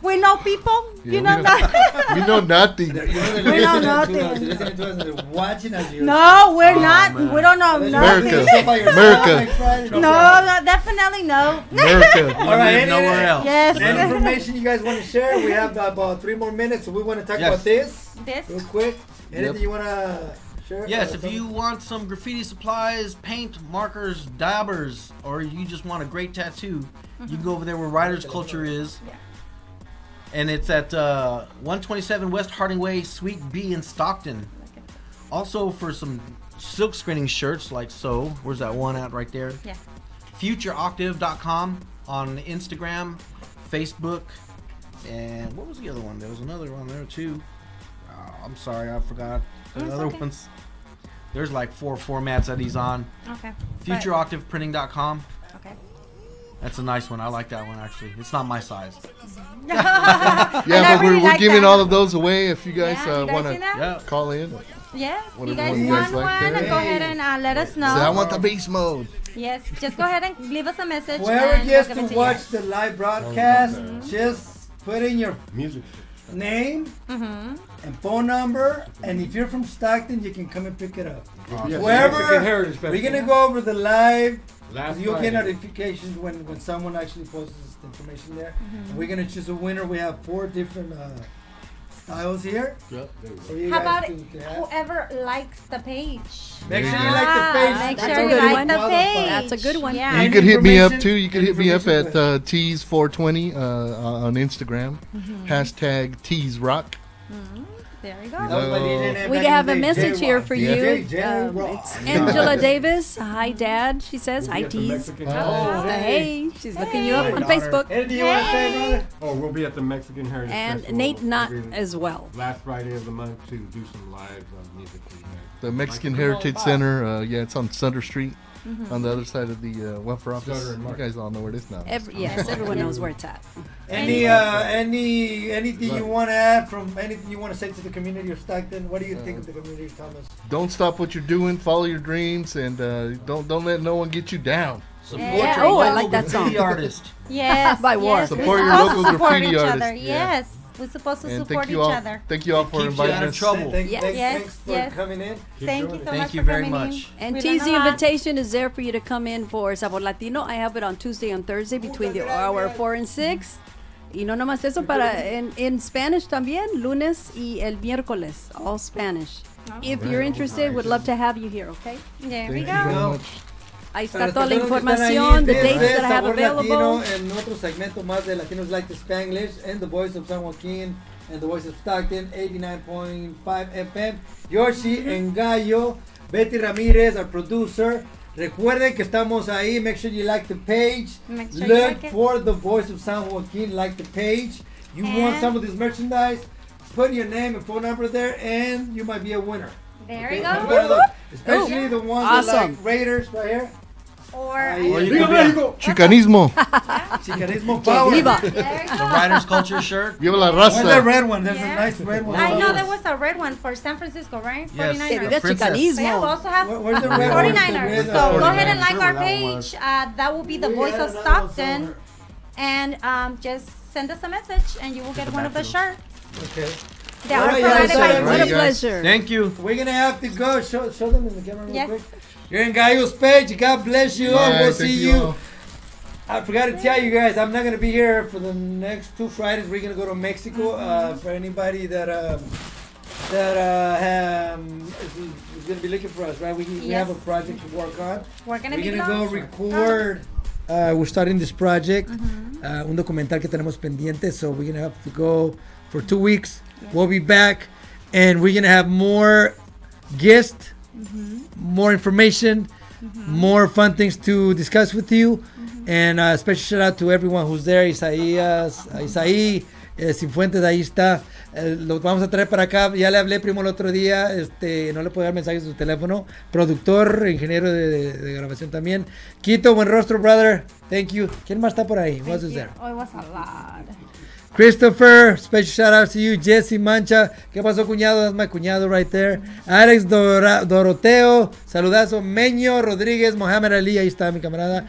We know people. Yeah, You know that. we know nothing. You're We know listening to us, nothing. listening to us, and they're watching us. No, we're not. man. We don't know America. nothing. America. No, no, definitely no. America. All right, Live nowhere else. Yes. Any information you guys want to share? We have about 3 more minutes, so we want to talk Yes. about this This. real quick. Anything Yep. you want to share? Yes, Or if something? you want some graffiti supplies, paint, markers, dabbers, or you just want a great tattoo, you can go over there where Writers Culture is. Yeah. And it's at 127 West Harding Way, Suite B in Stockton. Also for some silk screening shirts like so. Where's that one at right there? Yeah. FutureOctave.com on Instagram, Facebook, and what was the other one? There was another one there too. I'm sorry, I forgot the That's other okay. ones. There's like 4 formats that he's on. Okay. FutureOctavePrinting.com. Okay. That's a nice one. I like that one actually. It's not my size. Yeah, And I but really we're like giving that. all of those away if you guys, Yeah, you guys want see that? Yeah. to call in. Yes. You Whatever guys one you want guys like one? there. Go ahead and let us know. Say, I want the beast mode. Yes. Just go ahead and leave us a message. Whoever and gets we'll to give it watch you. the live broadcast, just put in your Music. name Mm-hmm. and phone number, and if you're from Stockton, you can come and pick it up. Yes, Wherever, Mexican Heritage we're Festival. gonna go over the live. Last You'll get Friday. notifications when someone actually posts the information there. Mm-hmm. And we're gonna choose a winner. We have 4 different styles here. Yep, there you go. For you How guys about to have. whoever likes the page? Make sure There you you like go. the page. Make That's sure how you we like the qualify. page. That's a good one. Yeah. You could hit me up too. information- You could hit me up at information Tees420 on Instagram. Hashtag Tees Rock. There you go. That was my DJ name We back have a in the day, message here J-Rock. for DJ you. J-Rock. It's Angela Davis. Hi, Dad. She says, hi, We'll be at the Tees. Mexican Hey, she's looking you up on daughter. Facebook. Anything you want to say, brother? Oh, we'll be at the Mexican Heritage And Festival Nate Knott every as well. Last Friday of the month to do some live music. The Mexican Heritage Center, yeah, it's on Sutter Street, on the other side of the welfare office. Sutter and You Market. guys all know where it is now. Yes, everyone knows where it's at. Anything you want to add from anything you want to say to the community of Stockton? What do you think of the community, Thomas? Don't stop what you're doing. Follow your dreams, and don't let no one get you down. Support Yeah. your Oh, I local like that graffiti song. artist. Yes. By war. Yes. Support We're your supposed local to support graffiti each artist. other. Yeah. Yes. We're supposed to And support thank you each all. other. Thank you all for Keeps you inviting out of us. trouble. Yes. Thanks for Yes. coming in. Thank you so much Thank you for very coming in. much. And We Tease, learned the a lot. invitation is there for you to come in for Sabor Latino. I have it on Tuesday and Thursday between the hour 4 and 6. Y no nomás eso, para en Spanish también, lunes y el miércoles, all Spanish. If you're interested, would love to have you here, okay? There Thank we you very go. much. Ahí Para está toda la las personas que están información, ahí, the desde dates that I have Sabor Latino, available. en otro segmento más de Latinos Like the Spanglish and the Voice of San Joaquin and the Voice of Stockton 89.5 FM. Yoshi and Gallo, Betty Ramírez, our producer. Recuerden que estamos ahí. Make sure you like the page. Make sure you Look like it. for the Voice of San Joaquin. Like the page. You want And- some of this merchandise? Put your name and phone number there, and you might be a winner. There Okay? you You go. gotta look. Especially the ones that Awesome. like Raiders right here. Or Ahí. you can be a- Chicanismo. Chicanismo power. Viva. The Riders Culture shirt. Viva la Where's the raza. red one? There's Yeah. a nice red one. I know there was a red one for San Francisco, right? Yes. 49ers. Viva Princess. Chicanismo. Yeah, we also have Where's the red one? 49ers. The So red, go ahead and 49ers. like Sure, our that one page. was. That will be the Voice of Stockton. And just send us a message and you will get one of the shirts. Okay. They are Alright, provided guys, by alright, What a guys. pleasure. Thank you. We're gonna have to go. Show them in the camera real Yes. quick. You're in Gallo's page. God bless you all. Bye, We'll thank see you you. all. I forgot to tell you guys, I'm not gonna be here for the next 2 Fridays. We're gonna go to Mexico. For anybody that is gonna be looking for us, right? We have a Yes. project to work on. We're gonna We're be gonna go gone. record. We're starting this project, un documental que tenemos pendiente. So we're gonna have to go for 2 weeks. We'll be back, and we're gonna have more guests, more information, more fun things to discuss with you. And special shout out to everyone who's there. Isaí, Cifuentes, ahí está. Lo vamos a traer para acá. Ya le hablé primo el otro día. No le puedo dar mensajes a su teléfono. Productor, ingeniero de grabación también. Quito, buen rostro, brother. Thank you. ¿Quién más está por ahí? Who else is there? Oh, it was a lot. Christopher, special shout out to you. Jesse Mancha, ¿qué pasó, cuñado? That's my cuñado right there. Alex Doroteo, saludazo. Meño Rodríguez, Mohamed Ali, ahí está mi camarada.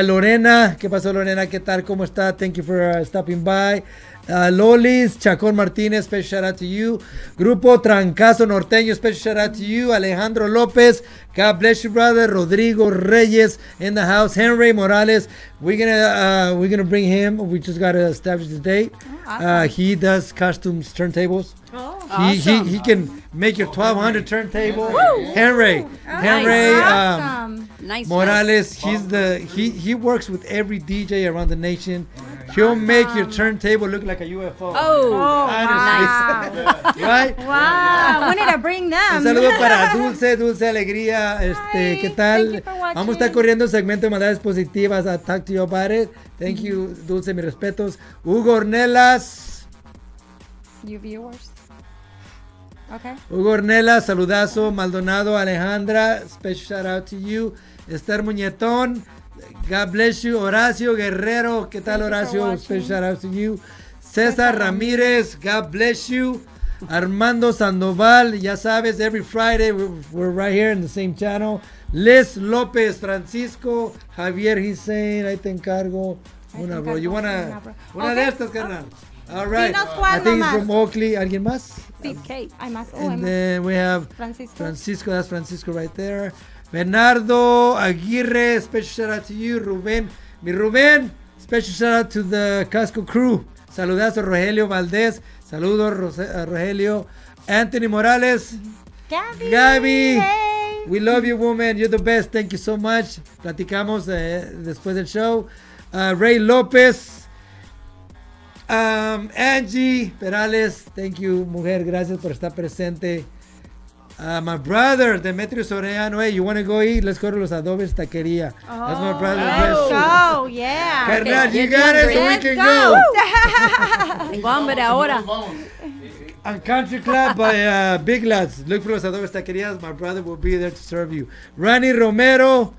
Lorena, ¿qué pasó, Lorena? ¿Qué tal? ¿Cómo está? Thank you for stopping by. Lolis, Chacón Martínez, special shout out to you. Grupo Trancazo Norteño, special shout out to you. Alejandro López, God bless you, brother. Rodrigo Reyes in the house. Henry Morales, we're gonna bring him. We just gotta establish the date. Awesome. He does costumes, turntables. Oh, He can make your 1200 turntable. Woo! Henry, Henry, awesome. Nice. Morales, he works with every DJ around the nation. He'll make your turntable look like a UFO. Oh, Honestly. nice. Right? Wow, we need to bring them. Un saludo para Dulce Alegría. Hi, ¿Qué tal? thank you for watching. Vamos a estar corriendo un segmento de maldades positivas. A talk to you about it. Thank you, Dulce, mis respetos. Hugo Ornelas. You viewers. Okay. Hugo Ornelas, saludazo. Maldonado, Alejandra, special shout out to you. Esther Muñetón, God bless you. Horacio Guerrero, ¿qué tal, Thank you for Horacio? watching. Special shout out to you. César Ramírez, God bless you. Armando Sandoval, ya sabes, every Friday we're right here in the same channel. Liz López, Francisco, Javier Hussein, ahí te encargo. Una, bro. You wanna, una de Okay. estas, carnal. All right. Dinos cuál I think it's nomás. from Oakley. ¿Alguien más? Steve Kate. I must. Oh, I And must. then we have Francisco. That's Francisco right there. Bernardo Aguirre, special shout out to you. Rubén, mi Rubén, special shout out to the Casco crew. Saludazo, Rogelio Valdés. Saludos, Rogelio. Anthony Morales. Gaby. Hey. We love you, woman. You're the best. Thank you so much. Platicamos después del show. Ray López. Angie Perales, thank you, mujer, gracias por estar presente. My brother, Demetrius Soriano, hey, you want to go eat? Let's go to Los Adobes Taqueria. That's my brother. Let's go, yeah. Carnal, you got it, so we can go. Tengo hambre ahora. On Country Club by Big Lads. Look for Los Adobes Taquerias. My brother will be there to serve you. Ronnie Romero,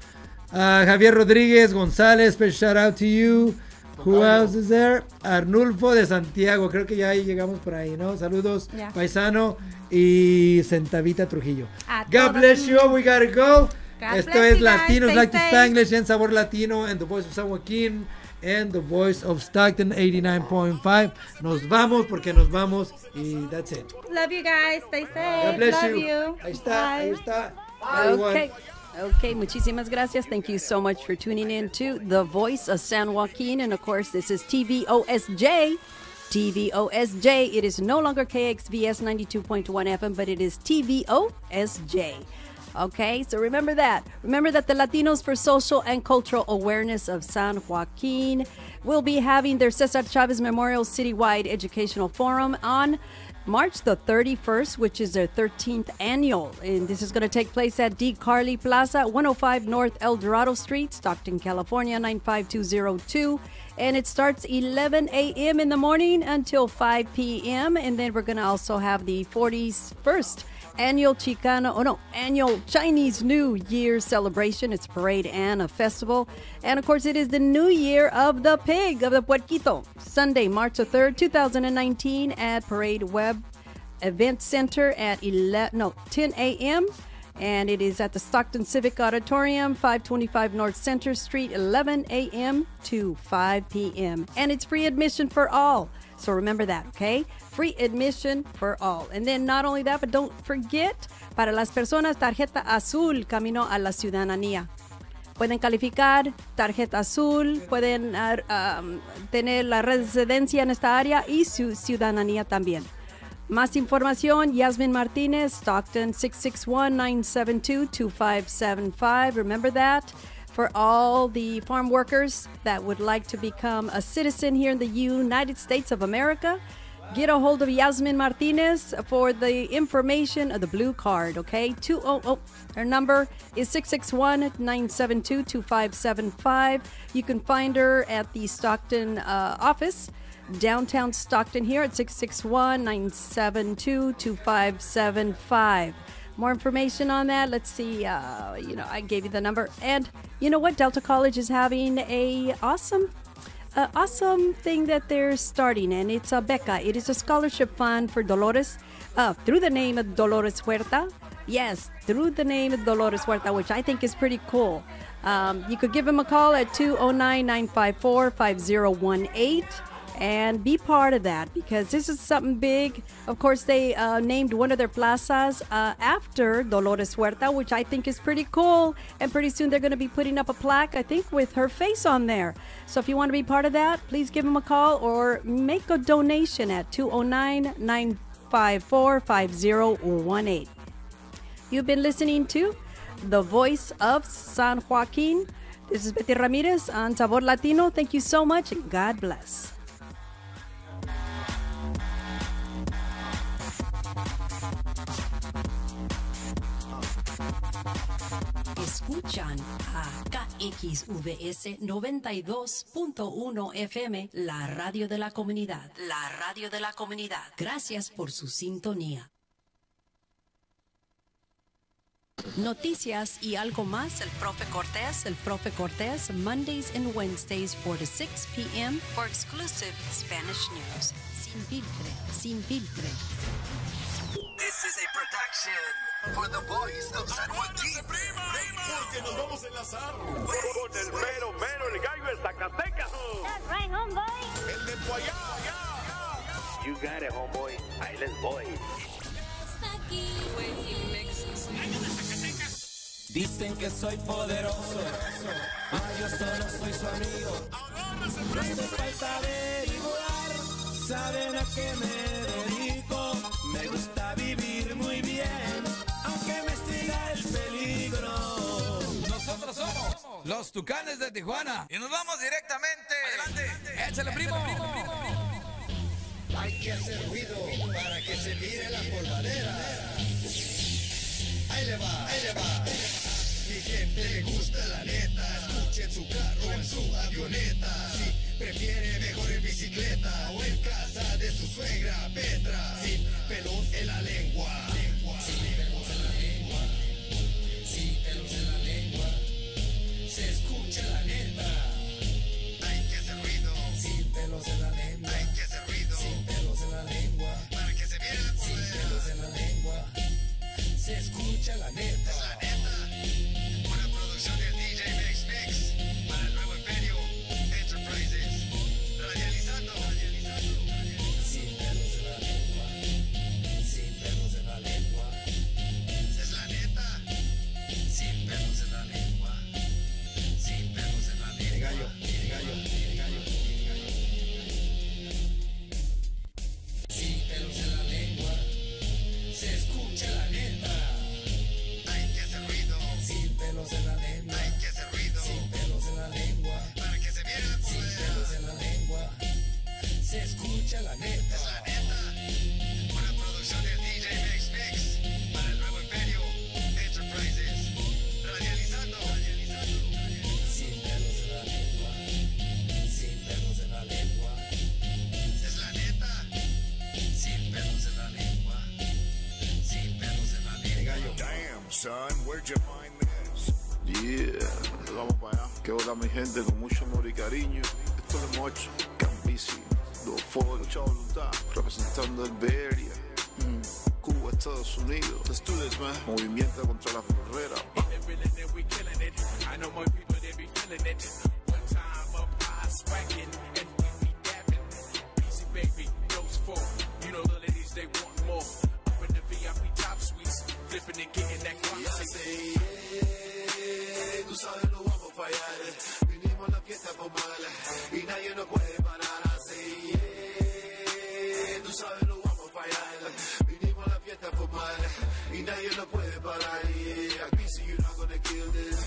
Javier Rodríguez González, special shout out to you. Who else is there? Arnulfo de Santiago. Creo que ya ahí llegamos por ahí, ¿no? Saludos, Yeah. paisano y Centavita Trujillo. A God todos. bless you. We gotta go. God Esto bless es you guys. Latinos Stay Like to safe. Spanglish and Sabor Latino and the voice of San Joaquin and the voice of Stockton 89.5. Nos vamos porque nos vamos y that's it. Love you guys. Stay safe. God bless Love you. Ahí está, ahí está. Everyone. Okay. Okay, muchísimas gracias. Thank you so much for tuning in to The Voice of San Joaquin. And of course, this is TVOSJ. TVOSJ. It is no longer KXVS 92.1 FM, but it is TVOSJ. Okay, so remember that. Remember that the Latinos for Social and Cultural Awareness of San Joaquin will be having their Cesar Chavez Memorial Citywide Educational Forum on March the 31st, which is their 13th annual. And this is going to take place at D. Carly Plaza, 105 North El Dorado Street, Stockton, California, 95202. And it starts 11 a.m. in the morning until 5 p.m. And then we're going to also have the 41st annual annual Chinese New Year celebration. It's a parade and a festival. And of course, it is the New Year of the Pig, of the Puerquito. Sunday, March the 3rd, 2019 at Parade Web Event Center at 10 a.m. And it is at the Stockton Civic Auditorium, 525 North Center Street, 11 a.m. to 5 p.m. And it's free admission for all. So remember that, okay? Free admission for all. And then not only that, but don't forget, para las personas, tarjeta azul, camino a la ciudadanía. Pueden calificar tarjeta azul, pueden tener la residencia en esta área y su ciudadanía también. Más información, Yasmin Martinez, Stockton, 661-972-2575. Remember that. For all the farm workers that would like to become a citizen here in the United States of America, get a hold of Yasmin Martinez for the information of the blue card, okay? Her number is 661-972-2575. You can find her at the Stockton office, downtown Stockton here at 661-972-2575. More information on that. Let's see. I gave you the number. And you know what? Delta College is having a awesome thing that they're starting, and it's a beca. It is a scholarship fund for Dolores through the name of Dolores Huerta. Yes, through the name of Dolores Huerta, which I think is pretty cool. You could give him a call at 209-954-5018. And be part of that, because this is something big. Of course, they named one of their plazas after Dolores Huerta, which I think is pretty cool. And pretty soon they're going to be putting up a plaque, I think, with her face on there. So if you want to be part of that, please give them a call or make a donation at 209-954-5018. You've been listening to The Voice of San Joaquin. This is Betty Ramirez on Sabor Latino. Thank you so much, and God bless. Escuchan a KXVS 92.1 FM, la radio de la comunidad. La radio de la comunidad. Gracias por su sintonía. Noticias y algo más, el Profe Cortés, Mondays and Wednesdays 4 to 6 p.m. for exclusive Spanish news. Sin filtre. This is a production for the voice of San Joaquin. Porque nos vamos a enlazar con el mero, el gallo de Zacatecas. That's right, homeboy. El de Poyá. You got it, homeboy. Ahí les voy. Dicen que soy poderoso, yo solo soy su amigo. No hace falta averiguar, saben a qué me dedico. Me gusta vivir muy bien, aunque me siga el peligro. Nosotros somos los Tucanes de Tijuana y nos vamos directamente. Adelante, échale, primo. Hay que hacer ruido para que se mire la polvadera. Ahí le va, ahí le va. Mi gente le gusta la neta. Escuche en su carro, en su avioneta. Si prefiere mejor en bicicleta o en casa de su suegra Petra. Sin pelos en la lengua. Sin pelos en la lengua. Sin pelos en la lengua. Se escucha la neta. Hay que hacer ruido. Sin pelos en la lengua. Hay que hacer ruido. Sin pelos en la lengua. Para que se vea la polvadera. Sin pelos en la lengua. Se escucha la neta. Es la neta. Una producción del DJ Mix Mix para el nuevo Imperio Enterprises. Radializando. Sin pelos en la lengua. Sin pelos en la lengua. Es la neta. Sin pelos en la lengua. Sin pelos en la lengua. Gallo, gallo, gallo. Sin pelos en la lengua. Se escucha la neta. Hay que hacer ruido. Sin pelos en la lengua. Hay que hacer ruido. Sin pelos en la lengua. Para que se viera la polvadera. Sin pelos en la lengua. Se escucha la neta. Es la neta. Una producción del DJ Mix Mix para el nuevo Imperio Enterprises. Radializando. Sin pelos en la lengua. Sin pelos en la lengua. Es la neta. Sin pelos en la lengua. Sin pelos en la lengua. Damn, son, where'd you find this? Yeah, vamos para allá. Que hola mi gente con mucho amor y cariño. Esto lo hemos hecho. Cambici, 2 Chavo Voluntad, representando el Bay Area. Cuba, Estados Unidos. Let's do this, man. Movimiento contra la Ferrera. I know more people they be feeling it. One time up high spanking and we be dabbing. Easy baby, those four. You know the ladies they want more. Up in the VIP top suites, flipping and getting that classy. Tú sabes no vamos a fallar. Vinimos a la fiesta a fumar y nadie nos puede parar así. Tú sabes no vamos a fallar. Vinimos a la fiesta a fumar y nadie nos puede parar. Aquí si you're not gonna kill this.